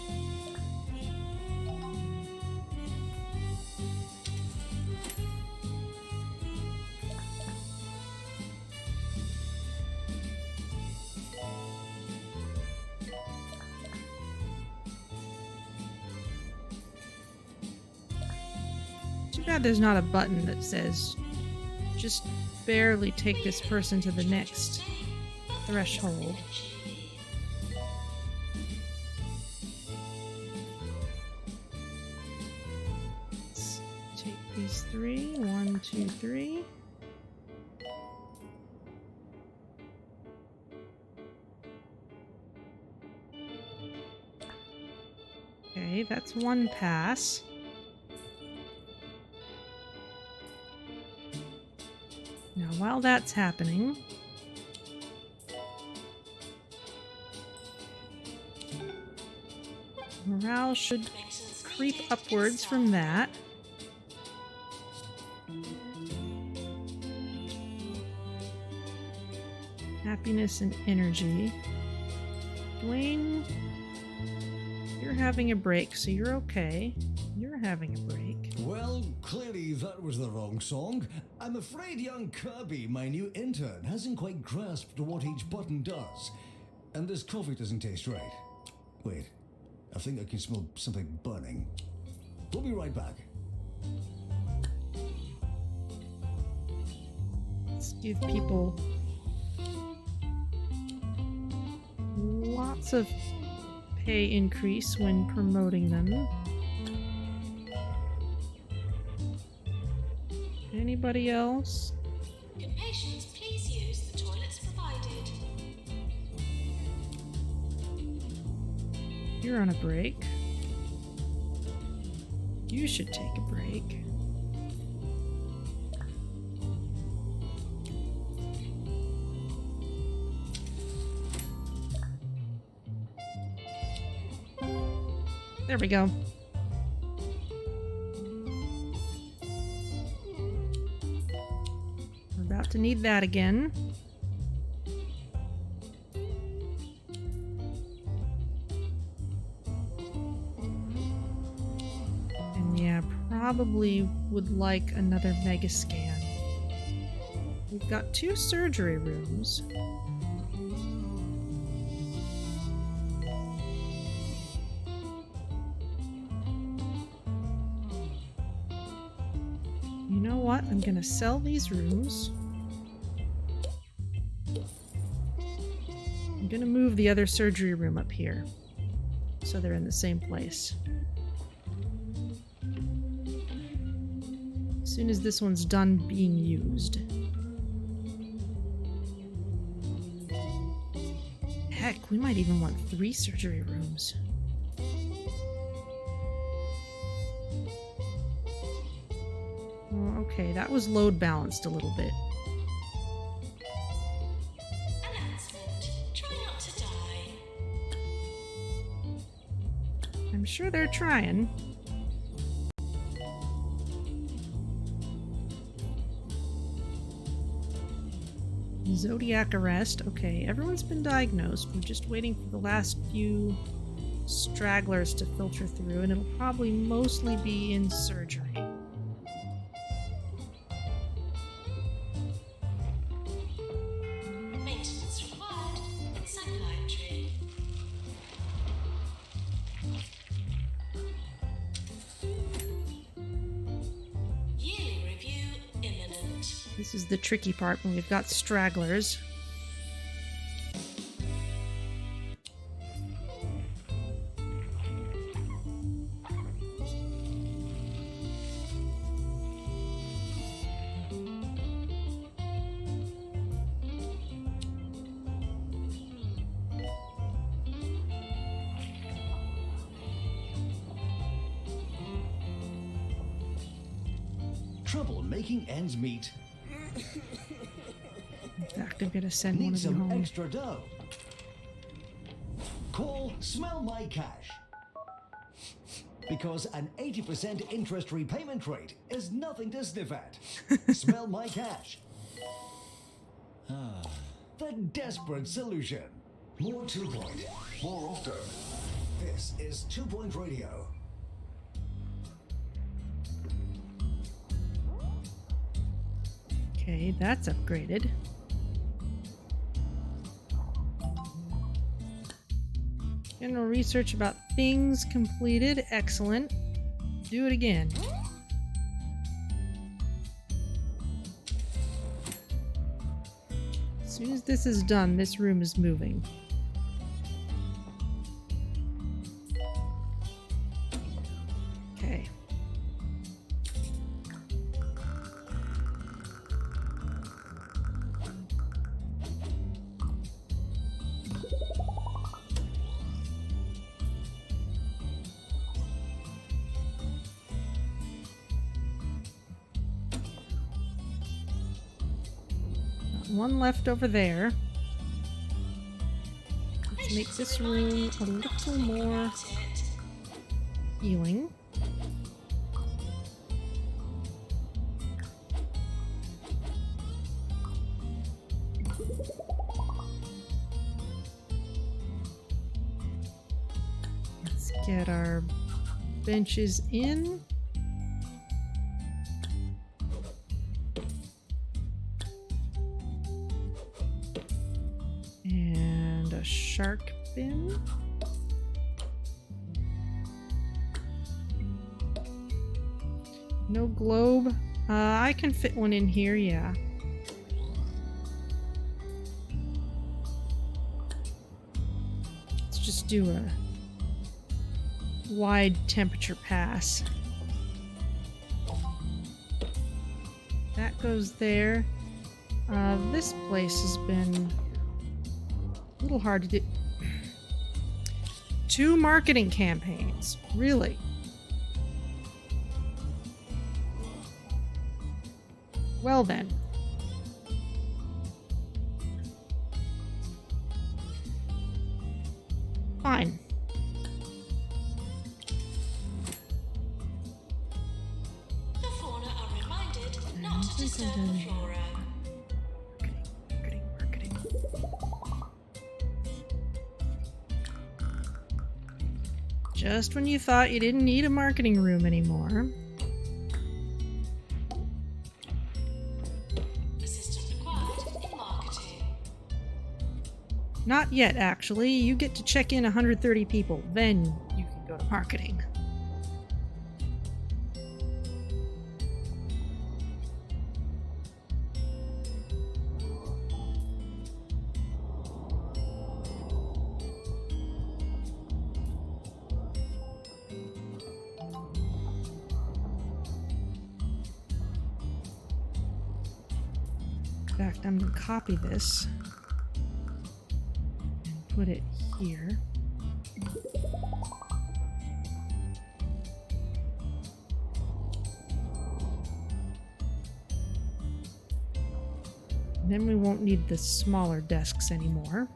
Too bad there's not a button that says just barely take this person to the next threshold. Let's take these three. 1, 2, 3. Okay, that's one pass. Now, while that's happening, morale should creep upwards from that. Happiness and energy. Dwayne, you're having a break, so you're okay. You're having a break. Well, clearly that was the wrong song. I'm afraid young Kirby, my new intern, hasn't quite grasped what each button does. And this coffee doesn't taste right. Wait, I think I can smell something burning. We'll be right back. Let's give people lots of pay increase when promoting them. Anybody else? Can patients please use the toilets provided? You're on a break. You should take a break. There we go. We're about to need that again. And yeah, probably would like another mega scan. We've got 2 surgery rooms. You know what? I'm gonna sell these rooms. I'm gonna move the other surgery room up here, so they're in the same place. As soon as this one's done being used. Heck, we might even want 3 surgery rooms. Okay, that was load balanced a little bit. Announcement. Try not to die. I'm sure they're trying. Zodiac arrest. Okay, everyone's been diagnosed. We're just waiting for the last few stragglers to filter through, and it'll probably mostly be in surgery. Maintenance required in psychiatry. Yearly review imminent. This is the tricky part when we've got stragglers. Trouble making ends meet. In fact, I'm gonna send one Need of you some home. extra dough. Call Smell My Cash. Because an 80% interest repayment rate is nothing to sniff at. Smell My Cash. The desperate solution. More 2 Point. More often. This is 2 Point Radio. Okay, that's upgraded. General research about things completed. Excellent. Do it again. As soon as this is done, this room is moving. Okay. One left over there. Let's make this room a little more healing. Let's get our benches in. And a shark bin. No globe. I can fit one in here, yeah. Let's just do a wide temperature pass. That goes there. This place has been a little hard to do. 2 marketing campaigns, really. Well then. Fine. The fauna are reminded not to disturb the flora. Marketing. Just when you thought you didn't need a marketing room anymore. Assistant required in marketing. Not yet, actually. You get to check in 130 people. Then you can go to marketing. In fact, I'm going to copy this and put it here. And then we won't need the smaller desks anymore.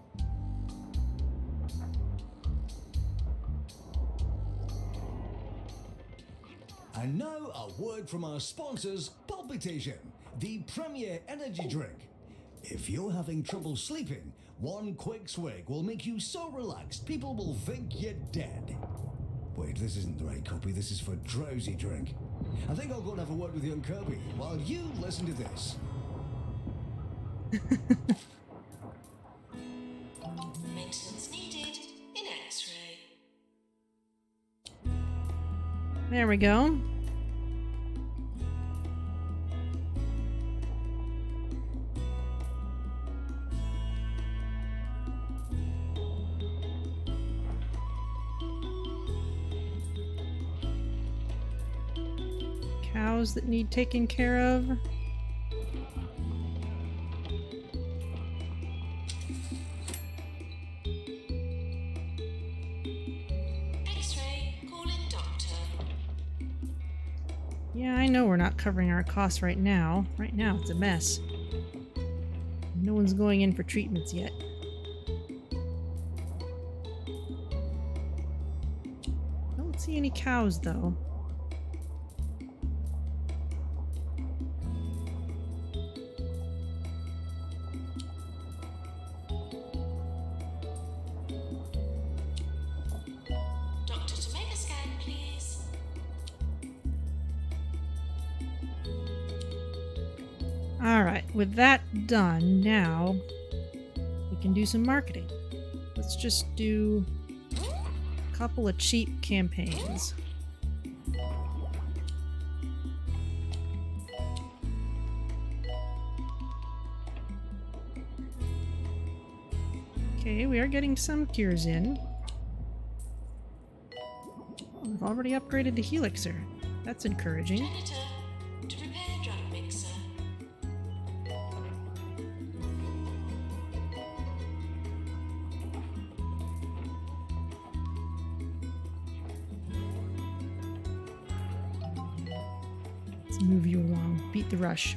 And now a word from our sponsors, Palpitation, the premier energy drink. If you're having trouble sleeping, one quick swig will make you so relaxed people will think you're dead. Wait, this isn't the right copy, this is for drowsy drink. I think I'll go and have a word with young Kirby while you listen to this. Maintenance needed in X-ray. There we go. Cows that need taken care of. X-ray, call in doctor. Yeah, I know we're not covering our costs right now. Right now, it's a mess. No one's going in for treatments yet. Don't see any cows, though. Doctor to make a scan, please. Alright, with that done, now we can do some marketing. Let's just do a couple of cheap campaigns. Okay, we are getting some cures in. We've already upgraded the Helixer. That's encouraging. Janitor, to prepare drug mixer. Let's move you along. Beat the rush.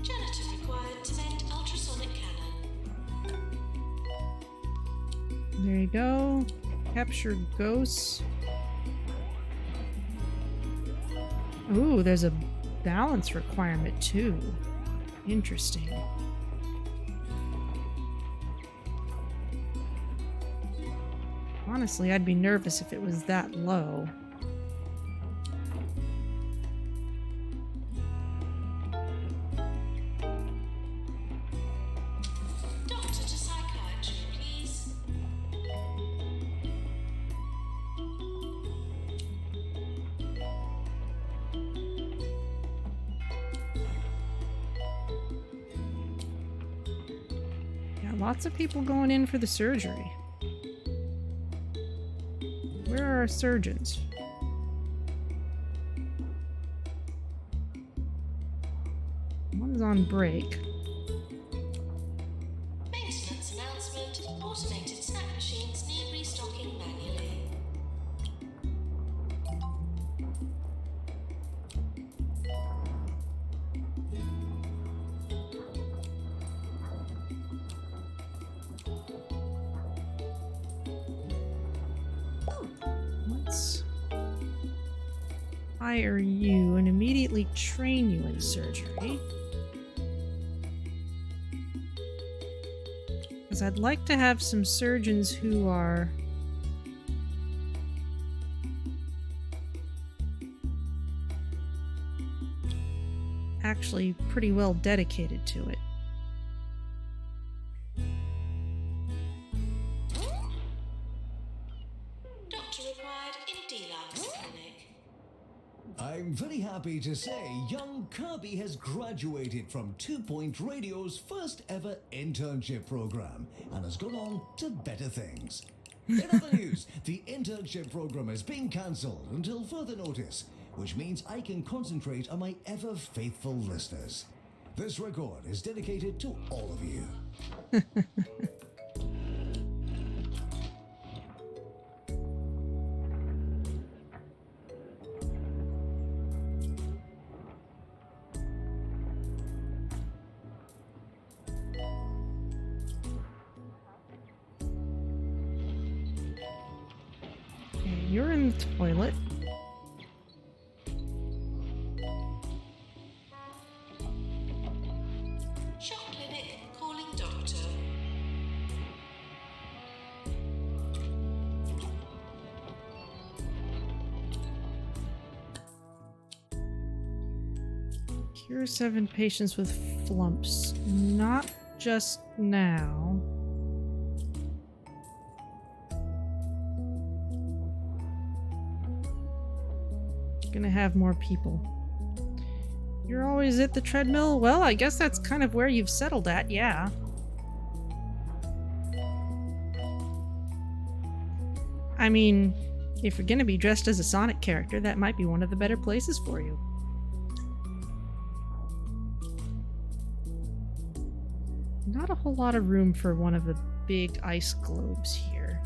Janitor required to vent ultrasonic cannon. There you go. Capture ghosts. Ooh, there's a balance requirement too. Interesting. Honestly, I'd be nervous if it was that low. Doctor to psychiatry, please. Yeah, lots of people going in for the surgery. Where are our surgeons? One's on break. hire you and immediately train you in surgery. Because I'd like to have some surgeons who are actually pretty well dedicated to it. Doctor required in Deathless clinic. I'm very happy to say young Kirby has graduated from 2 Point Radio's first ever internship program and has gone on to better things. In other news, the internship program has been cancelled until further notice, which means I can concentrate on my ever faithful listeners. This record is dedicated to all of you. Okay, you're in the toilet. Shock clinic calling doctor. Cure 7 patients with flumps. Not just now. Gonna have more people. You're always at the treadmill? Well, I guess that's kind of where you've settled at, yeah. I mean, if you're gonna be dressed as a Sonic character, that might be one of the better places for you. Not a whole lot of room for one of the big ice globes here.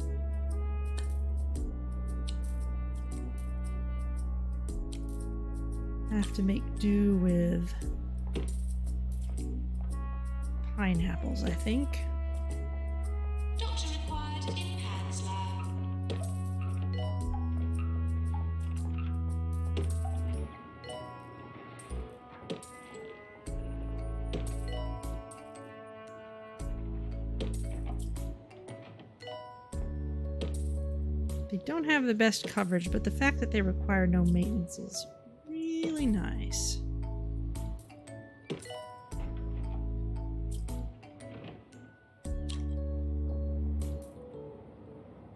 Have to make do with pineapples, I think. Doctor required in Pan's lab. They don't have the best coverage, but the fact that they require no maintenance is really nice.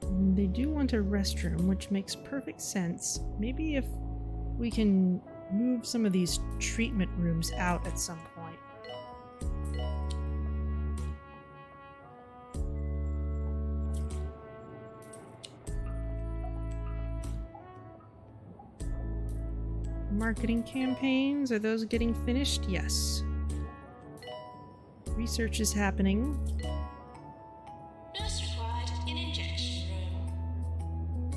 And they do want a restroom, which makes perfect sense. Maybe if we can move some of these treatment rooms out at some point. Marketing campaigns, are those getting finished? Yes. Research is happening. Nurse required in injection room.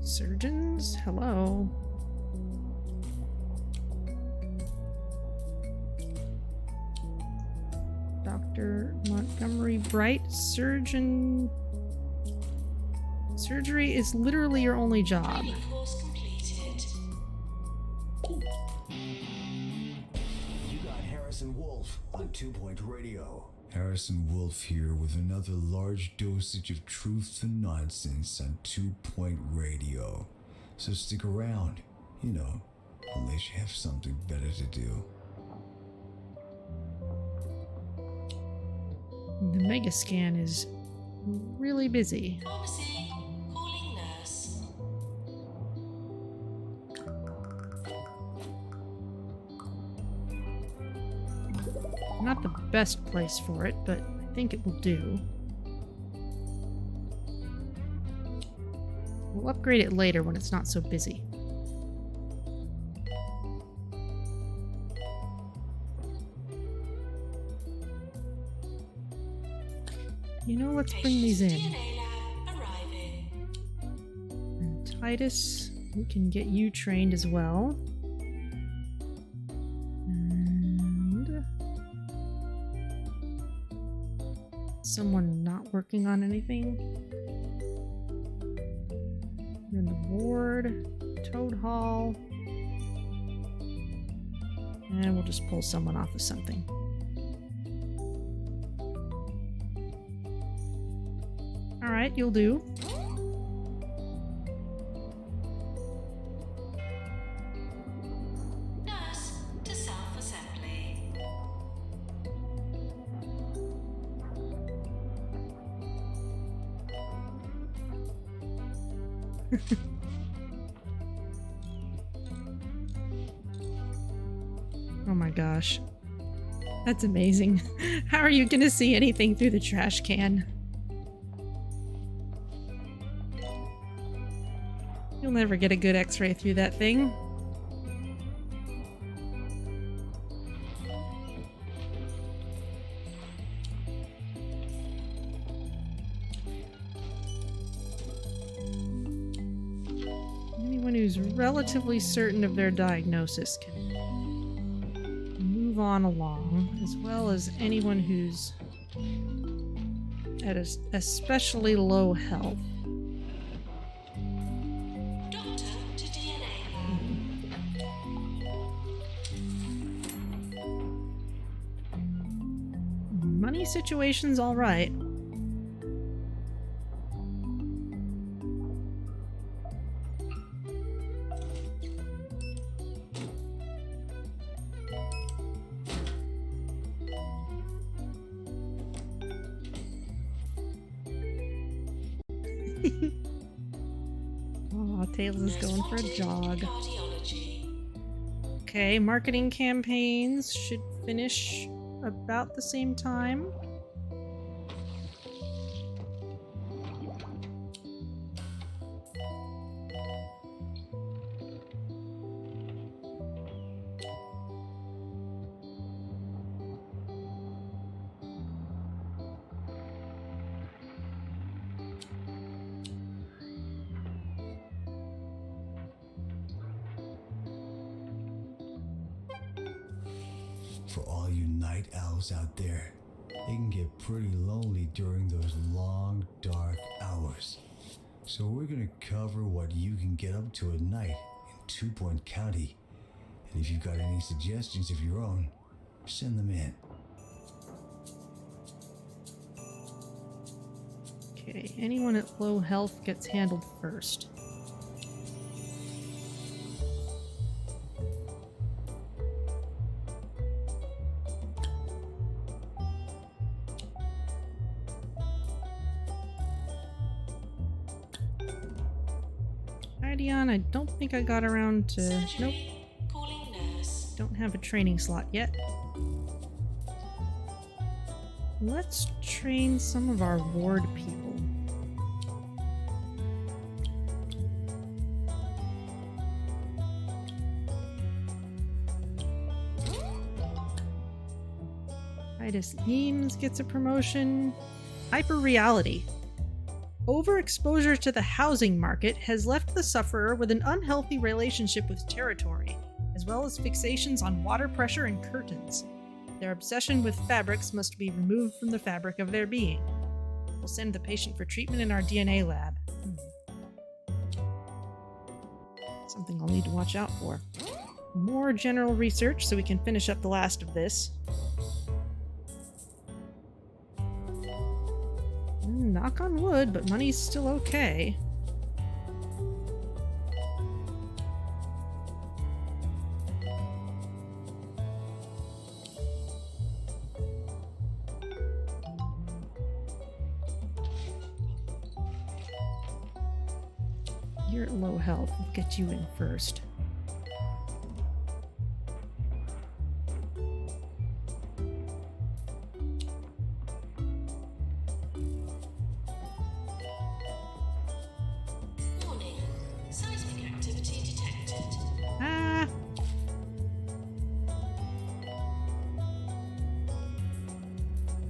Surgeons? Hello. Dr. Montgomery Bright, surgeon. Surgery is literally your only job. Training course completed. You got Harrison Wolf on 2 Point Radio. Harrison Wolf here with another large dosage of truth and nonsense on 2 Point Radio. So stick around, unless you have something better to do. The mega scan is really busy. Pharmacy calling nurse. Not the best place for it, but I think it will do. We'll upgrade it later when it's not so busy. Let's bring these in. DNA lab arriving. And Titus, we can get you trained as well. And someone not working on anything. You're in the ward. Toad Hall. And we'll just pull someone off of something. Alright, you'll do. Nurse to self-assembly. Oh my gosh. That's amazing. How are you gonna see anything through the trash can? You'll never get a good x-ray through that thing. Anyone who's relatively certain of their diagnosis can move on along, as well as anyone who's at especially low health. Doctor to DNA lab. Money situation's all right. Oh, Tails is going for a jog. Cardiology. Okay, marketing campaigns should finish about the same time. For all you night owls out there, it can get pretty lonely during those long, dark hours. So we're gonna cover what you can get up to at night in 2 Point County. And if you've got any suggestions of your own, send them in. Okay, anyone at low health gets handled first. Dion, I don't think I got around to... Surgery. Nope, Calling nurse. don't have a training slot yet. Let's train some of our ward people. Titus Eames gets a promotion. Hyperreality. Overexposure to the housing market has left the sufferer with an unhealthy relationship with territory, as well as fixations on water pressure and curtains. Their obsession with fabrics must be removed from the fabric of their being. We'll send the patient for treatment in our DNA lab. Something I'll need to watch out for. More general research so we can finish up the last of this. Knock on wood, but money's still okay. You're at low health. We'll get you in first. Warning. Seismic activity detected. Ah!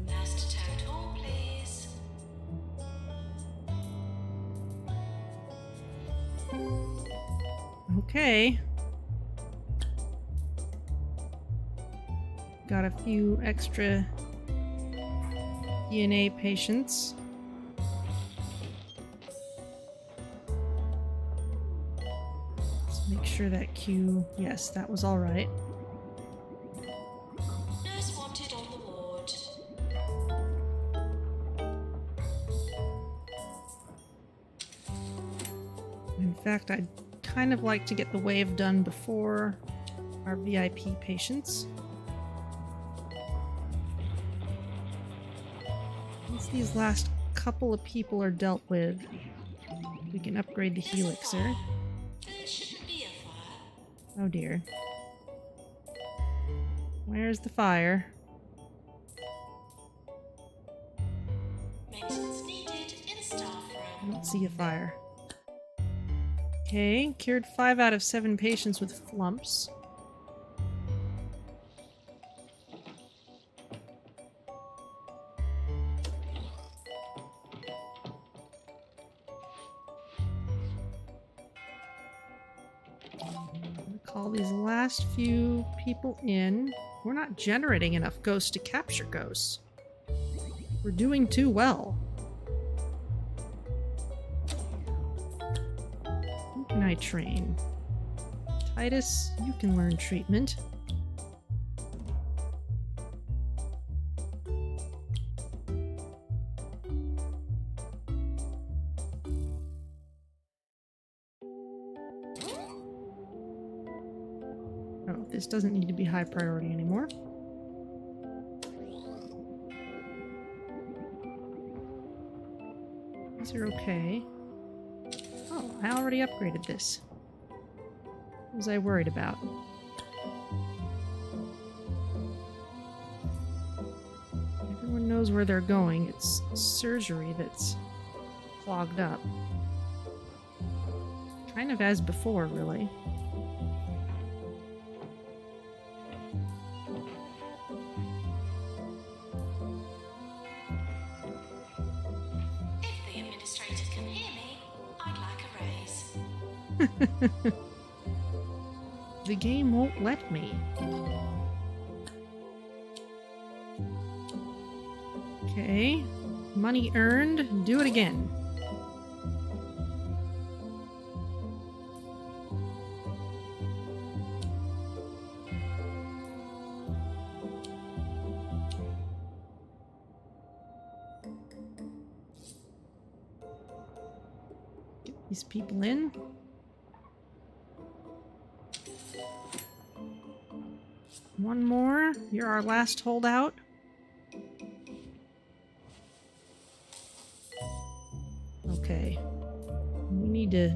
Nurse to Toad Hall, please. Okay. Got a few extra DNA patients. Let's Make sure that queue... Yes, that was alright. Nurse wanted on the ward. In fact, I'd kind of like to get the wave done before our VIP patients. Once these last couple of people are dealt with, we can upgrade the helixer. There shouldn't be a fire. Oh dear. Where's the fire? Maintenance needed in staff I room. don't see a fire. Okay, cured 5 out of 7 patients with flumps. Call these last few people in. We're not generating enough ghosts to capture ghosts. We're doing too well. Who can I train? Titus, you can learn treatment. Oh, this doesn't need to be high priority anymore. These are okay. Oh, I already upgraded this. What was I worried about? Everyone knows where they're going. It's surgery that's clogged up. Kind of as before, really. If the administrator can hear me, I'd like a raise. The game won't let me. Okay. Money earned. Do it again. Get these people in. One more. You're our last holdout. Okay. We need to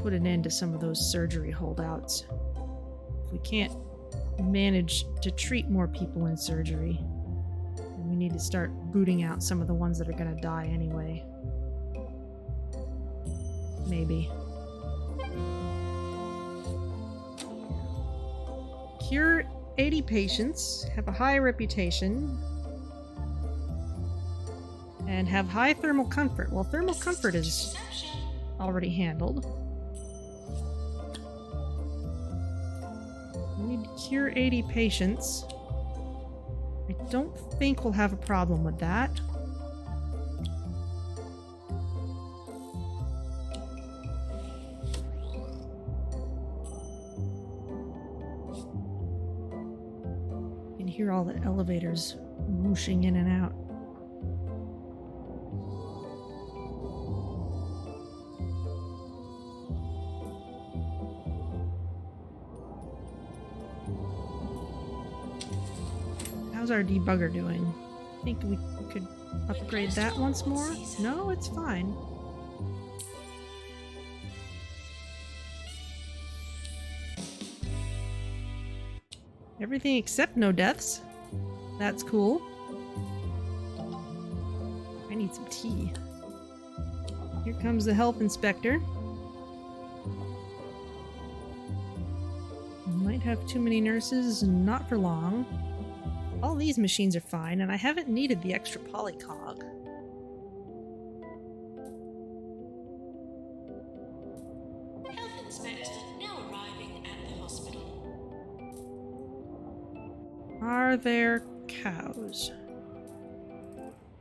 put an end to some of those surgery holdouts. If we can't manage to treat more people in surgery, then we need to start booting out some of the ones that are going to die anyway. Maybe. Cure 80 patients, have a high reputation, and have high thermal comfort. Well, thermal comfort is Reception. already handled. We need to cure 80 patients. I don't think we'll have a problem with that. You can hear all the elevators whooshing in and out. How's our debugger doing? Think we could upgrade that once more? No, it's fine. Everything except no deaths. That's cool. I need some tea. Here comes the health inspector. Might have too many nurses, not for long. All these machines are fine, and I haven't needed the extra polycog. Health inspector now arriving at the hospital. Are there cows?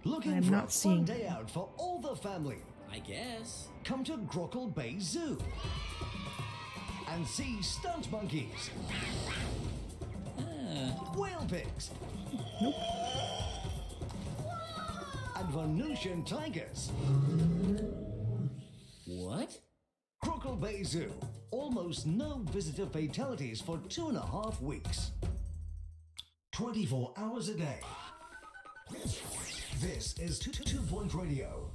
Looking I'm for not a seeing fun day out for all the family. I guess. Come to Grockle Bay Zoo. and see stunt monkeys. Whale pigs. Nope. And Venusian tigers. What? Crockle Bay Zoo. Almost no visitor fatalities for 2.5 weeks. 24 hours a day. This is 2 Point Radio.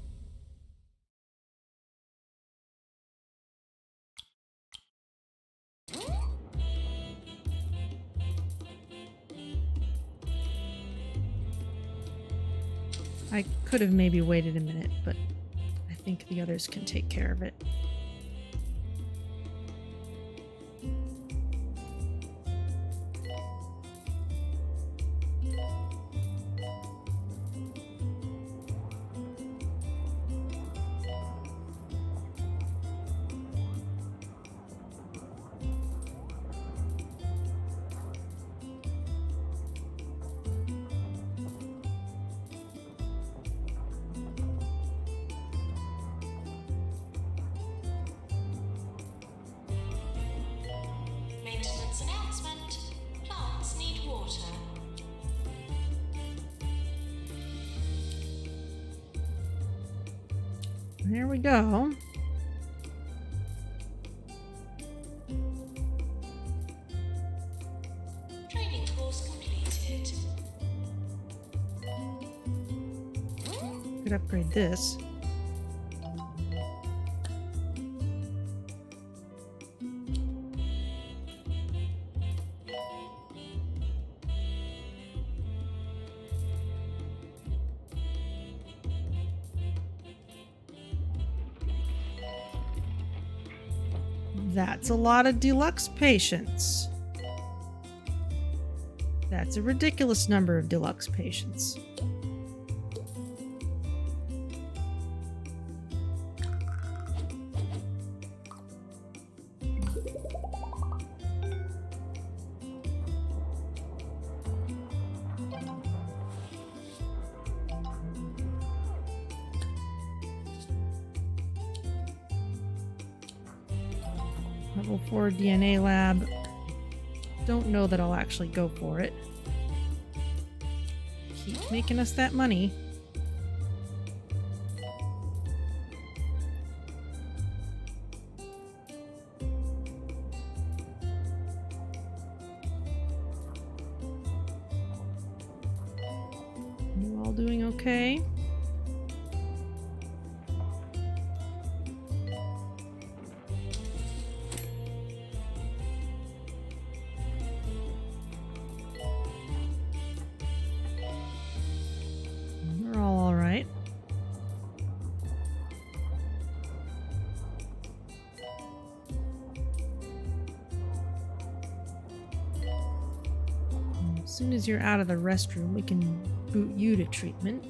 I could have maybe waited a minute, but I think the others can take care of it. Maintenance announcement. Plants need water. There we go. Training course completed. Could upgrade this. That's a lot of deluxe patients. That's a ridiculous number of deluxe patients. Level 4 DNA lab. Don't know that I'll actually go for it. Keep making us that money. You all doing okay? We're all right. As soon as you're out of the restroom, we can boot you to treatment.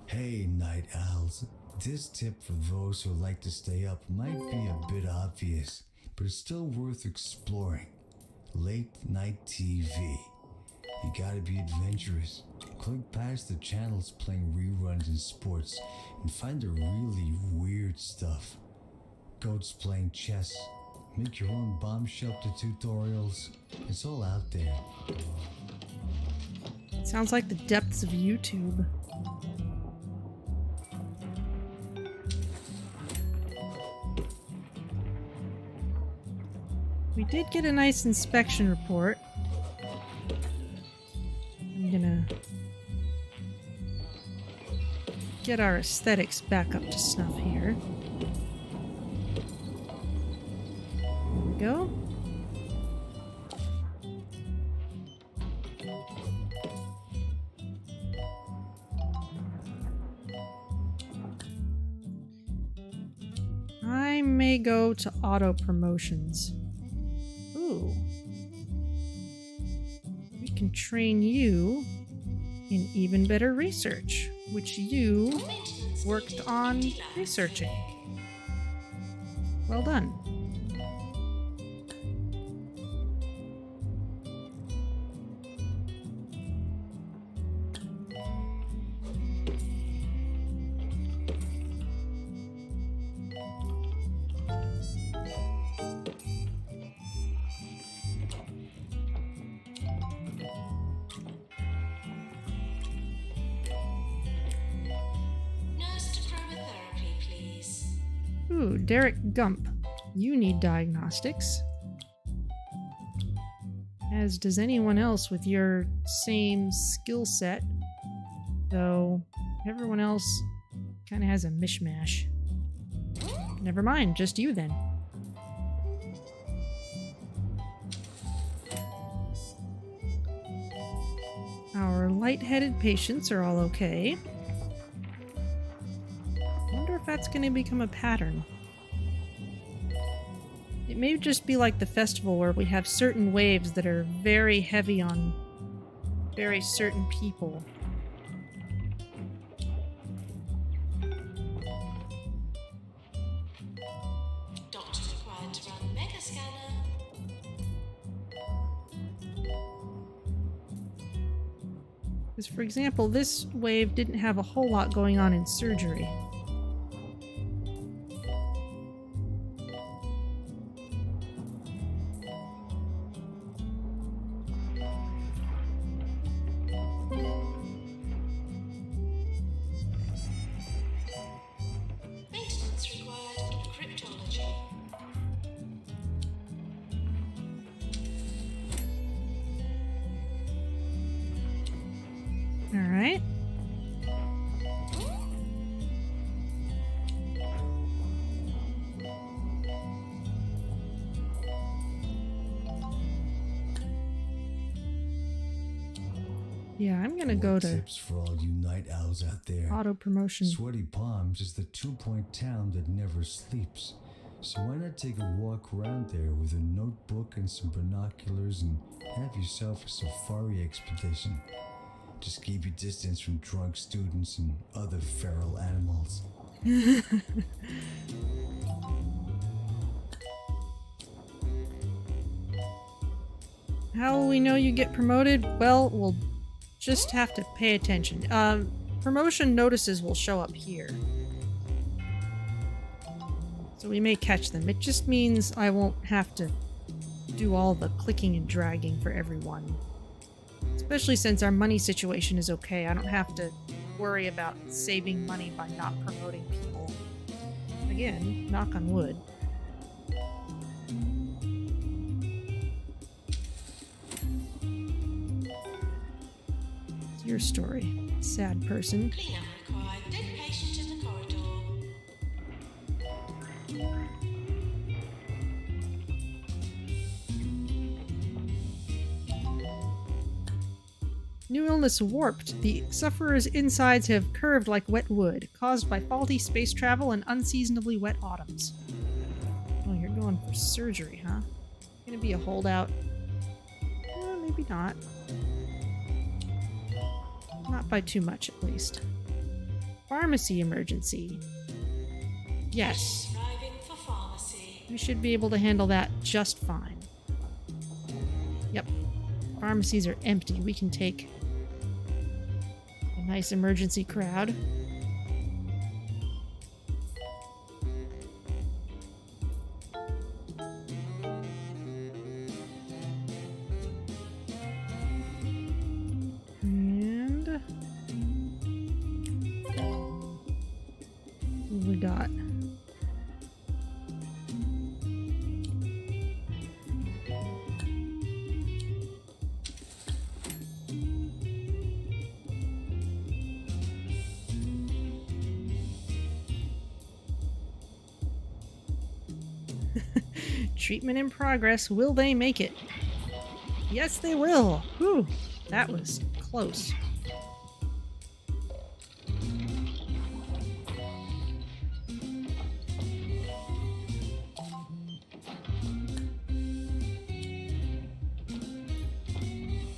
Hey, night owls. This tip for those who like to stay up might be a bit obvious, but it's still worth exploring. Late night TV. You gotta be adventurous. Click past the channels playing reruns and sports and find the really weird stuff. Goats playing chess. Make your own bomb shelter tutorials. It's all out there. Sounds like the depths of YouTube. We did get a nice inspection report. I'm gonna get our aesthetics back up to snuff here. There we go. I may go to auto promotions. Ooh. We can train you in even better research, which you worked on researching. Well done. Ooh, Derek Gump. You need diagnostics. As does anyone else with your same skill set. Though everyone else kind of has a mishmash. Never mind, just you then. Our lightheaded patients are all okay. Wonder if that's going to become a pattern. It may just be like the festival where we have certain waves that are very heavy on very certain people. Doctor required to run mega scanner. Because, for example, this wave didn't have a whole lot going on in surgery. Maintenance required in cryptology. Alright. Yeah, I'm gonna go to Tips for all you night owls out there. auto promotion. Sweaty Palms is the 2-point town that never sleeps. So why not take a walk around there with a notebook and some binoculars and have yourself a safari expedition? Just keep your distance from drunk students and other feral animals. How will we know you get promoted? Well, we'll just have to pay attention. Promotion notices will show up here. So we may catch them. It just means I won't have to do all the clicking and dragging for everyone. Especially since our money situation is okay. I don't have to worry about saving money by not promoting people. Again, knock on wood. It's your story, sad person. Cleanup required. Dead patient in the corridor. New illness warped. The sufferer's insides have curved like wet wood, caused by faulty space travel and unseasonably wet autumns. Oh, you're going for surgery, huh? Gonna be a holdout? Maybe not. Not by too much, at least. Pharmacy emergency. Yes. Arriving for pharmacy. We should be able to handle that just fine. Yep. Pharmacies are empty. We can take a nice emergency crowd. And what we got? Treatment in progress. Will they make it? Yes, they will. Whew, that was close.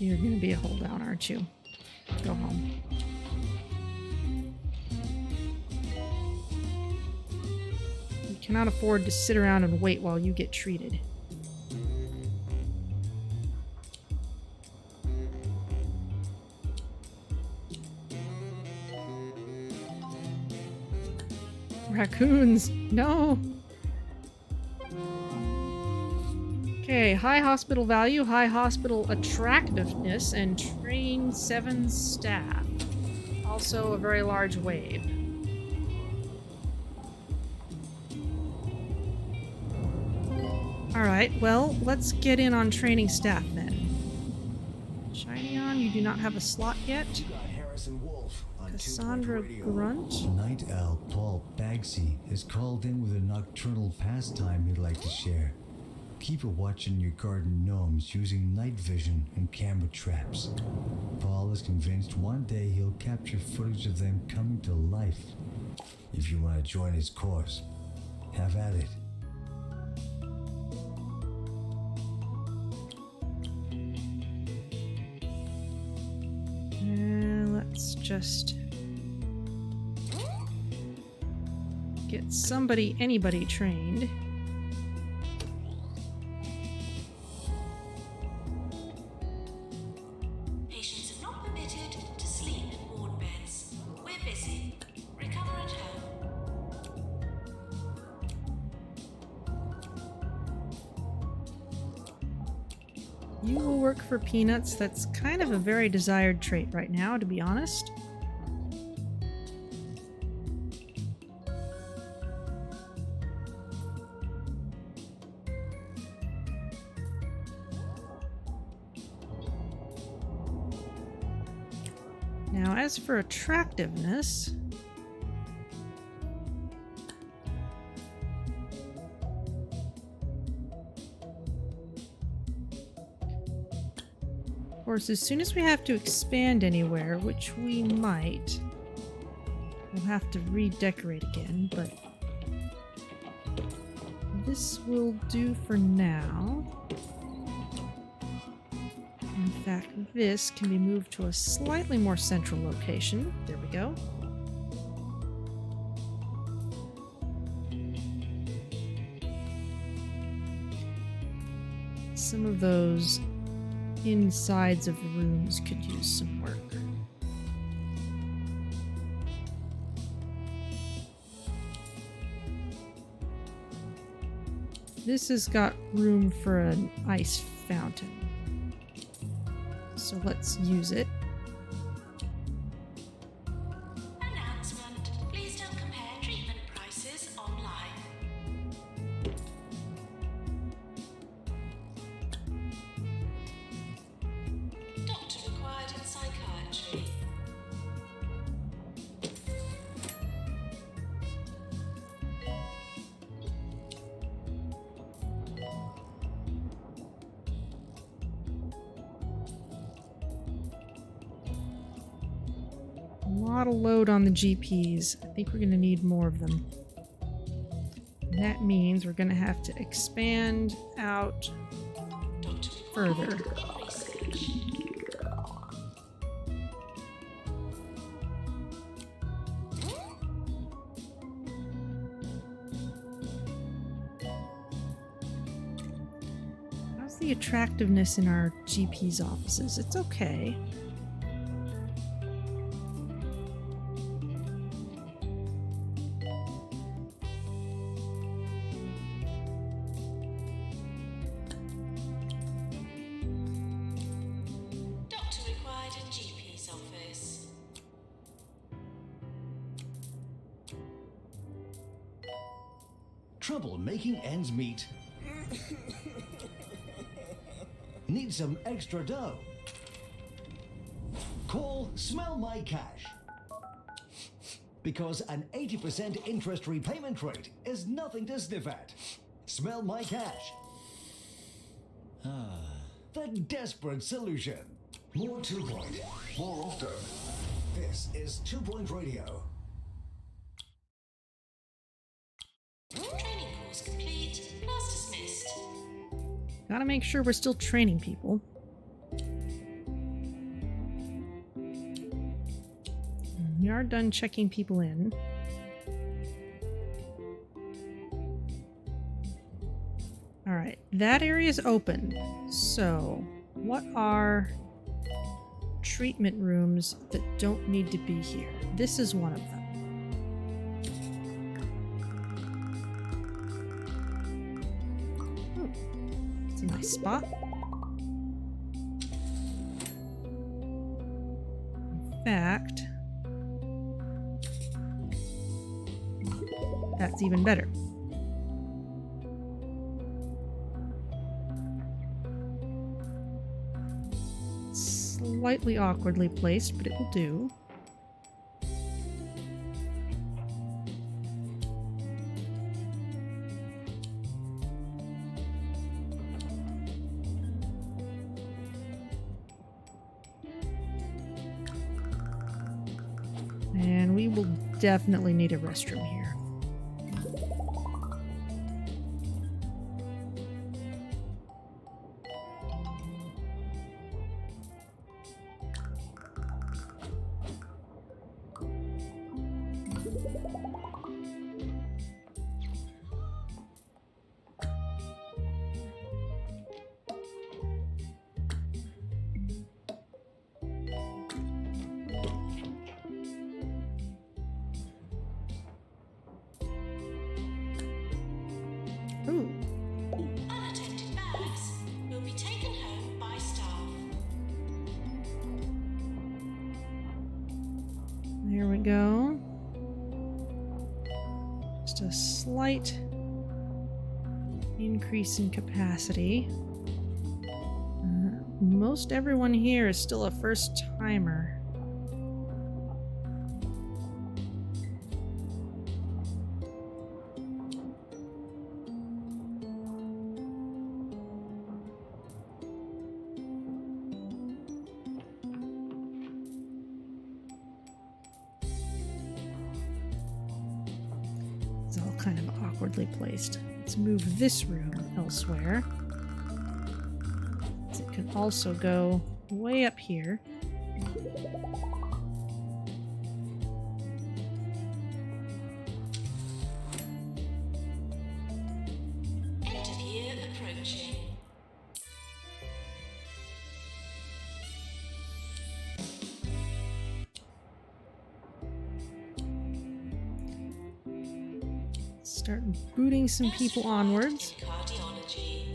You're gonna be a holdout, aren't you? Go home. We cannot afford to sit around and wait while you get treated. Raccoons! No! Okay, high hospital value, high hospital attractiveness, and train 7 staff. Also a very large wave. Alright, well, let's get in on training staff then. Shiny on, you do not have a slot yet. Cassandra Grunt. Night Owl Paul Bagsy has called in with a nocturnal pastime he'd like to share. Keep a watch on your garden gnomes using night vision and camera traps. Paul is convinced one day he'll capture footage of them coming to life. If you want to join his cause, have at it. Let's just get anybody trained. Patients are not permitted to sleep in ward beds. We're busy. Recover at home. You will work for Peanuts. That's kind of a very desired trait right now, to be honest. Now, as for attractiveness, of course, as soon as we have to expand anywhere, which we might, we'll have to redecorate again, but this will do for now. In fact, this can be moved to a slightly more central location. There we go. Some of those insides of rooms could use some work. This has got room for an ice fountain. So let's use it. Announcement. Please don't compare treatment prices online. Doctor required in psychiatry. A lot of load on the GPs. I think we're going to need more of them. And that means we're going to have to expand out further. Research. How's the attractiveness in our GP's offices? It's okay. Doctor required in GP's office. Trouble making ends meet. Need some extra dough? Call Smell My Cash. Because an 80% interest repayment rate is nothing to sniff at. Smell My Cash. The desperate solution. More 2 Point, more often. This is 2 Point Radio. Training course complete. Class dismissed. Gotta make sure we're still training people. We are done checking people in. Alright, that area is open. So, what are treatment rooms that don't need to be here? This is one of them. It's a nice spot. In fact, that's even better. slightly awkwardly placed, but it will do. And we will definitely need a restroom here. Ooh. Unattended bags will be taken home by staff. There we go. Just a slight increase in capacity. Most everyone here is still a first timer. It's all kind of awkwardly placed. Let's move this room elsewhere. It can also go way up here. End of year approaching. Start booting some people onwards. In cardiology.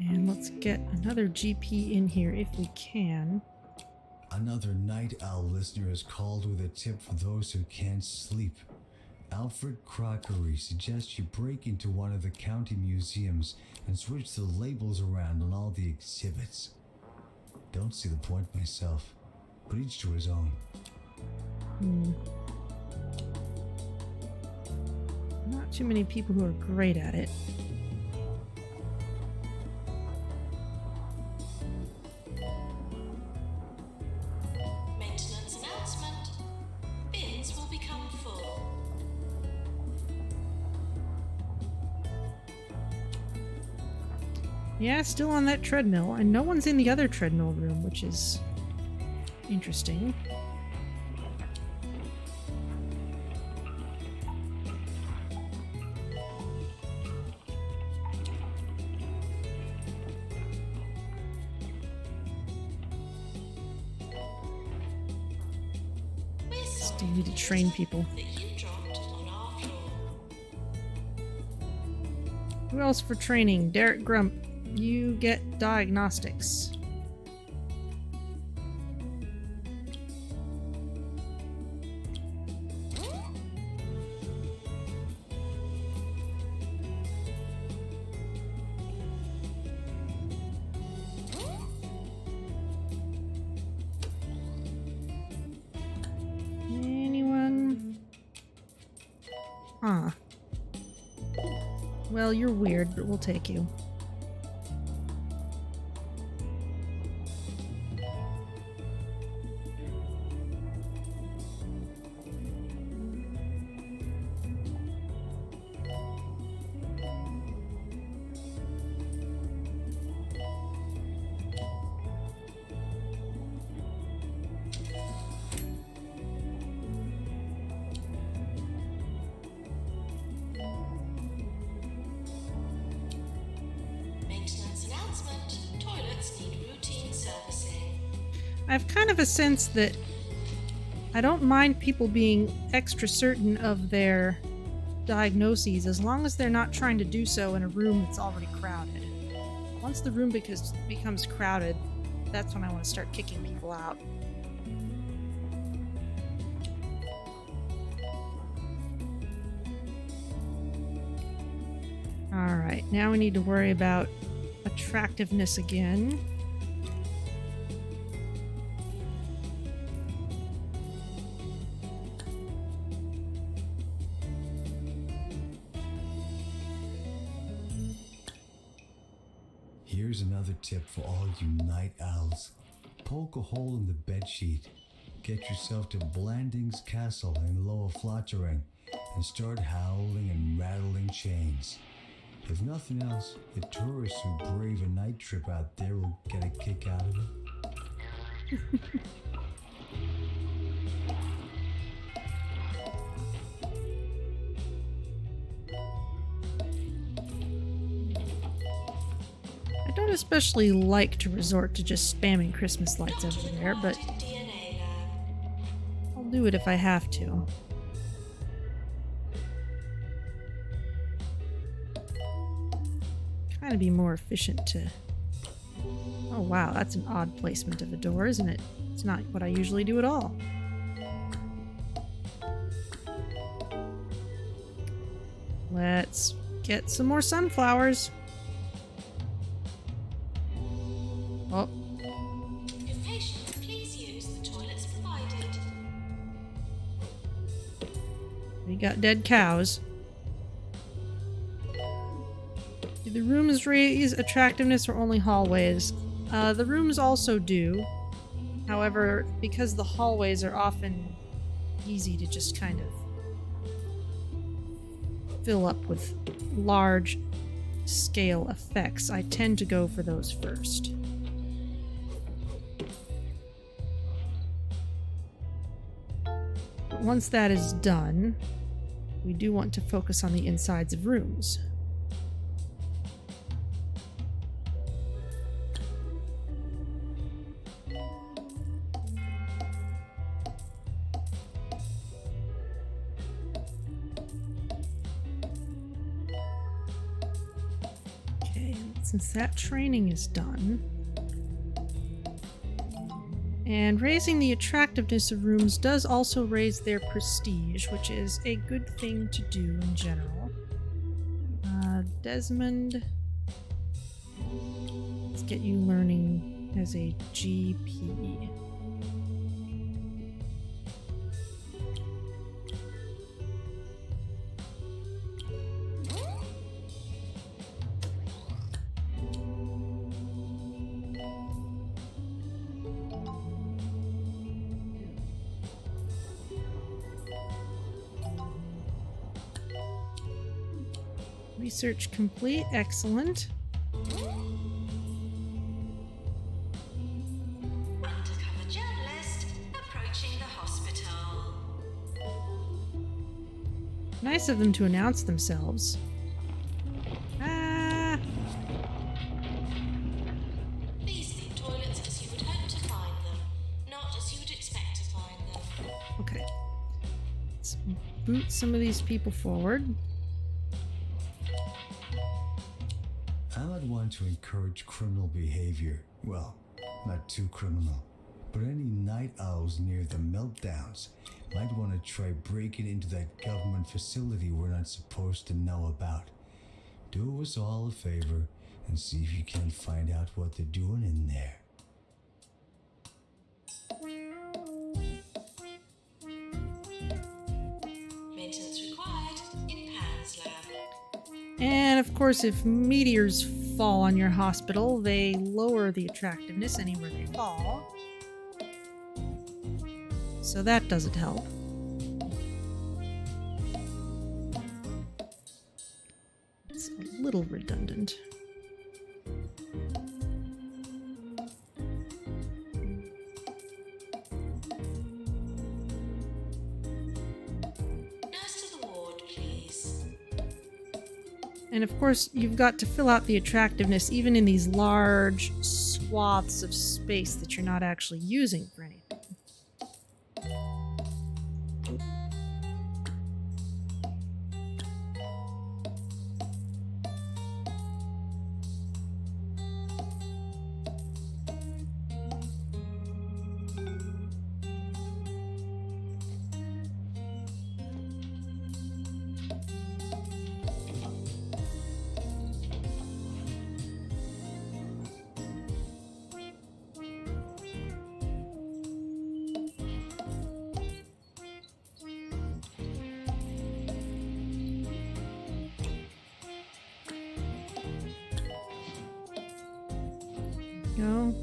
And let's get another GP in here if we can. Another night owl listener is called with a tip for those who can't sleep. Alfred Crockery suggests you break into one of the county museums and switch the labels around on all the exhibits. Don't see the point myself, but each to his own. Not too many people who are great at it. Maintenance announcement. Bins will become full. Yeah, still on that treadmill, and no one's in the other treadmill room, which is interesting. We're sorry Still need to train people. that you dropped on our floor. Who else for training? Derek Grump. You get diagnostics. Anyone? Huh. Well, you're weird, but we'll take you. Maintenance announcement. Toilets need routine servicing. I have kind of a sense that I don't mind people being extra certain of their diagnoses as long as they're not trying to do so in a room that's already crowded. Once the room becomes crowded, that's when I want to start kicking people out. Alright, now we need to worry about attractiveness again. Here's another tip for all you night owls. Poke a hole in the bedsheet. Get yourself to Blanding's Castle in Lower Flottering and start howling and rattling chains. If nothing else, the tourists who brave a night trip out there will get a kick out of it. I don't especially like to resort to just spamming Christmas lights everywhere, but DNA lab. I'll do it if I have to. Kind of be more efficient to... Oh wow, that's an odd placement of a door, isn't it? It's not what I usually do at all. Let's get some more sunflowers. Oh, If patients, please use the toilets provided. we got dead cows. Do the rooms raise attractiveness or only hallways? The rooms also do. However, because the hallways are often easy to just kind of fill up with large scale effects, I tend to go for those first. But once that is done, we do want to focus on the insides of rooms. Okay, since that training is done, and raising the attractiveness of rooms does also raise their prestige, which is a good thing to do in general. Desmond, let's get you learning as a GP. Research complete. Excellent. Undercover journalist approaching the hospital. Nice of them to announce themselves. Ah! These need toilets as you would hope to find them, not as you would expect to find them. Okay. Let's boot some of these people forward. I might want to encourage criminal behavior. Well, not too criminal. But any night owls near the meltdowns might want to try breaking into that government facility we're not supposed to know about. Do us all a favor and see if you can't find out what they're doing in there. Maintenance required in Pan's lab. And of course, if meteors fall on your hospital, they lower the attractiveness anywhere they fall. So that doesn't help. It's a little redundant. Nurse to the ward, please. And of course, you've got to fill out the attractiveness even in these large swaths of space that you're not actually using for anything. go.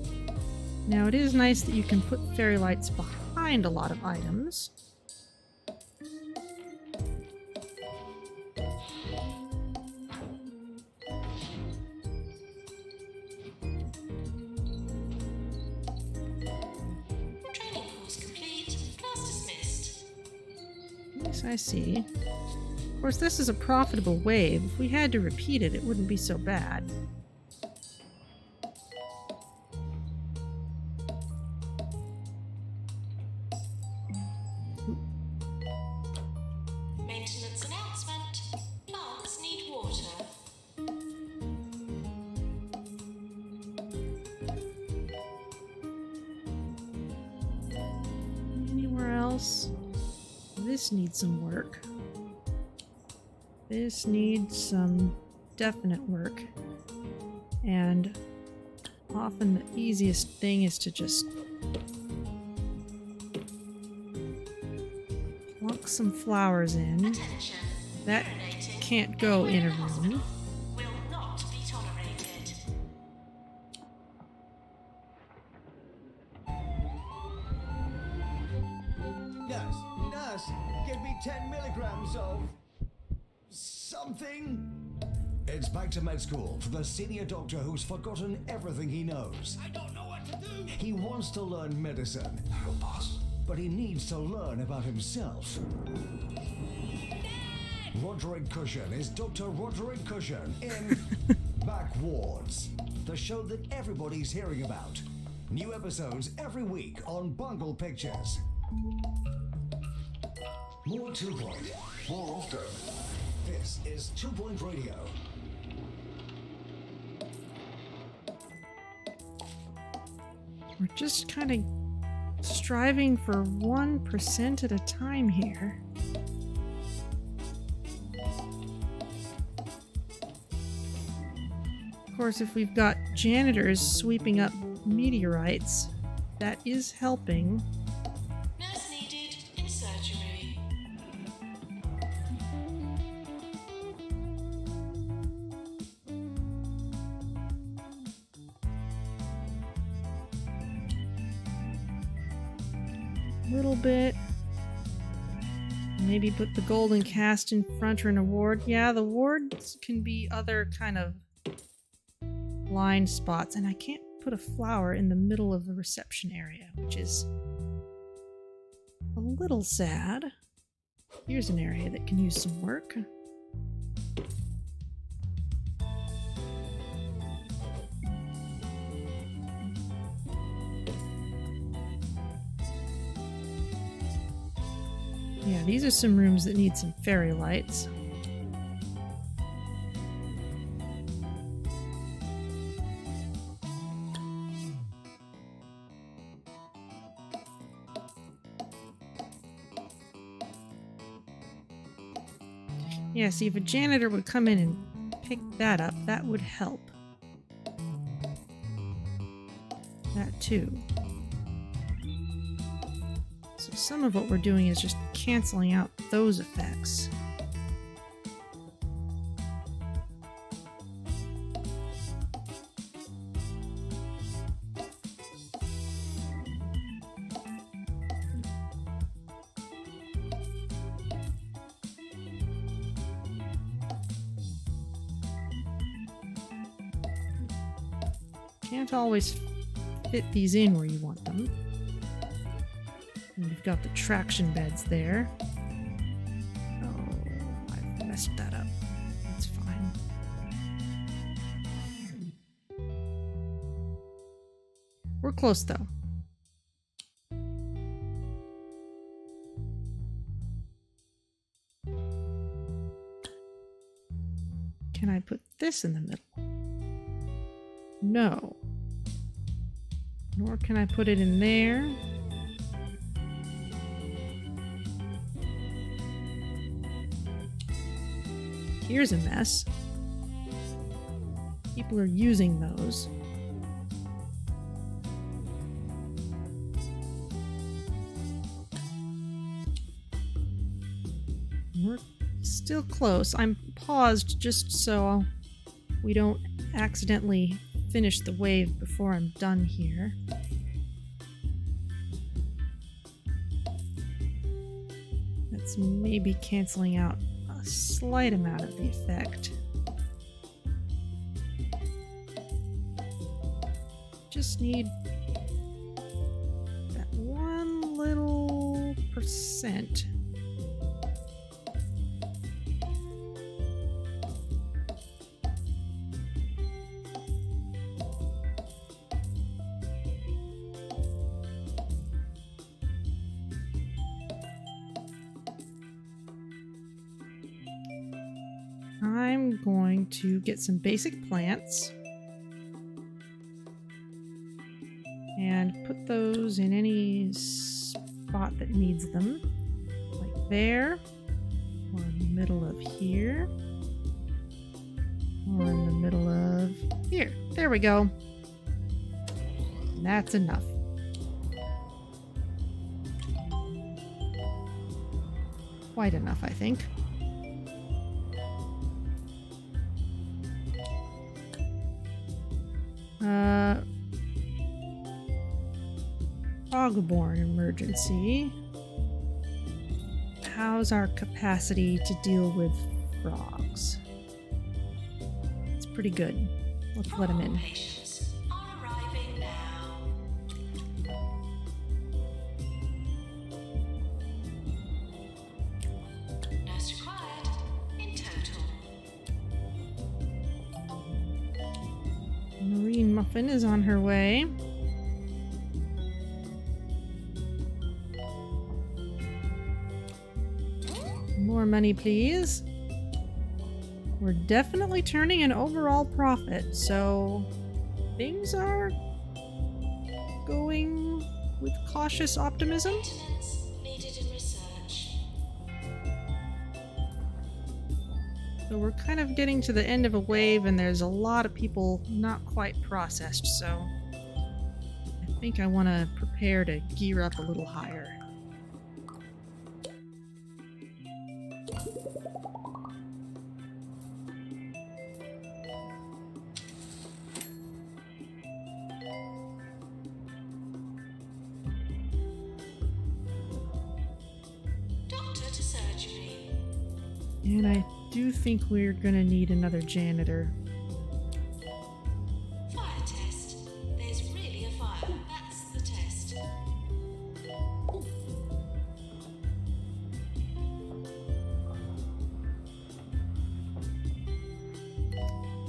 Now it is nice that you can put fairy lights behind a lot of items. Training course complete. Class dismissed. Yes, I see. Of course, this is a profitable wave. If we had to repeat it, it wouldn't be so bad. Maintenance announcement. Plants need water. Anywhere else? This needs some work. This needs some definite work. And often the easiest thing is to just plunk some flowers in. Attention. That Urinating can't go in a room. will not be tolerated. Nurse, give me 10 milligrams of something. It's back to med school for the senior doctor who's forgotten everything he knows. I don't know what to do. He wants to learn medicine, No, boss. but he needs to learn about himself. Roderick Cushion is Dr. Roderick Cushion in Backwards, the show that everybody's hearing about. New episodes every week on Bungle Pictures. More 2 Point, more often. This is 2 Point Radio. We're just kind of striving for 1% at a time here. Of course, if we've got janitors sweeping up meteorites, that is helping. Nurse needed in surgery. A little bit. Maybe put the golden cast in front or an award. Yeah, the wards can be other kind of blind spots, and I can't put a flower in the middle of the reception area, which is a little sad. Here's an area that can use some work. Yeah, these are some rooms that need some fairy lights. Yeah, see, if a janitor would come in and pick that up, that would help. That too. So some of what we're doing is just canceling out those effects. Can't always fit these in where you want them. And you've got the traction beds there. Oh, I've messed that up. That's fine. We're close though. Can I put this in the middle? No. Nor can I put it in there. Here's a mess. People are using those. We're still close. I'm paused just so we don't accidentally finish the wave before I'm done here. That's maybe canceling out a slight amount of the effect. Just need that one little percent. I'm going to get some basic plants and put those in any spot that needs them, like there, or in the middle of here, or in the middle of here. There we go. That's enough. Quite enough, I think. Frogborne emergency. How's our capacity to deal with frogs? It's pretty good. Let's let him in. Patients are arriving now. Nurse required in total. Marine Muffin is on her way. More money, please. We're definitely turning an overall profit, so things are going with cautious optimism. Maintenance needed in research. So we're kind of getting to the end of a wave, and there's a lot of people not quite processed, so I think I want to prepare to gear up a little higher. Doctor to surgery. And I do think we're gonna need another janitor. Fire test. There's really a fire. That's the test.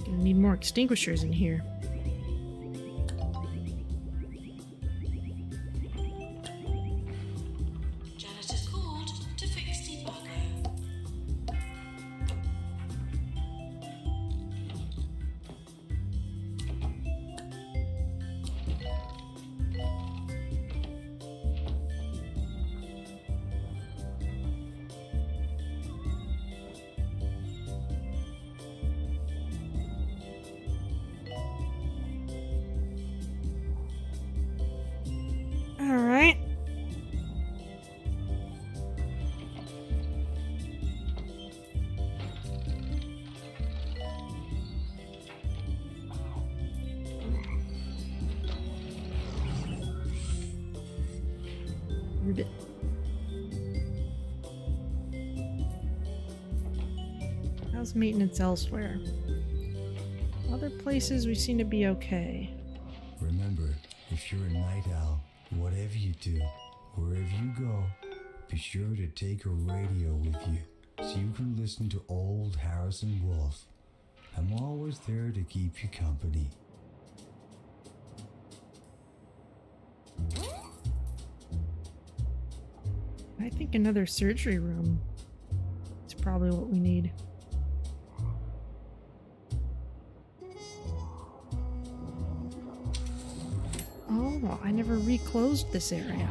Gonna need more extinguishers in here. Janitor's called to fix debugger. All right. Ribbit. How's maintenance elsewhere? Other places we seem to be okay. Remember, if you're a night owl, whatever you do, wherever you go, be sure to take a radio with you so you can listen to old Harrison Wolf. I'm always there to keep you company. I think another surgery room is probably what we need. Oh, I never reclosed this area.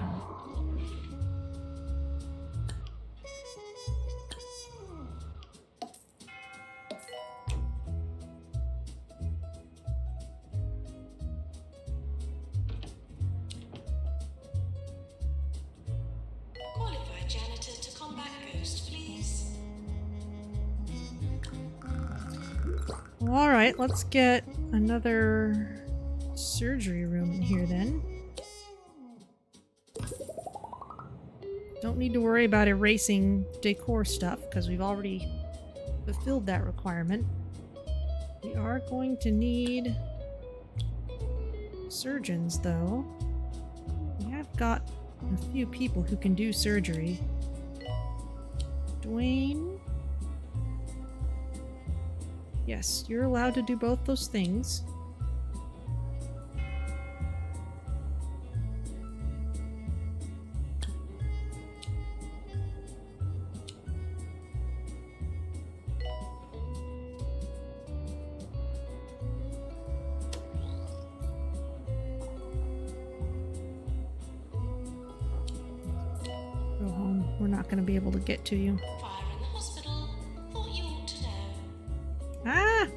Qualified janitor to combat ghost, please. All right, let's get another surgery room in here then. Don't need to worry about erasing decor stuff because we've already fulfilled that requirement. We are going to need surgeons though. We have got a few people who can do surgery. Dwayne. Yes, you're allowed to do both those things. Go home. We're not going to be able to get to you. Fire in the hospital. Thought you ought to know. Ah!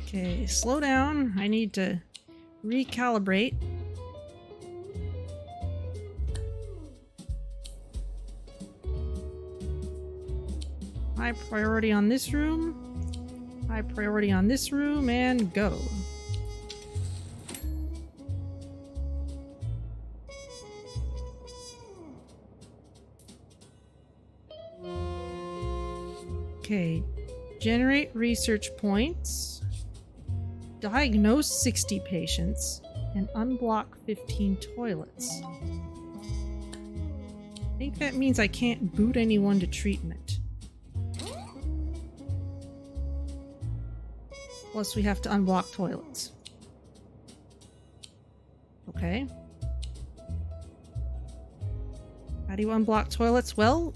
Okay, slow down. I need to recalibrate. High priority on this room. High priority on this room, and go. Okay, generate research points, diagnose 60 patients, and unblock 15 toilets. I think that means I can't boot anyone to treatment. Plus we have to unblock toilets. Okay. How do you unblock toilets? Well,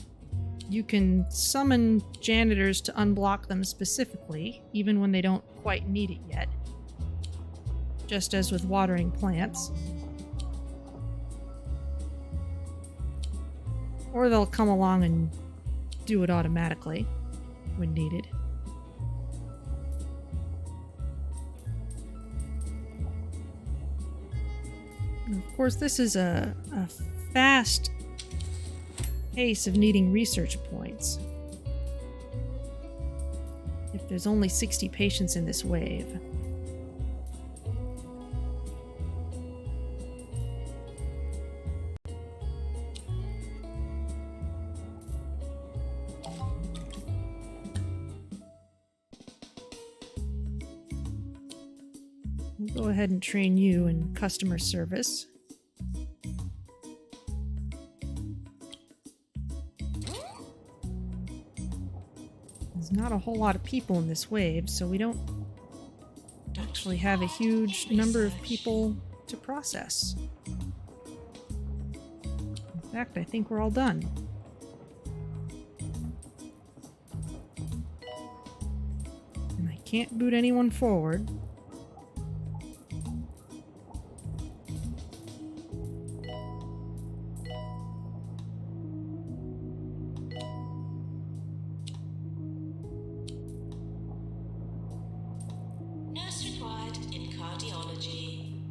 you can summon janitors to unblock them specifically, even when they don't quite need it yet. Just as with watering plants. Or they'll come along and do it automatically when needed. And of course, this is a fast pace of needing research points. If there's only 60 patients in this wave. We'll go ahead and train you in customer service. There's not a whole lot of people in this wave, so we don't actually have a huge number of people to process. In fact, I think we're all done. And I can't boot anyone forward. Nurse required in cardiology.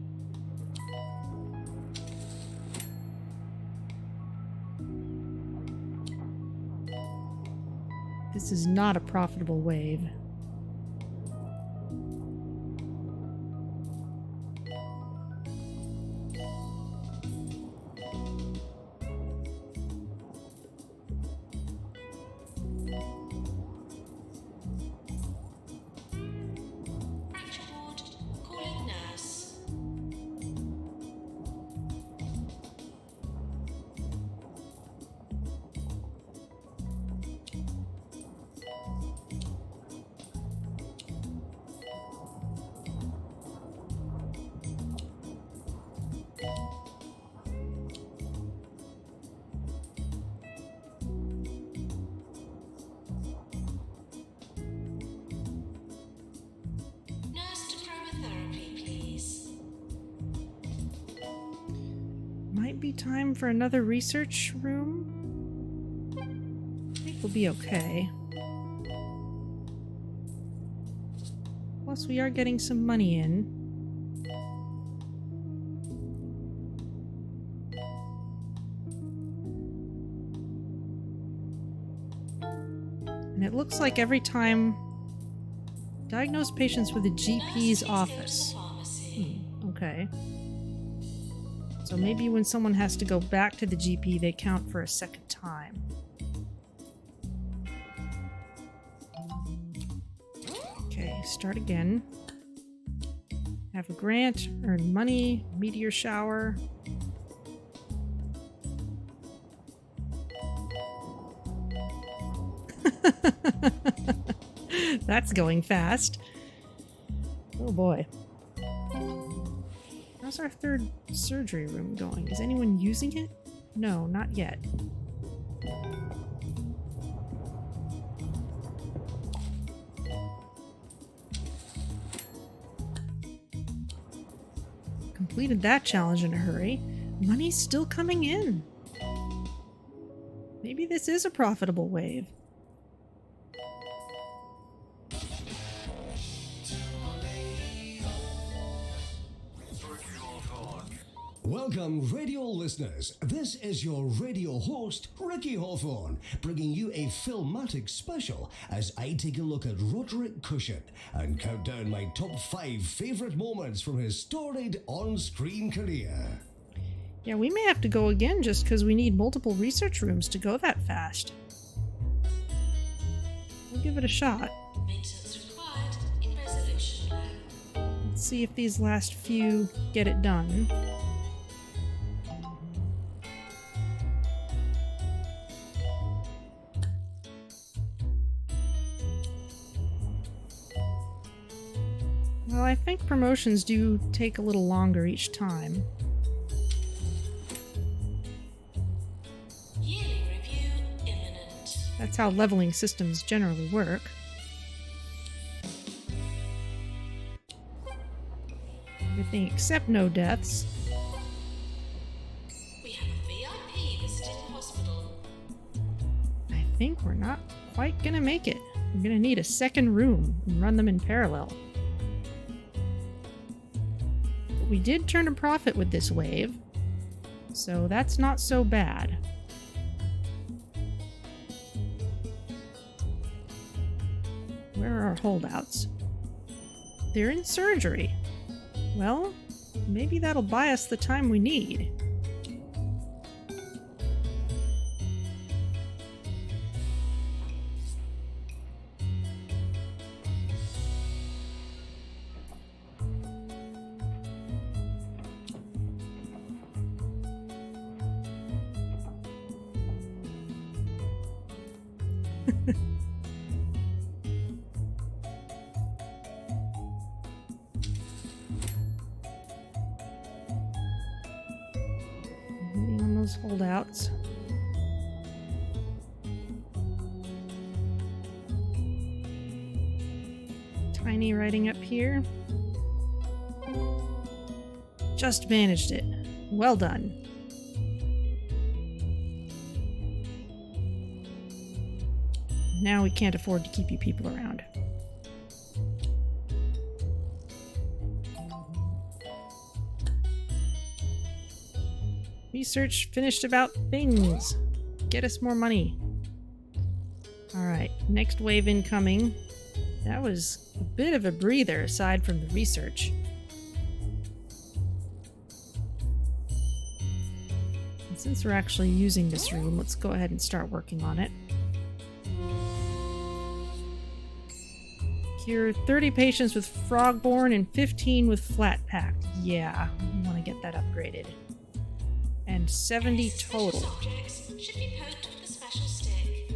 This is not a profitable wave. Fracture ward. Calling nurse. Nurse to chromotherapy, please. Might be time for another research room. I think we'll be okay. Plus, we are getting some money in. And it looks like every time... Diagnose patients with a GP's office. Okay. So maybe when someone has to go back to the GP, they count for a second time. Okay, start again. Have a grant, earn money, meteor shower. That's going fast. Oh boy. How's our third surgery room going? Is anyone using it? No, not yet. Completed that challenge in a hurry. Money's still coming in. Maybe this is a profitable wave. Welcome, radio listeners. This is your radio host, Ricky Hawthorne, bringing you a filmatic special as I take a look at Roderick Cushion and count down my top 5 favourite moments from his storied on-screen career. Yeah, we may have to go again just because we need multiple research rooms to go that fast. We'll give it a shot. Maintenance required in resolution lab. Let's see if these last few get it done. Well, I think promotions do take a little longer each time. Yearly review imminent. That's how leveling systems generally work. Everything except no deaths. We have a VIP visiting the hospital. I think we're not quite gonna make it. We're gonna need a second room and run them in parallel. But we did turn a profit with this wave, so that's not so bad. Where are our holdouts? They're in surgery. Well, maybe that'll buy us the time we need. Waiting on those holdouts. Tiny writing up here. Just managed it. Well done. Now we can't afford to keep you people around. Research finished about things. Get us more money. Alright, next wave incoming. That was a bit of a breather aside from the research. And since we're actually using this room, let's go ahead and start working on it. Cure 30 patients with Frogborne and 15 with Flat Pack. Yeah, we want to get that upgraded. And 70 total. Objects should be poked with a special stick.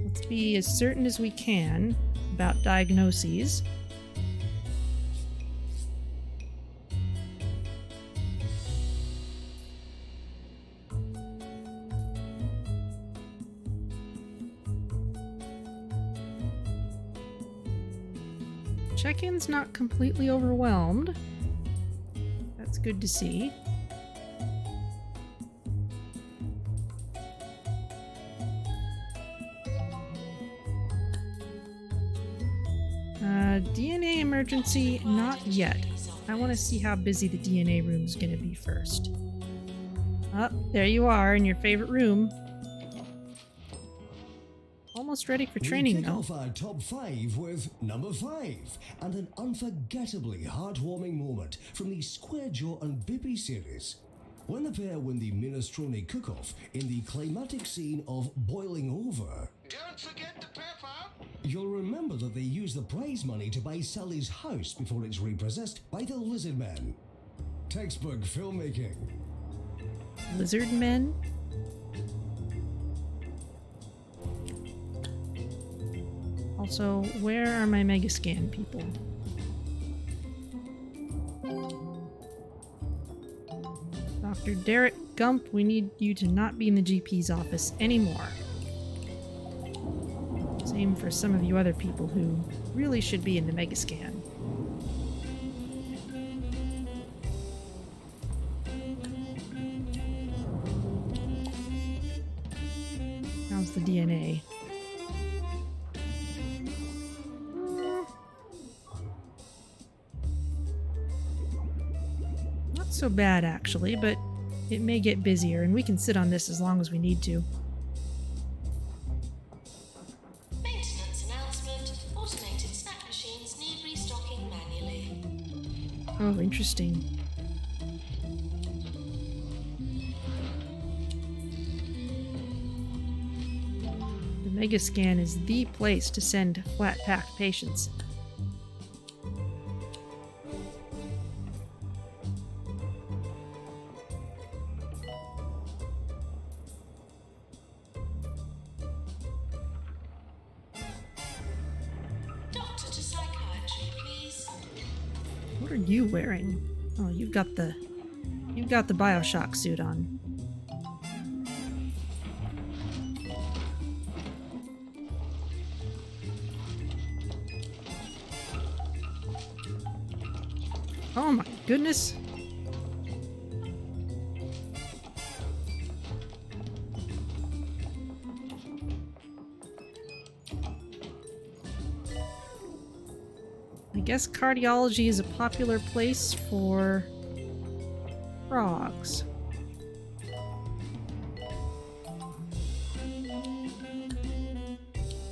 Let's be as certain as we can about diagnoses. Check-in's not completely overwhelmed. That's good to see. DNA emergency, not yet. I want to see how busy the DNA room's gonna be first. Oh, there you are in your favorite room. almost ready for We training kick now. off our top 5 with number 5, and an unforgettably heartwarming moment from the Square Jaw and Bippy series. When the pair win the minestrone cook-off in the climatic scene of Boiling Over, Don't forget the pepper. you'll remember that they use the prize money to buy Sally's house before it's repossessed by the Lizard Men. Textbook filmmaking. Lizard men? Also, where are my Megascan people? Dr. Derek Gump, we need you to not be in the GP's office anymore. Same for some of you other people who really should be in the Megascan. How's the DNA? Not so bad, actually, but it may get busier, and we can sit on this as long as we need to. Maintenance announcement. Automated snack machines need restocking manually. Oh, interesting. The Megascan is the place to send flat-packed patients. Doctor to psychiatry, please. What are you wearing? Oh, you've got the BioShock suit on. Oh my goodness. I guess cardiology is a popular place for frogs.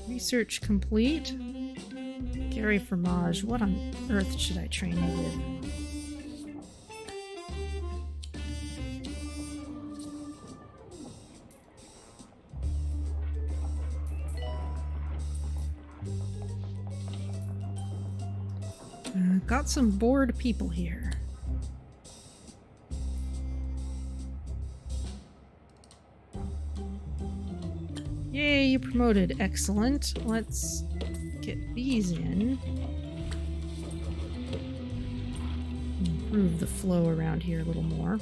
Research complete. Gary Fromage, what on earth should I train you with? Got some bored people here. Yay, you promoted. Excellent. Let's get these in. Improve the flow around here a little more.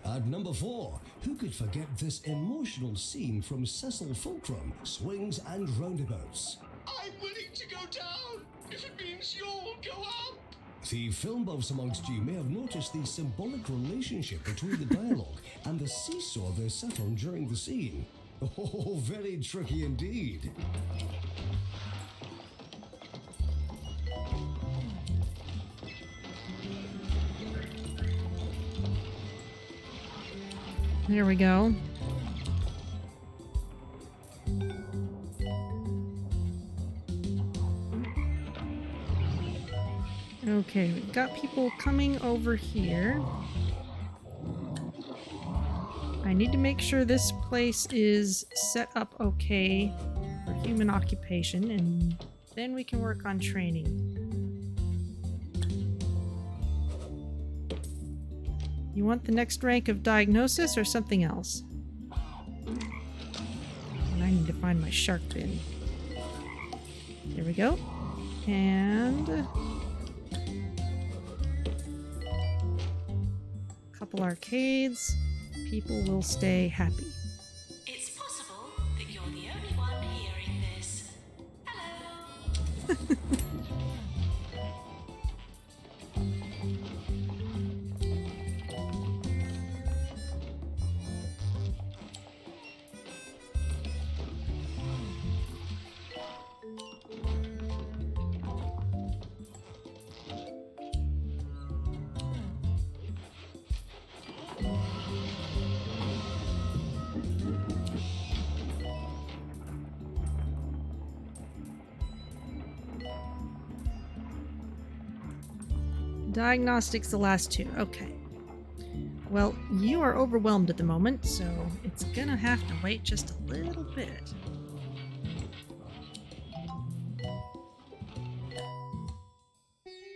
At number 4, who could forget this emotional scene from Cecil Fulcrum, Swings and Roundabouts? I'm willing to go down if it means you'll go up. The film buffs amongst you may have noticed the symbolic relationship between the dialogue and the seesaw they're sat on during the scene. Oh, very tricky indeed. There we go. Okay, we've got people coming over here. I need to make sure this place is set up okay for human occupation, and then we can work on training. You want the next rank of diagnosis or something else? And I need to find my shark bin. There we go. And a couple arcades. People will stay happy. It's possible that you're the only one hearing this. Hello. Diagnostics, the last two. Okay. Well, you are overwhelmed at the moment, so it's gonna have to wait just a little bit.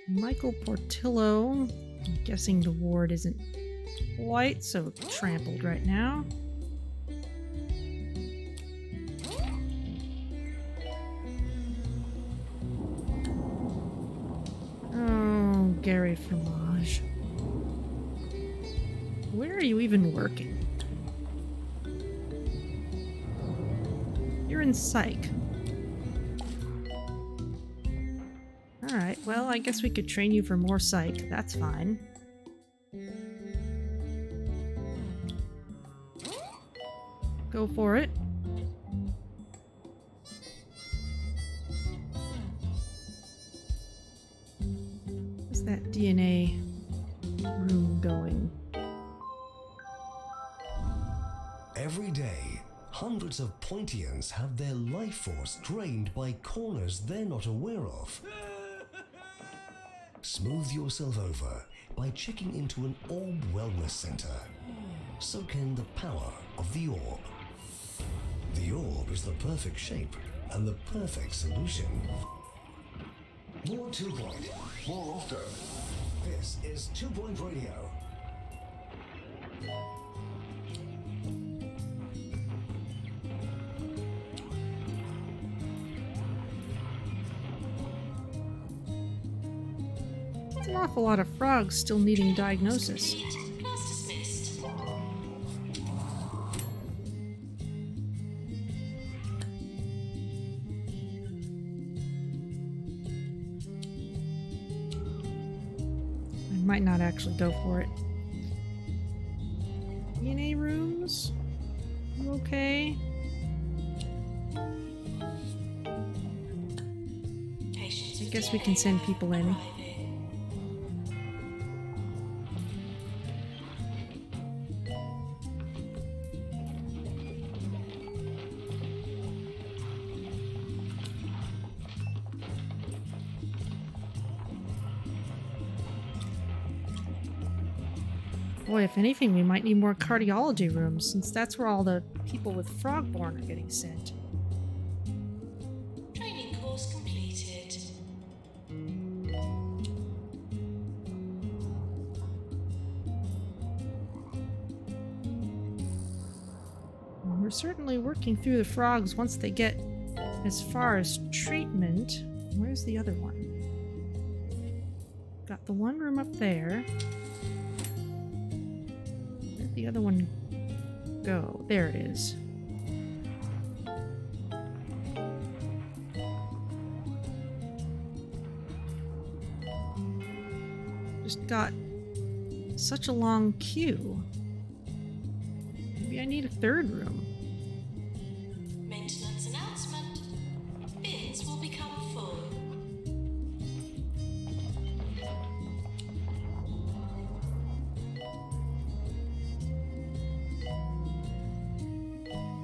Michael Portillo. I'm guessing the ward isn't quite so trampled right now. Oh, Gary Fromage. Where are you even working? You're in psych. Alright, well, I guess we could train you for more psych. That's fine. Go for it. Where's that DNA room going? Every day, hundreds of Pointians have their life force drained by corners they're not aware of. Smooth yourself over by checking into an orb wellness center. Soak in the power of the orb. The orb is the perfect shape and the perfect solution. More 2 Point, more often. This is 2 Point Radio. There's an awful lot of frogs still needing diagnosis. Class dismissed. I might not actually go for it. DNA rooms? You okay? I guess we can send people in. Boy, if anything, we might need more cardiology rooms, since that's where all the people with Frogborne are getting sent. Training course completed. We're certainly working through the frogs once they get as far as treatment. Where's the other one? Got the one room up there. Where'd the other one go? There it is. Just got such a long queue. Maybe I need a third room. Maintenance announcement. Bins will become full.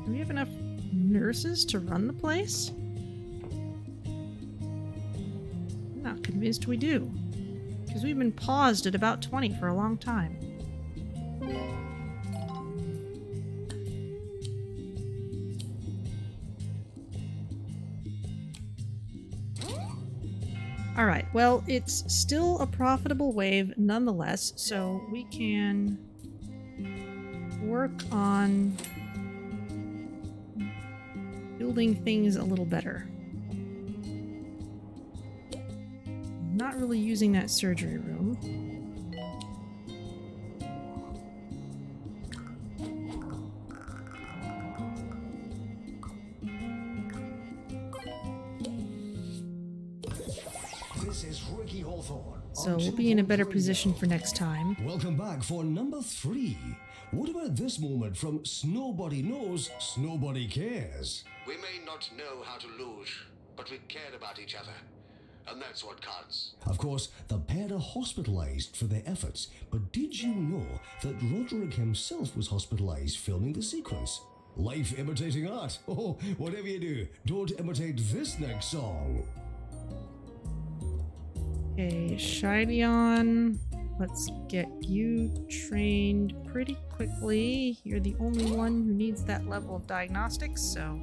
Do we have enough nurses to run the place? I'm not convinced we do. Because we've been paused at about 20 for a long time. Alright, well, it's still a profitable wave nonetheless, so we can work on building things a little better. Not really using that surgery room. This is Ricky Hawthorne. So we'll be in a better position for next time. Welcome back for number 3. What about this moment from Snowbody Knows, Snowbody Cares? We may not know how to lose, but we care about each other. And that's what counts. Of course, the pair are hospitalized for their efforts, but did you know that Roderick himself was hospitalized filming the sequence? Life imitating art. Oh, whatever you do, don't imitate this next song. Okay, Shideon. Let's get you trained pretty quickly. You're the only one who needs that level of diagnostics, so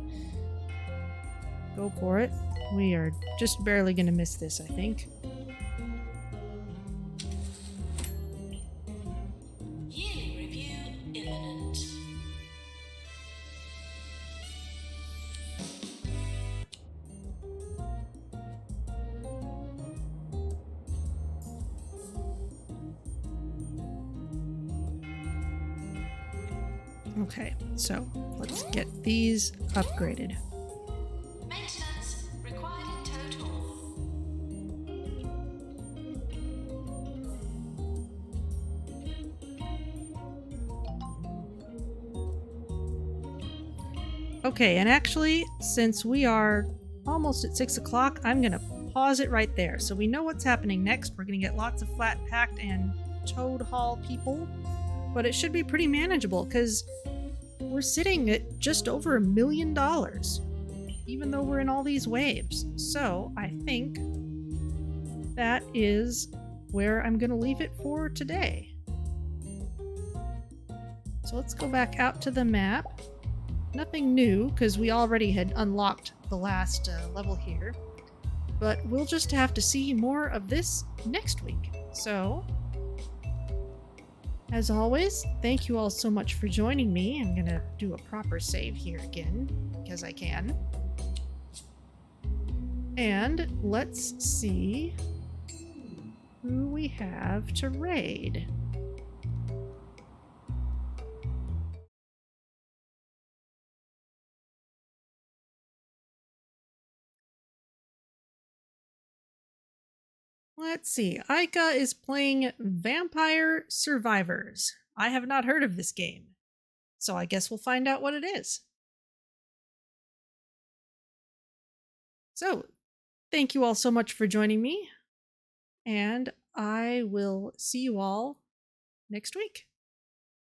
go for it. We are just barely gonna miss this, I think. Yearly review imminent. Okay, so let's get these upgraded. Maintenance required in total. Okay, and actually, since we are almost at 6 o'clock, I'm gonna pause it right there so we know what's happening next. We're gonna get lots of flat packed and toad haul people, but it should be pretty manageable because we're sitting at just over $1 million, even though we're in all these waves. So I think that is where I'm gonna leave it for today. So let's go back out to the map. Nothing new, because we already had unlocked the last level here. But we'll just have to see more of this next week. So, as always, thank you all so much for joining me. I'm going to do a proper save here again, because I can. And let's see who we have to raid. Let's see. Aika is playing Vampire Survivors. I have not heard of this game, so I guess we'll find out what it is. So, thank you all so much for joining me, and I will see you all next week.